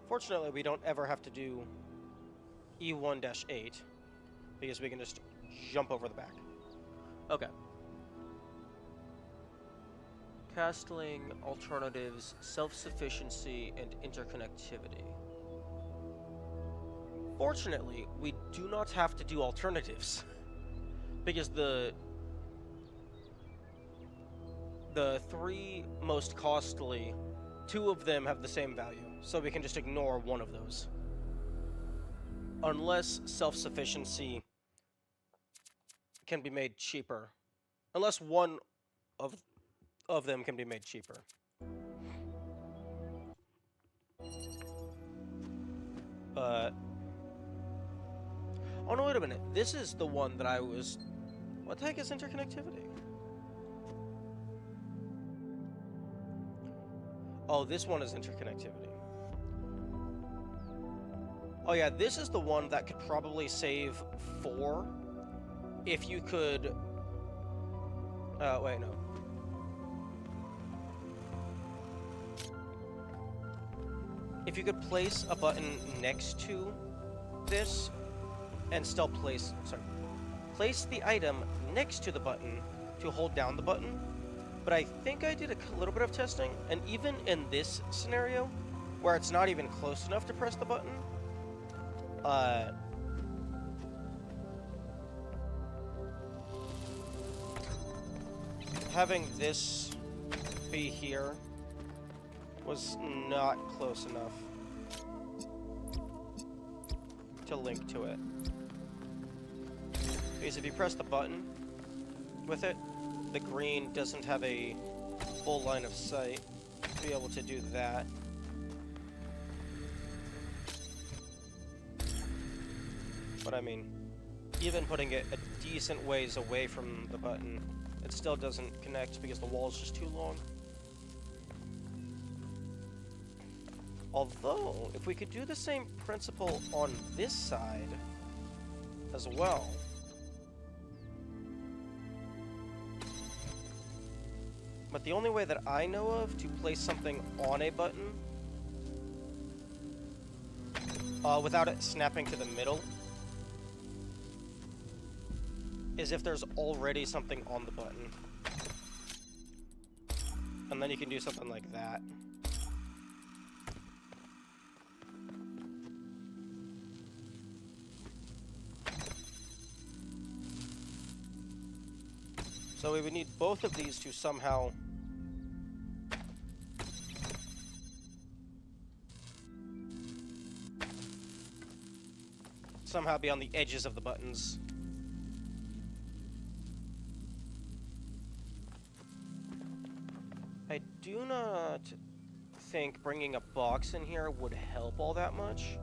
A: Fortunately, we don't ever have to do E1-8 because we can just jump over the back. Okay. Castling, alternatives, self-sufficiency, and interconnectivity. Fortunately, we do not have to do alternatives because the three most costly, two of them have the same value, so we can just ignore one of those. Unless self-sufficiency can be made cheaper. Unless one of them can be made cheaper. Oh no, wait a minute. This is the one that I was... What the heck is interconnectivity? Oh, this one is interconnectivity. Oh yeah, this is the one that could probably save 4 if you could... wait, no. If you could place a button next to this and still place the item next to the button to hold down the button. But I think I did a little bit of testing, and even in this scenario, where it's not even close enough to press the button, having this be here was not close enough to link to it. Because if you press the button with it, the green doesn't have a full line of sight to be able to do that. But I mean, even putting it a decent ways away from the button, it still doesn't connect because the wall's just too long. Although, if we could do the same principle on this side as well. But the only way that I know of to place something on a button without it snapping to the middle is if there's already something on the button. And then you can do something like that. So we would need both of these to somehow be on the edges of the buttons. I do not think bringing a box in here would help all that much.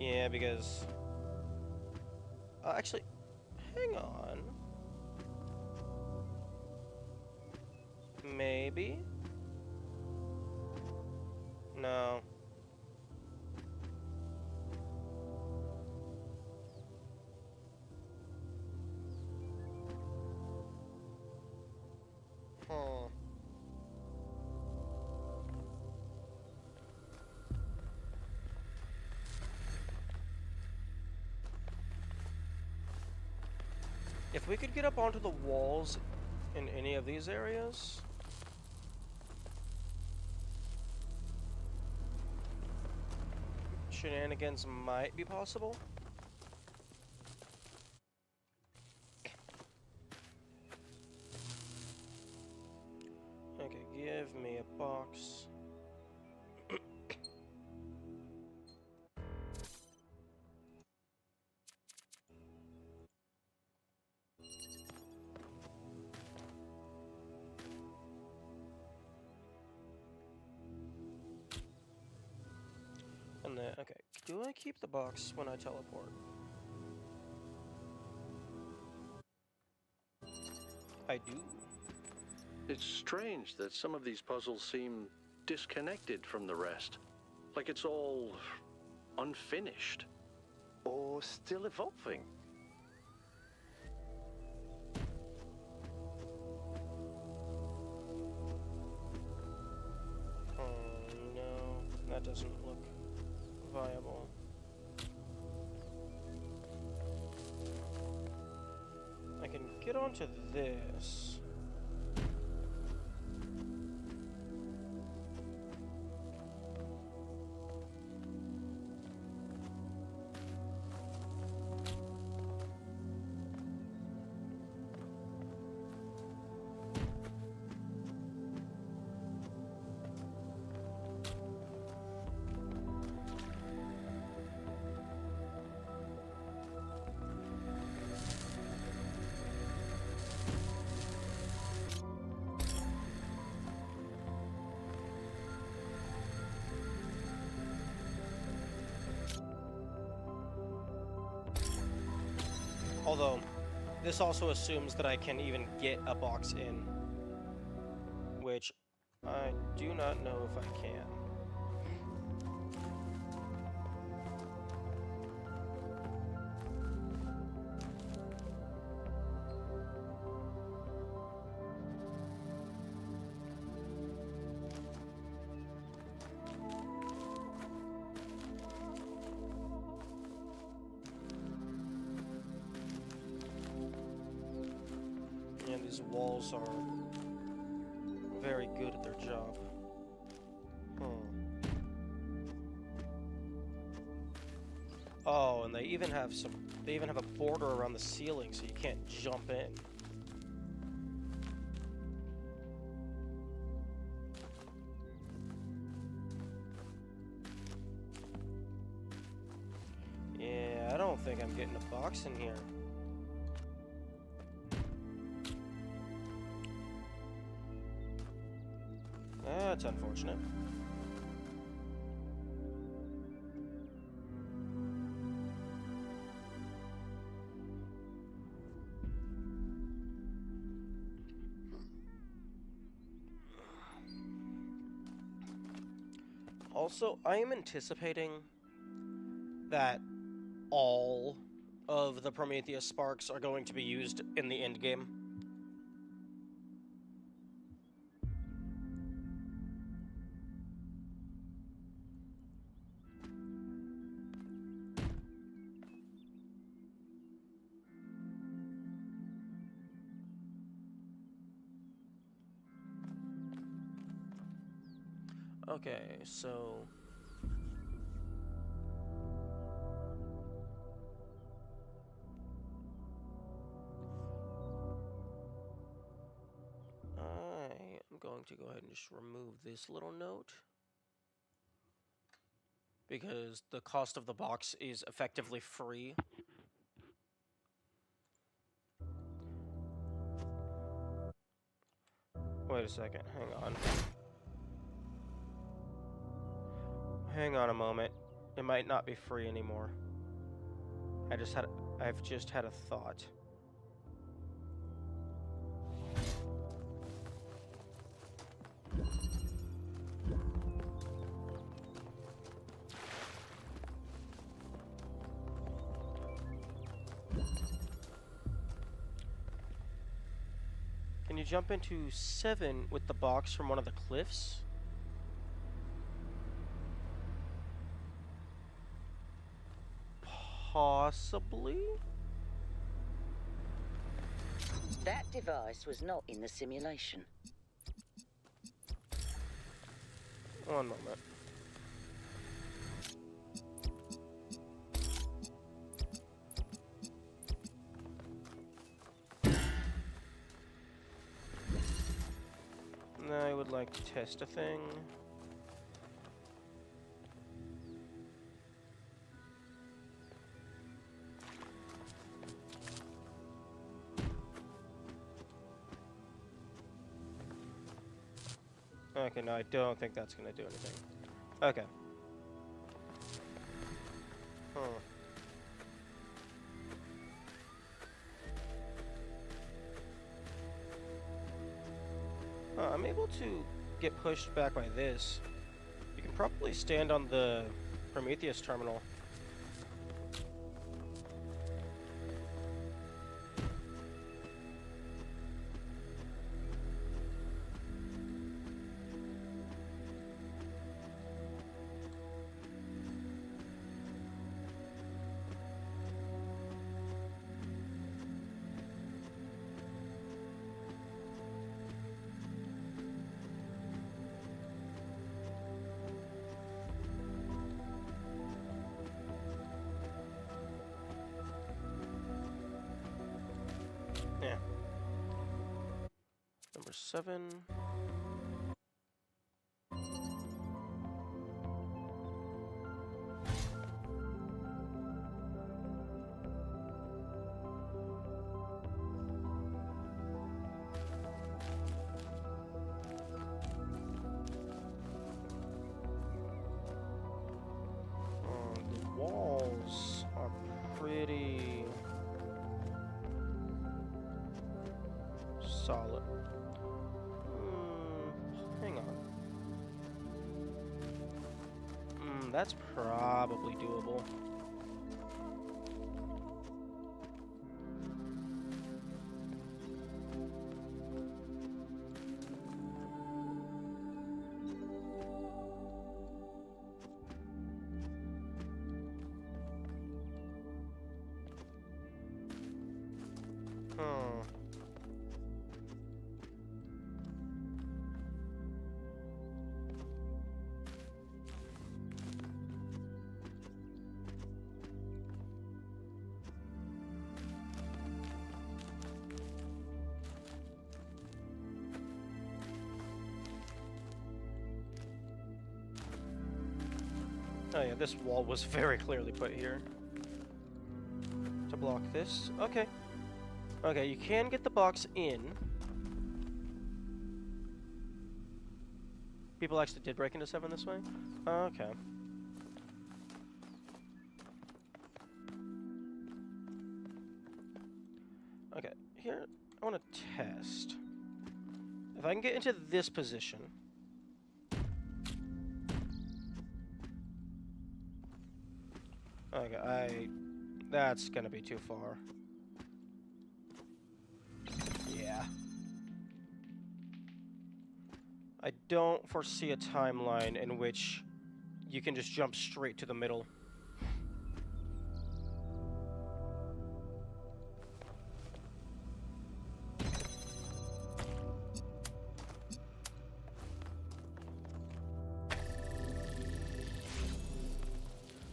A: Yeah, because... actually, hang on. Maybe? No. Hmm. If we could get up onto the walls in any of these areas, shenanigans might be possible. Okay, give me a box. And then, okay, do I keep the box when I teleport? I do.
G: It's strange that some of these puzzles seem disconnected from the rest. Like it's all unfinished.
E: Or still evolving.
A: Oh no, that doesn't look viable. I can get onto this. Although, this also assumes that I can even get a box in, which I do not know if I can. And these walls are very good at their job. Oh, and they even have a border around the ceiling so you can't jump in. Yeah, I don't think I'm getting a box in here. That's unfortunate. Also, I am anticipating that all of the Prometheus sparks are going to be used in the end game. Okay, so I am going to go ahead and just remove this little note because the cost of the box is effectively free. Wait a second, hang on. Hang on a moment. It might not be free anymore. I've just had a thought. you jump into 7 with the box from one of the cliffs? Possibly?
C: That device was not in the simulation.
A: One moment. I would like to test a thing. Okay, no, I don't think that's gonna do anything. Okay. Huh. I'm able to get pushed back by this. You can probably stand on the Prometheus terminal. Yeah. Number 7. The walls are pretty solid. Hang on. That's probably doable. Hmm. Oh yeah, this wall was very clearly put here to block this. Okay. Okay, you can get the box in. People actually did break into 7 this way? Okay. Okay, here, I want to test. If I can get into this position. Okay, that's gonna be too far. Yeah. I don't foresee a timeline in which you can just jump straight to the middle.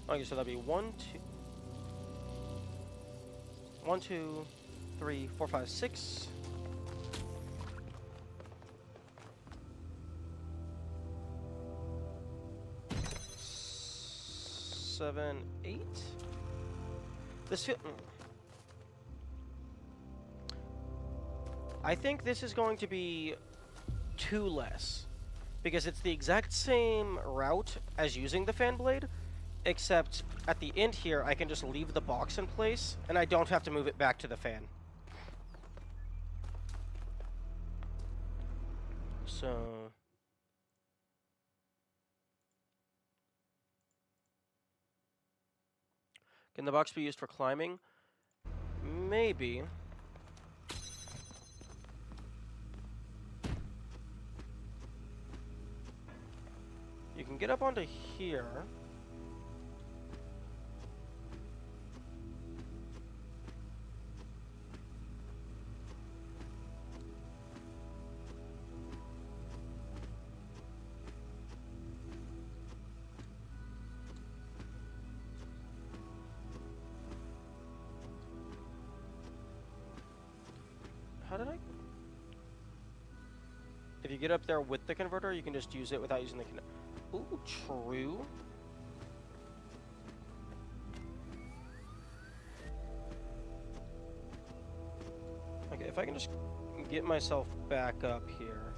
A: Okay, so that'd be 1, 2, 3, 4, 5, 6. 7, 8. This I think this is going to be 2 less, because it's the exact same route as using the fan blade, except at the end here I can just leave the box in place and I don't have to move it back to the fan. So can the box be used for climbing? Maybe. can get up onto here. How did I? If you get up there with the converter, you can just use it without using the Ooh, true. Okay, if I can just get myself back up here.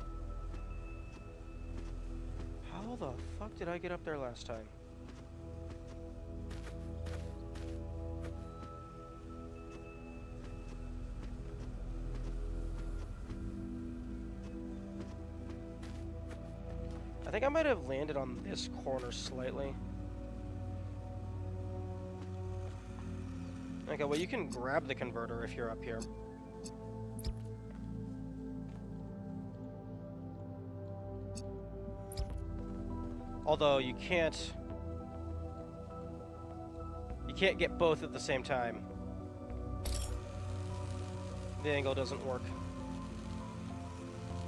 A: How the fuck did I get up there last time? I think I might have landed on this corner slightly. Okay, well you can grab the converter if you're up here. Although you can't get both at the same time. The angle doesn't work.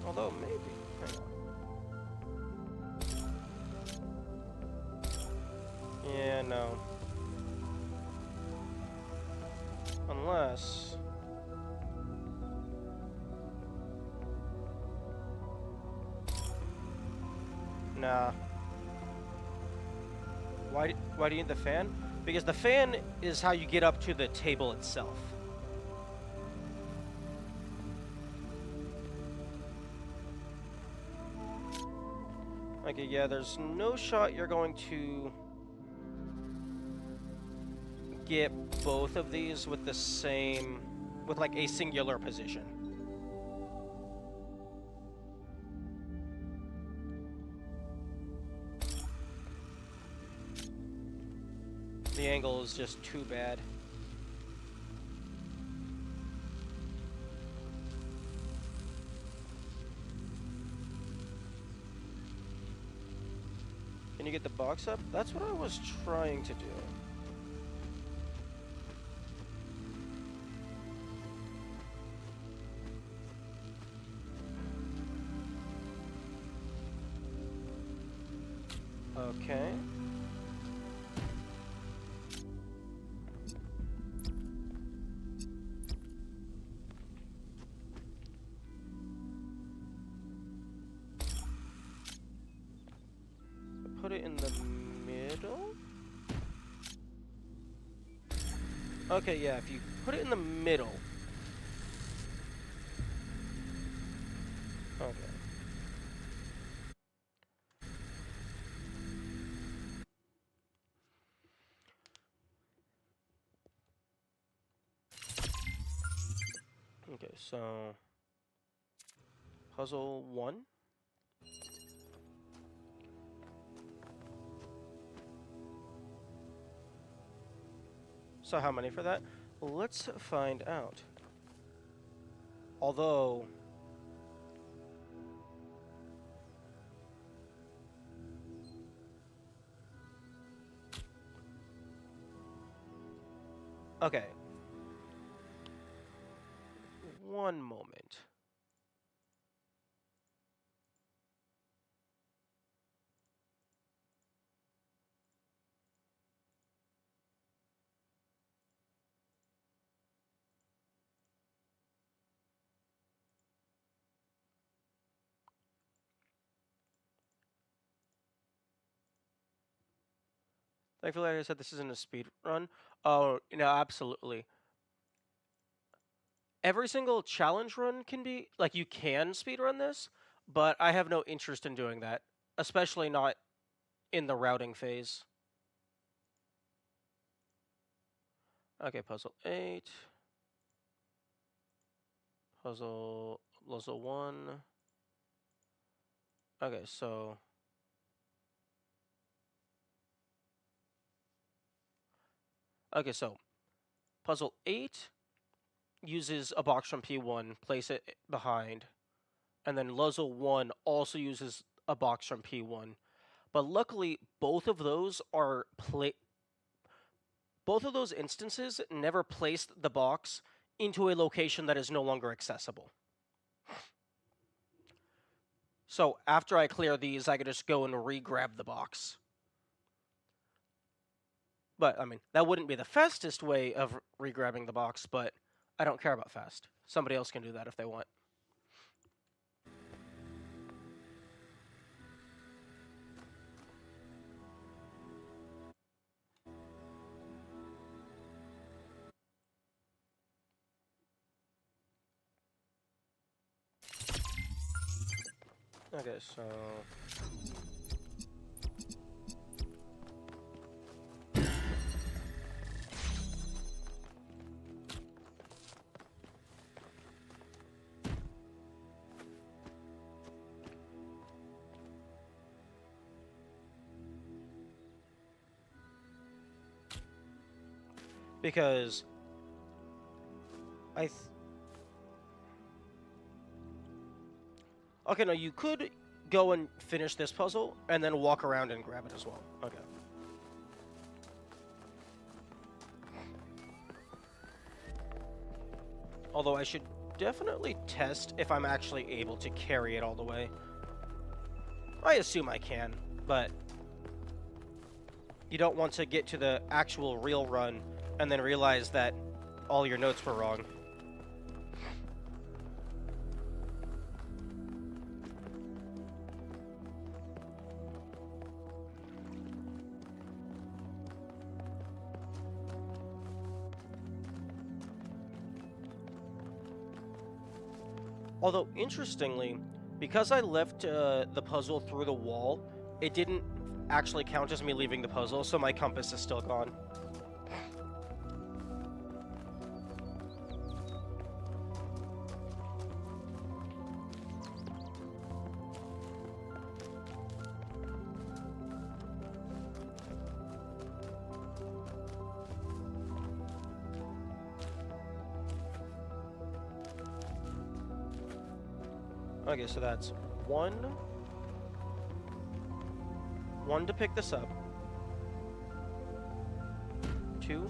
A: Although maybe. Hang on. Yeah, no. Unless... Nah. Why do you need the fan? Because the fan is how you get up to the table itself. Okay, yeah, there's no shot you're going to get both of these with the same, with like a singular position. The angle is just too bad. Can you get the box up? That's what I was trying to do. Okay. Put it in the middle? Okay, yeah, if you put it in the middle. Okay. Okay, so puzzle 1. So how many for that? Let's find out. Although... Okay. One moment. Thankfully, like I said, this isn't a speed run. Oh, no, absolutely. Every single challenge run can be, like, you can speed run this, but I have no interest in doing that, especially not in the routing phase. Okay, puzzle 8. Puzzle 1. Okay, so... Okay, so puzzle 8 uses a box from P1, place it behind, and then Puzzle 1 also uses a box from P1. But luckily, both of those instances never placed the box into a location that is no longer accessible. So after I clear these, I can just go and re-grab the box. But, I mean, that wouldn't be the fastest way of re-grabbing the box, but I don't care about fast. Somebody else can do that if they want. Okay, so... Because okay, no, you could go and finish this puzzle and then walk around and grab it as well. Okay. Although I should definitely test if I'm actually able to carry it all the way. I assume I can, but you don't want to get to the actual real run and then realize that all your notes were wrong. Although, interestingly, because I left the puzzle through the wall, it didn't actually count as me leaving the puzzle, so my compass is still gone. Okay, so that's one to pick this up, 2,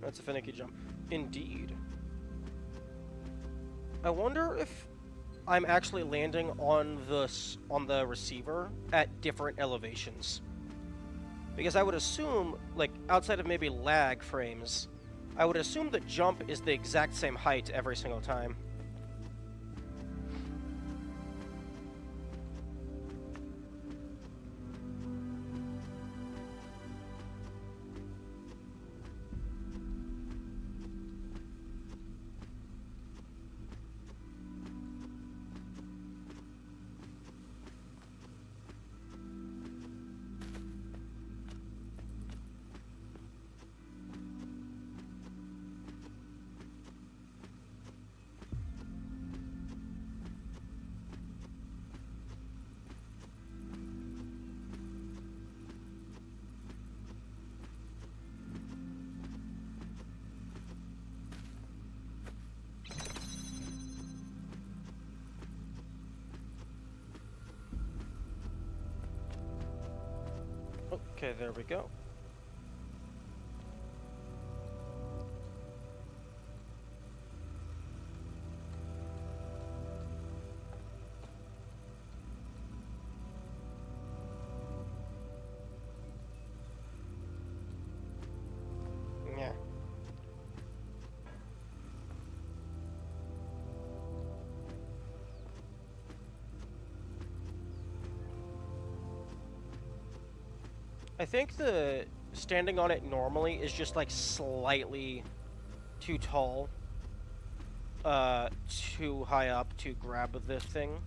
A: That's a finicky jump. Indeed. I wonder if I'm actually landing on the receiver at different elevations. Because I would assume, like, outside of maybe lag frames, I would assume the jump is the exact same height every single time. Okay, there we go. Yeah. I think the standing on it normally is just like slightly too tall, too high up to grab the thing.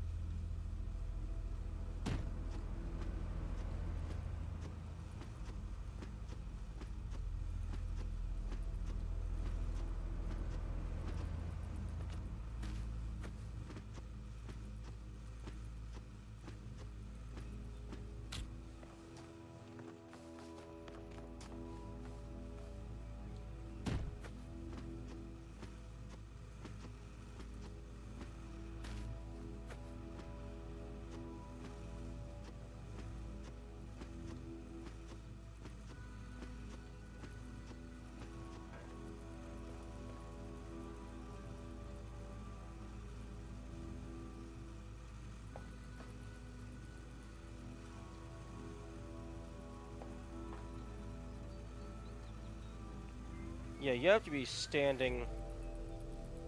A: Yeah, you have to be standing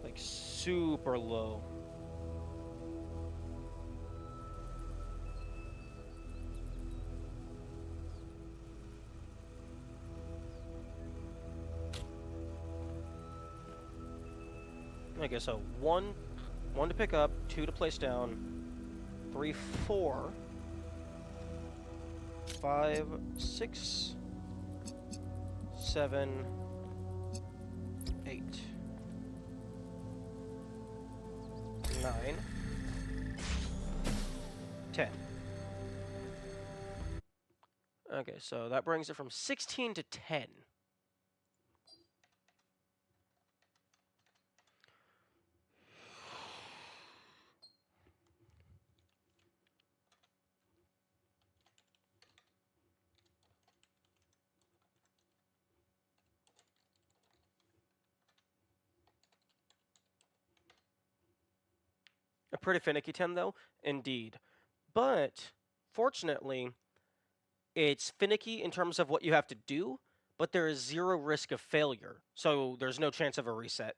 A: like super low. Okay, so one to pick up, 2 to place down, 3, 4, 5, 6, 7, 8, 9, 10. Okay, so that brings it from 16 to 10. A pretty finicky 10, though, indeed. But, fortunately, it's finicky in terms of what you have to do, but there is 0 risk of failure, so there's no chance of a reset.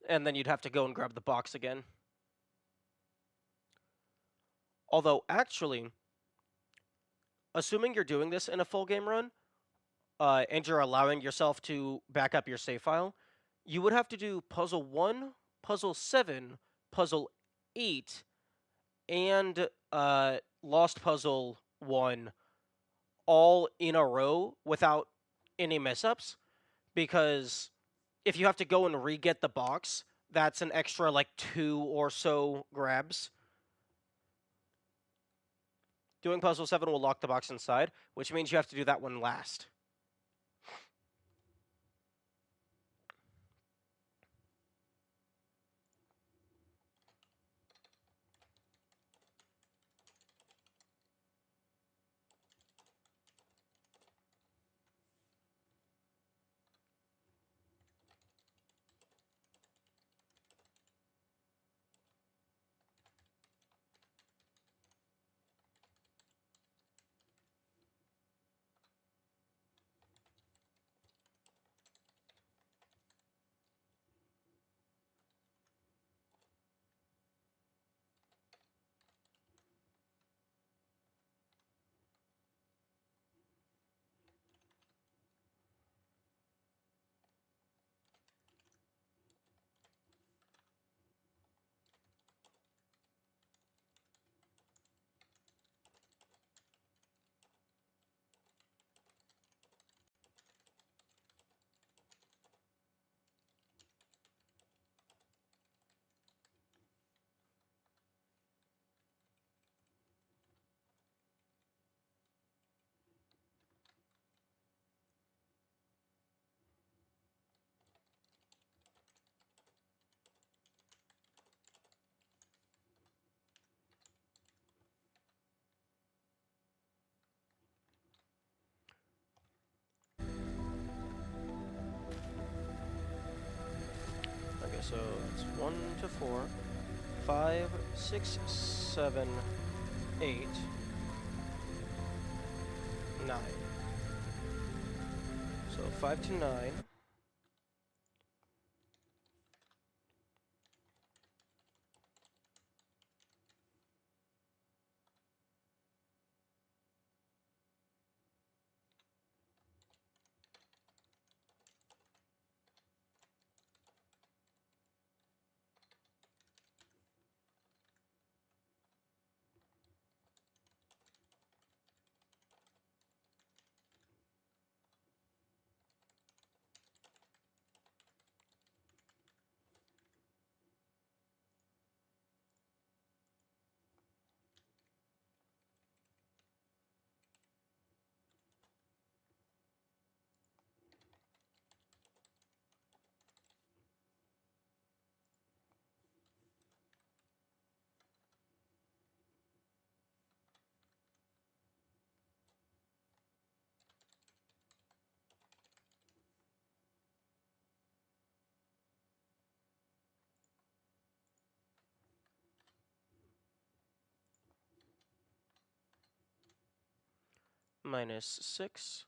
A: And then you'd have to go and grab the box again. Although, actually, assuming you're doing this in a full game run, and you're allowing yourself to back up your save file, you would have to do Puzzle 1, Puzzle 7, Puzzle 8, and Lost Puzzle 1 all in a row without any mess-ups, because if you have to go and re-get the box, that's an extra, like, 2 or so grabs. Doing Puzzle 7 will lock the box inside, which means you have to do that one last. Okay, so it's 1 to 4, 5, 6, 7, 8, 9. So 5 to 9. Minus 6,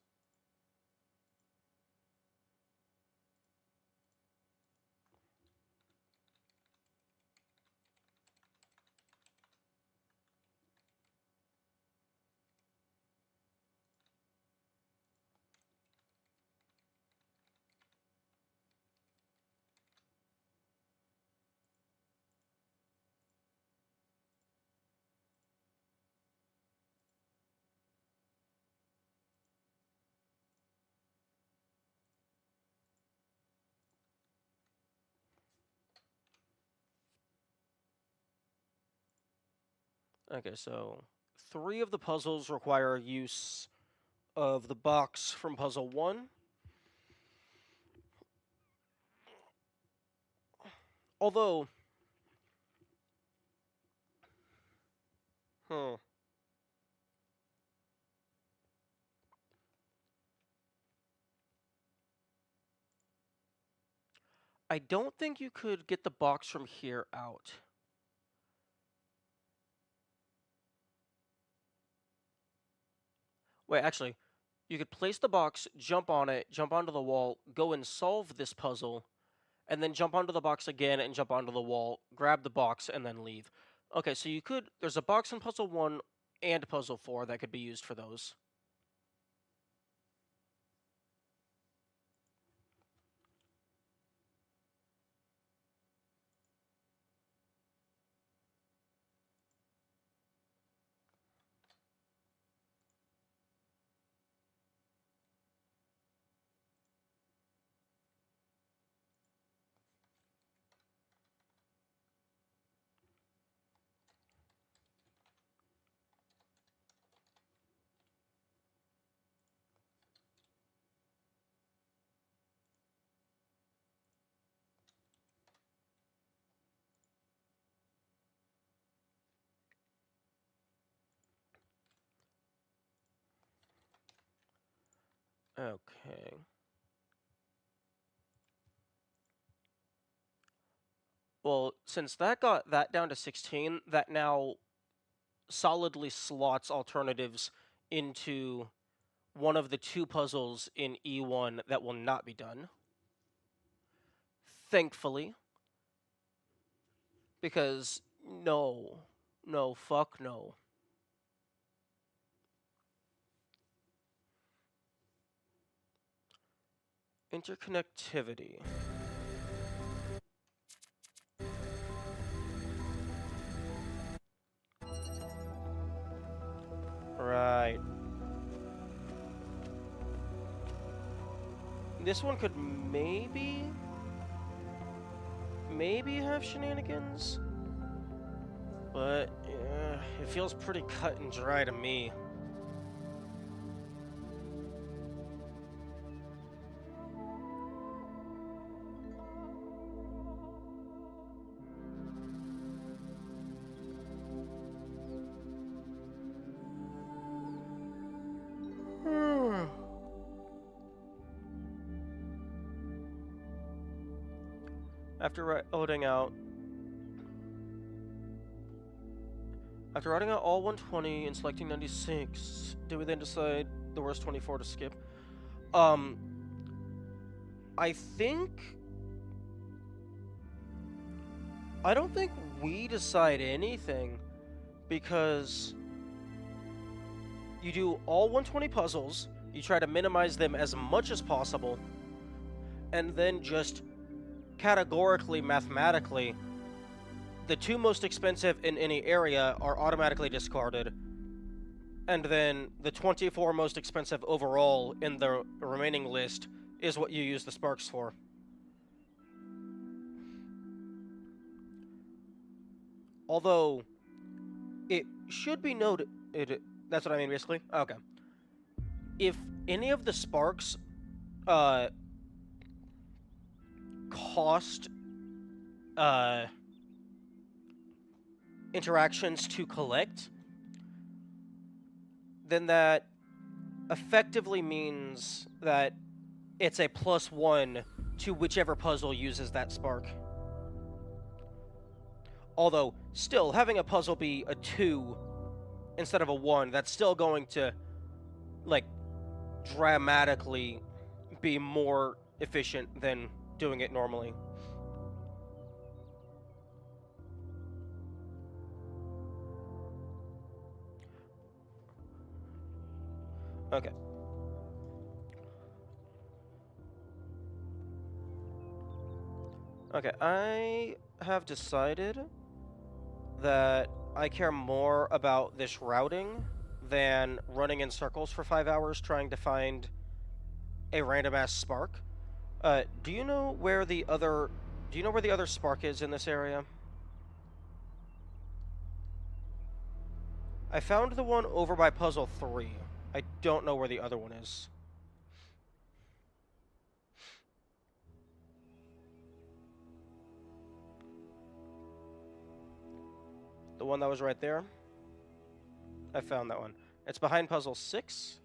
A: Okay, so 3 of the puzzles require use of the box from puzzle 1. Although, hmm, I don't think you could get the box from here out. Wait, actually, you could place the box, jump on it, jump onto the wall, go and solve this puzzle, and then jump onto the box again and jump onto the wall, grab the box, and then leave. Okay, so you could. There's a box in puzzle 1 and puzzle 4 that could be used for those. Okay. Well, since that got that down to 16, that now solidly slots alternatives into one of the 2 puzzles in E1 that will not be done. Thankfully. Because no. No, fuck no. Interconnectivity. Right. This one could maybe have shenanigans, but yeah, it feels pretty cut and dry to me. After routing out all 120 and selecting 96, do we then decide the worst 24 to skip? I don't think we decide anything, because you do all 120 puzzles, you try to minimize them as much as possible, and then just categorically, mathematically, the 2 most expensive in any area are automatically discarded, and then the 24 most expensive overall in the remaining list is what you use the sparks for. Although, it should be noted... that's what I mean, basically? Okay. If any of the sparks cost interactions to collect, then that effectively means that it's a +1 to whichever puzzle uses that spark. Although, still, having a puzzle be a 2 instead of a 1, that's still going to, like, dramatically be more efficient than doing it normally. Okay. Okay, I have decided that I care more about this routing than running in circles for 5 hours trying to find a random ass spark. Do you know where the other spark is in this area? I found the one over by puzzle 3. I don't know where the other one is. The one that was right there? I found that one. It's behind puzzle 6.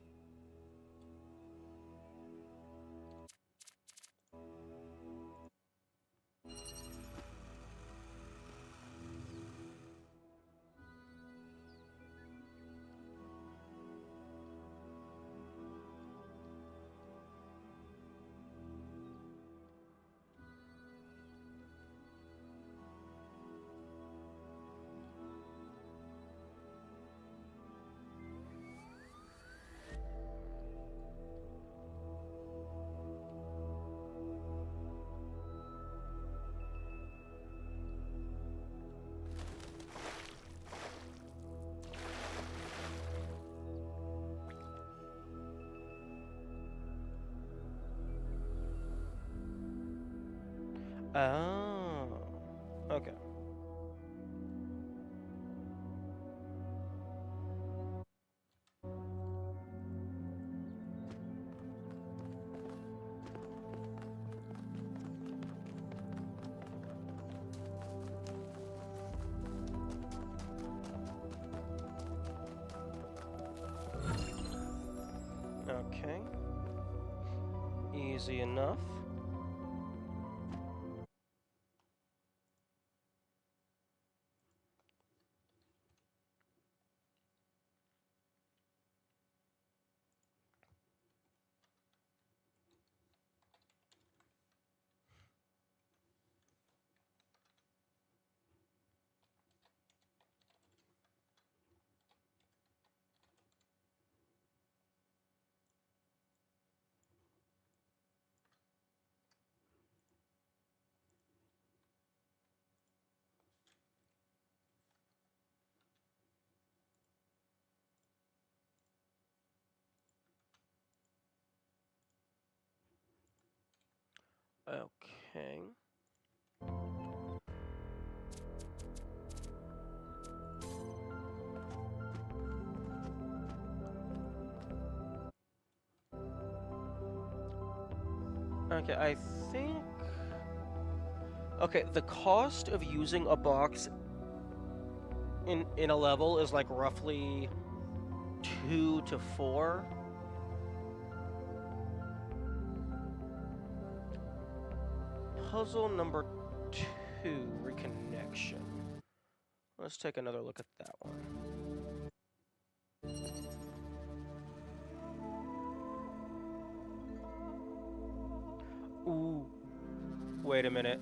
A: Oh. Okay. Okay. Easy enough. Okay. Okay, I think... Okay, the cost of using a box in a level is like roughly 2 to 4. Puzzle number 2, reconnection. Let's take another look at that one. Ooh. Wait a minute.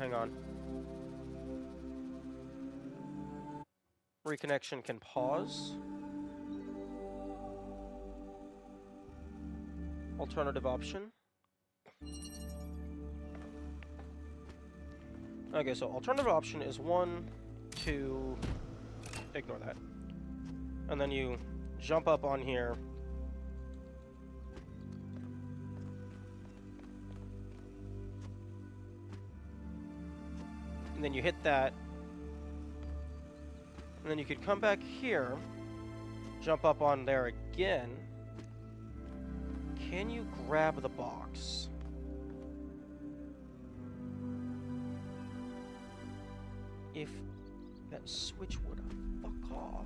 A: Hang on. Reconnection can pause. Alternative option. Okay, so alternative option is 1, 2, ignore that. And then you jump up on here. And then you hit that. And then you could come back here, jump up on there again. Can you grab the box? If that switch would fuck off.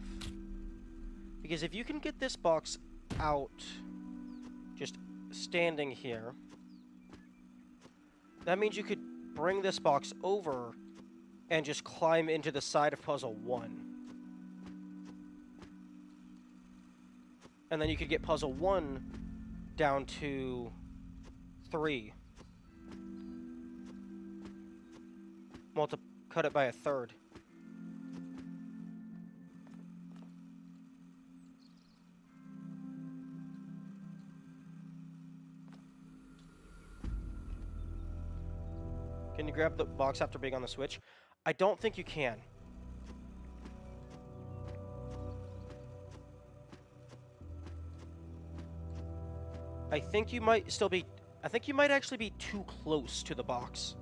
A: Because if you can get this box out, just standing here, that means you could bring this box over and just climb into the side of puzzle 1. And then you could get puzzle 1 down to 3. Cut it by a third. Can you grab the box after being on the switch? I don't think you can. I think you might actually be too close to the box.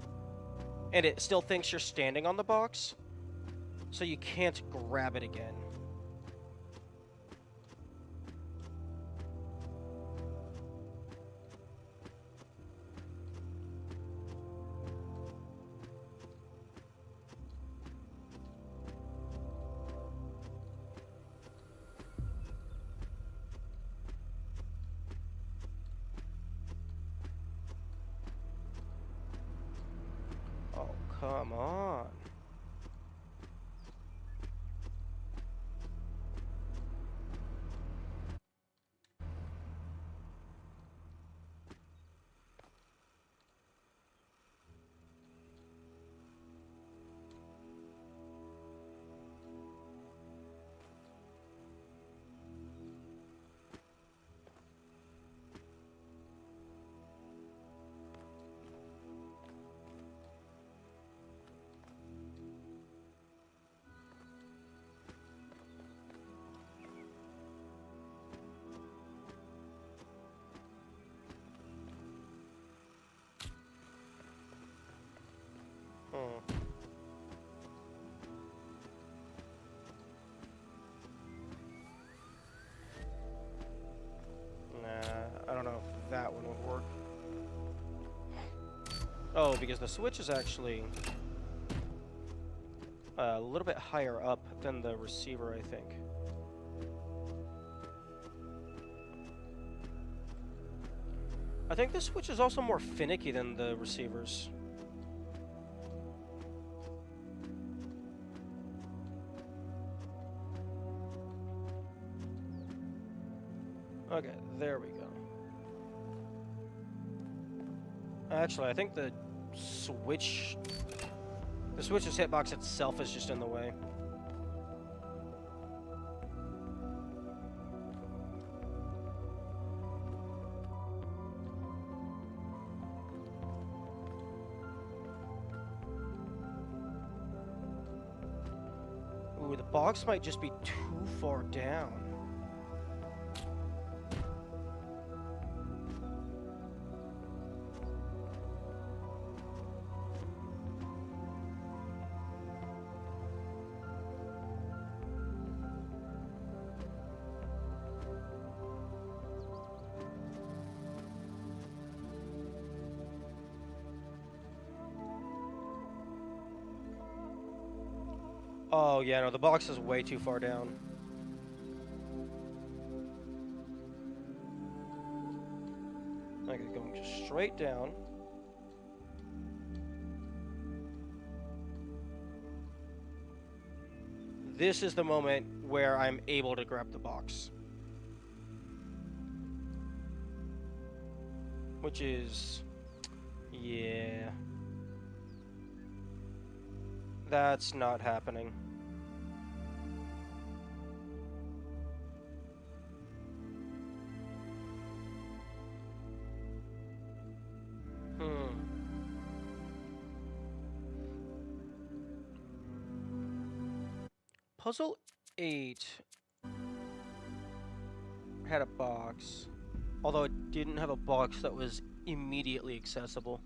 A: And it still thinks you're standing on the box. So you can't grab it again. Come on. Hmm. Nah, I don't know if that one would work. Oh, because the switch is actually a little bit higher up than the receiver, I think. I think the switch is also more finicky than the receivers. Okay, there we go. Actually, I think the switch's hitbox itself is just in the way. Ooh, the box might just be too far down. Oh, yeah, no, the box is way too far down. Okay, going just straight down. This is the moment where I'm able to grab the box. Which is... yeah. That's not happening. Puzzle 8 had a box, although it didn't have a box that was immediately accessible.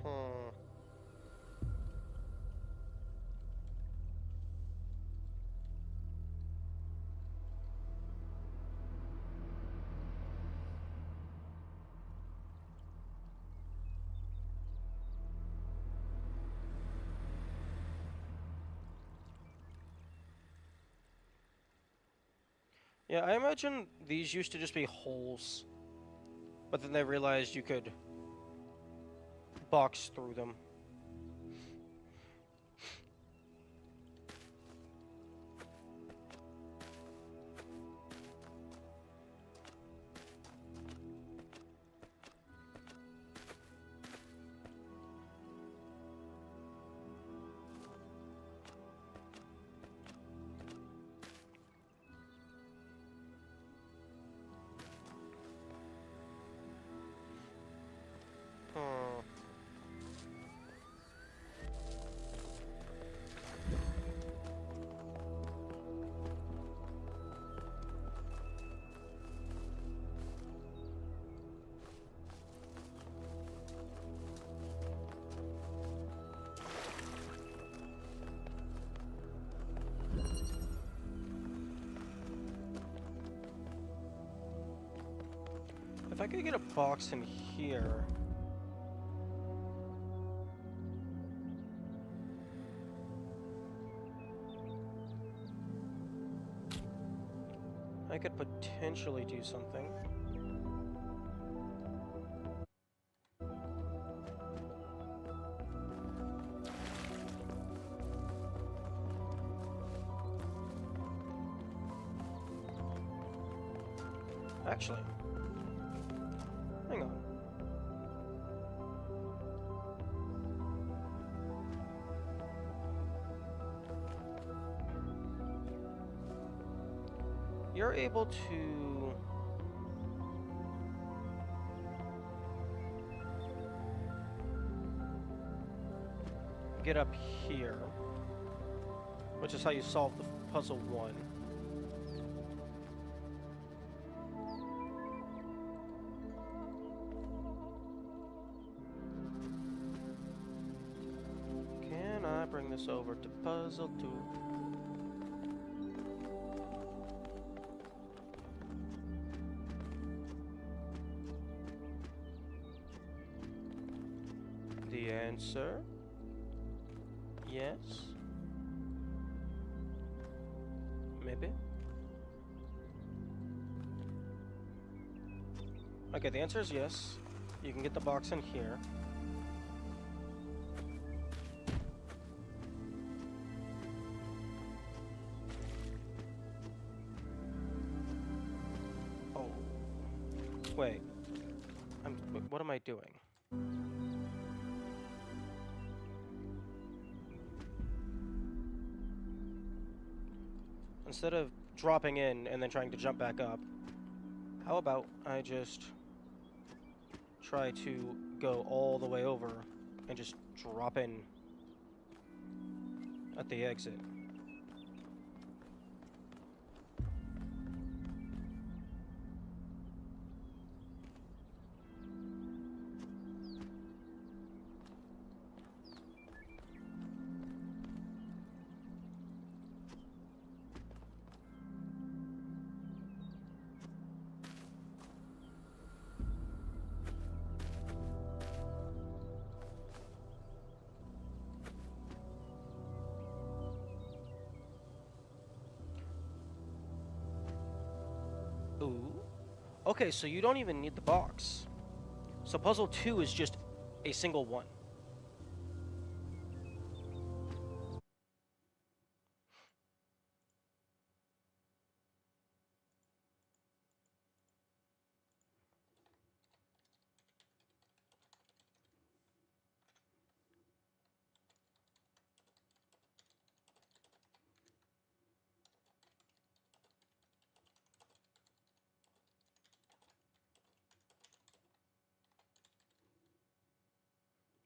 A: Hmm. Yeah, I imagine these used to just be holes, but then they realized you could box through them. I could get a box in here. I could potentially do something. Actually, hang on. You're able to get up here, which is how you solve the puzzle 1. Can I bring this over to puzzle 2? The answer, yes. Maybe. Okay, the answer is yes. You can get the box in here. Oh. Wait. What am I doing? Instead of dropping in and then trying to jump back up, how about I just try to go all the way over and just drop in at the exit? Ooh. Okay, so you don't even need the box. So puzzle 2 is just a single one.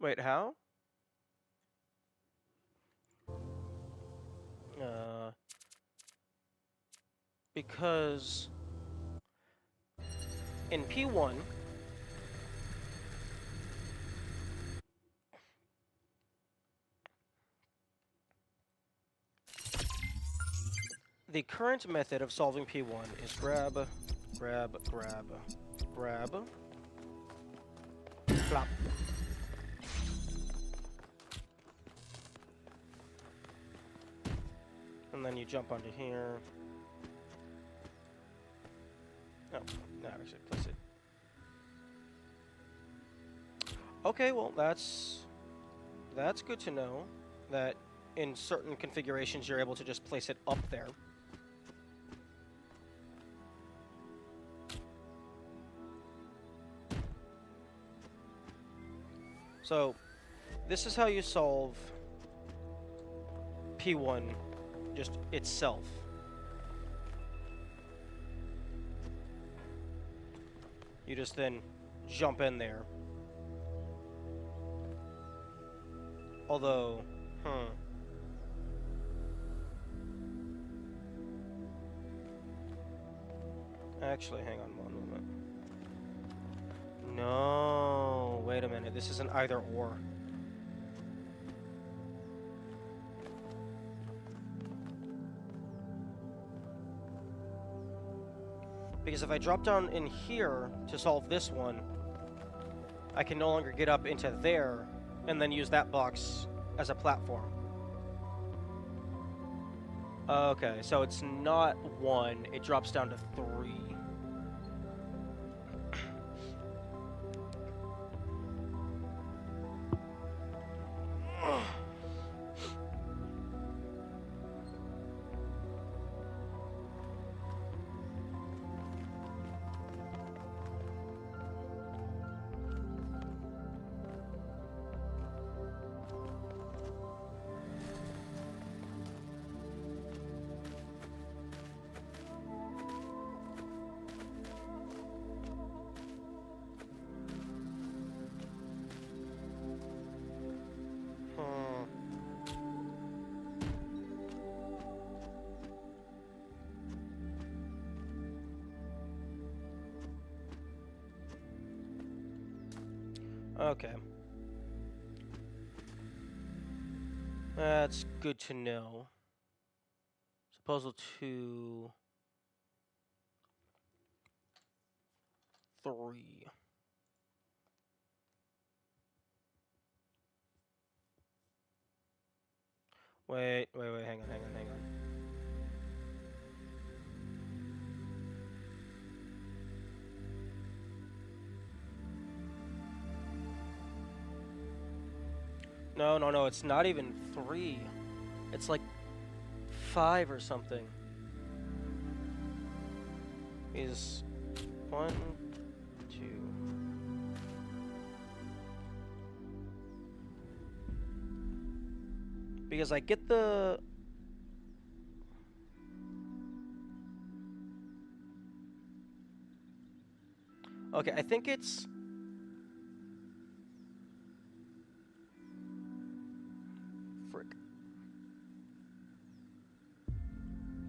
A: Wait, how? Because in P1, the current method of solving P1 is grab, grab, grab, grab, flop. And then you jump onto here. Oh, no, actually, place it. Okay, well, that's good to know, that in certain configurations you're able to just place it up there. So, this is how you solve P1 just itself. You just then jump in there. Although, actually, hang on one moment. No, wait a minute. This is an either or. Because if I drop down in here to solve this one, I can no longer get up into there and then use that box as a platform. Okay, so it's not 1, it drops down to 3. Okay. That's good to know. So puzzle 2, 3. Wait, hang on. No, it's not even 3. It's like 5 or something. Is 1, 2. Because I get the... Okay, I think it's... Frick.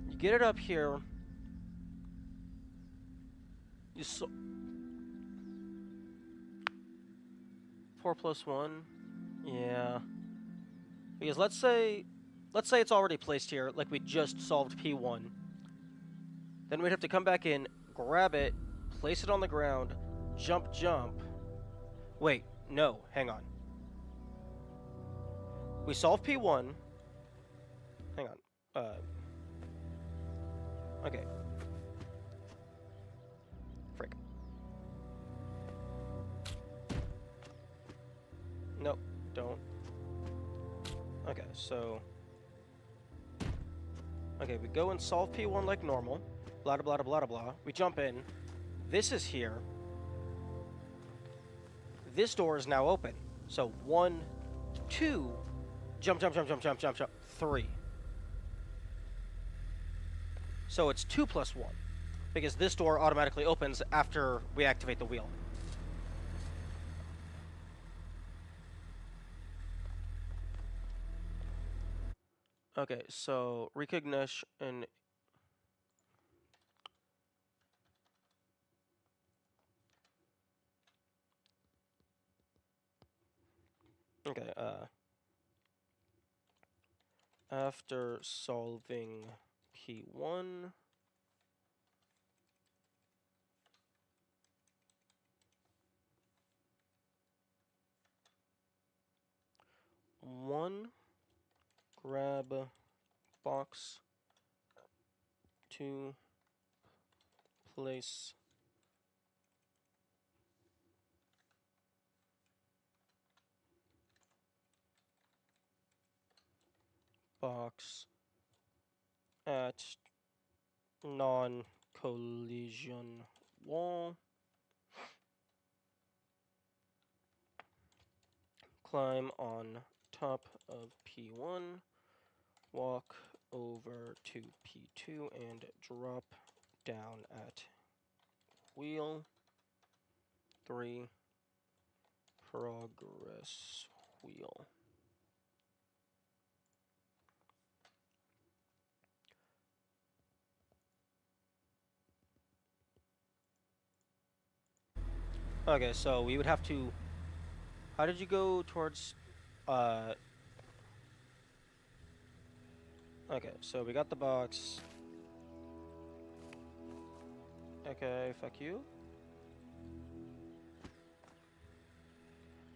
A: You get it up here. You 4 plus 1. Yeah. Because let's say it's already placed here, like we just solved P1. Then we'd have to come back in, grab it, place it on the ground, jump. Wait, no, hang on. We solved P1. Hang on. Okay. Frick. Nope, don't. Okay, so... Okay, we go and solve P1 like normal. Blah, blah, blah, blah, blah. We jump in. This is here. This door is now open. So 1, 2, jump. 3. So it's 2 plus 1. Because this door automatically opens after we activate the wheel. Okay, so recognition and... Okay, after solving P1... One, grab box, 2, place box at non-collision wall, climb on top of P1, walk over to P2 and drop down at wheel 3, progress wheel. Okay, so we would have to... How did you go towards... Okay, so we got the box Okay, fuck you.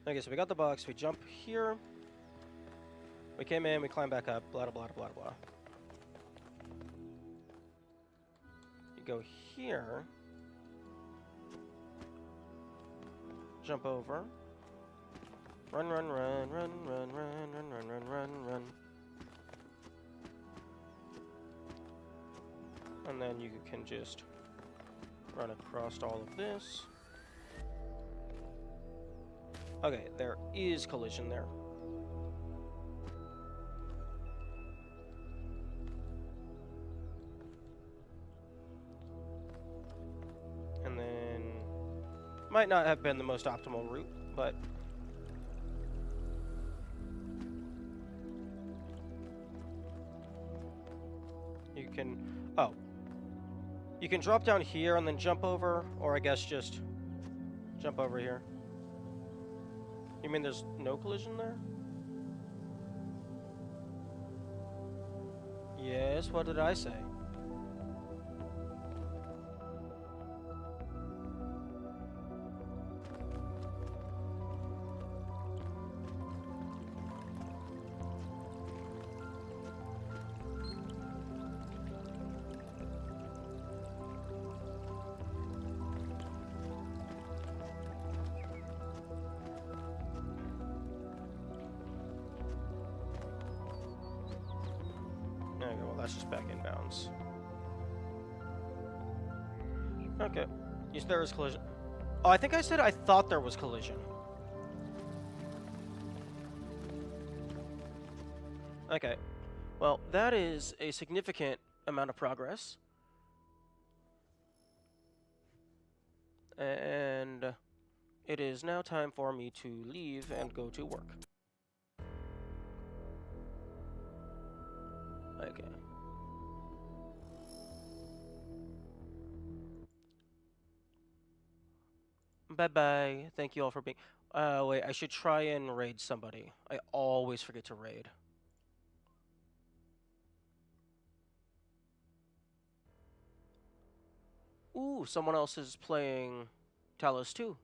A: Okay, so we got the box. We jump here. We came in. We climb back up. Blah blah blah blah blah. You go here. Jump over. Run, run, run, run, run, run, run, run, run, run, run. And then you can just run across all of this. Okay, there is collision there. And then might not have been the most optimal route, but you can, oh, you can drop down here and then jump over, or I guess just jump over here. You mean there's no collision there? Yes, what did I say? Okay, well that's just back inbounds. Okay. Yes, there is collision. Oh, I think I said I thought there was collision. Okay. Well, that is a significant amount of progress. And it is now time for me to leave and go to work. Okay. Bye-bye. Thank you all for being... wait, I should try and raid somebody. I always forget to raid. Ooh, someone else is playing Talos too.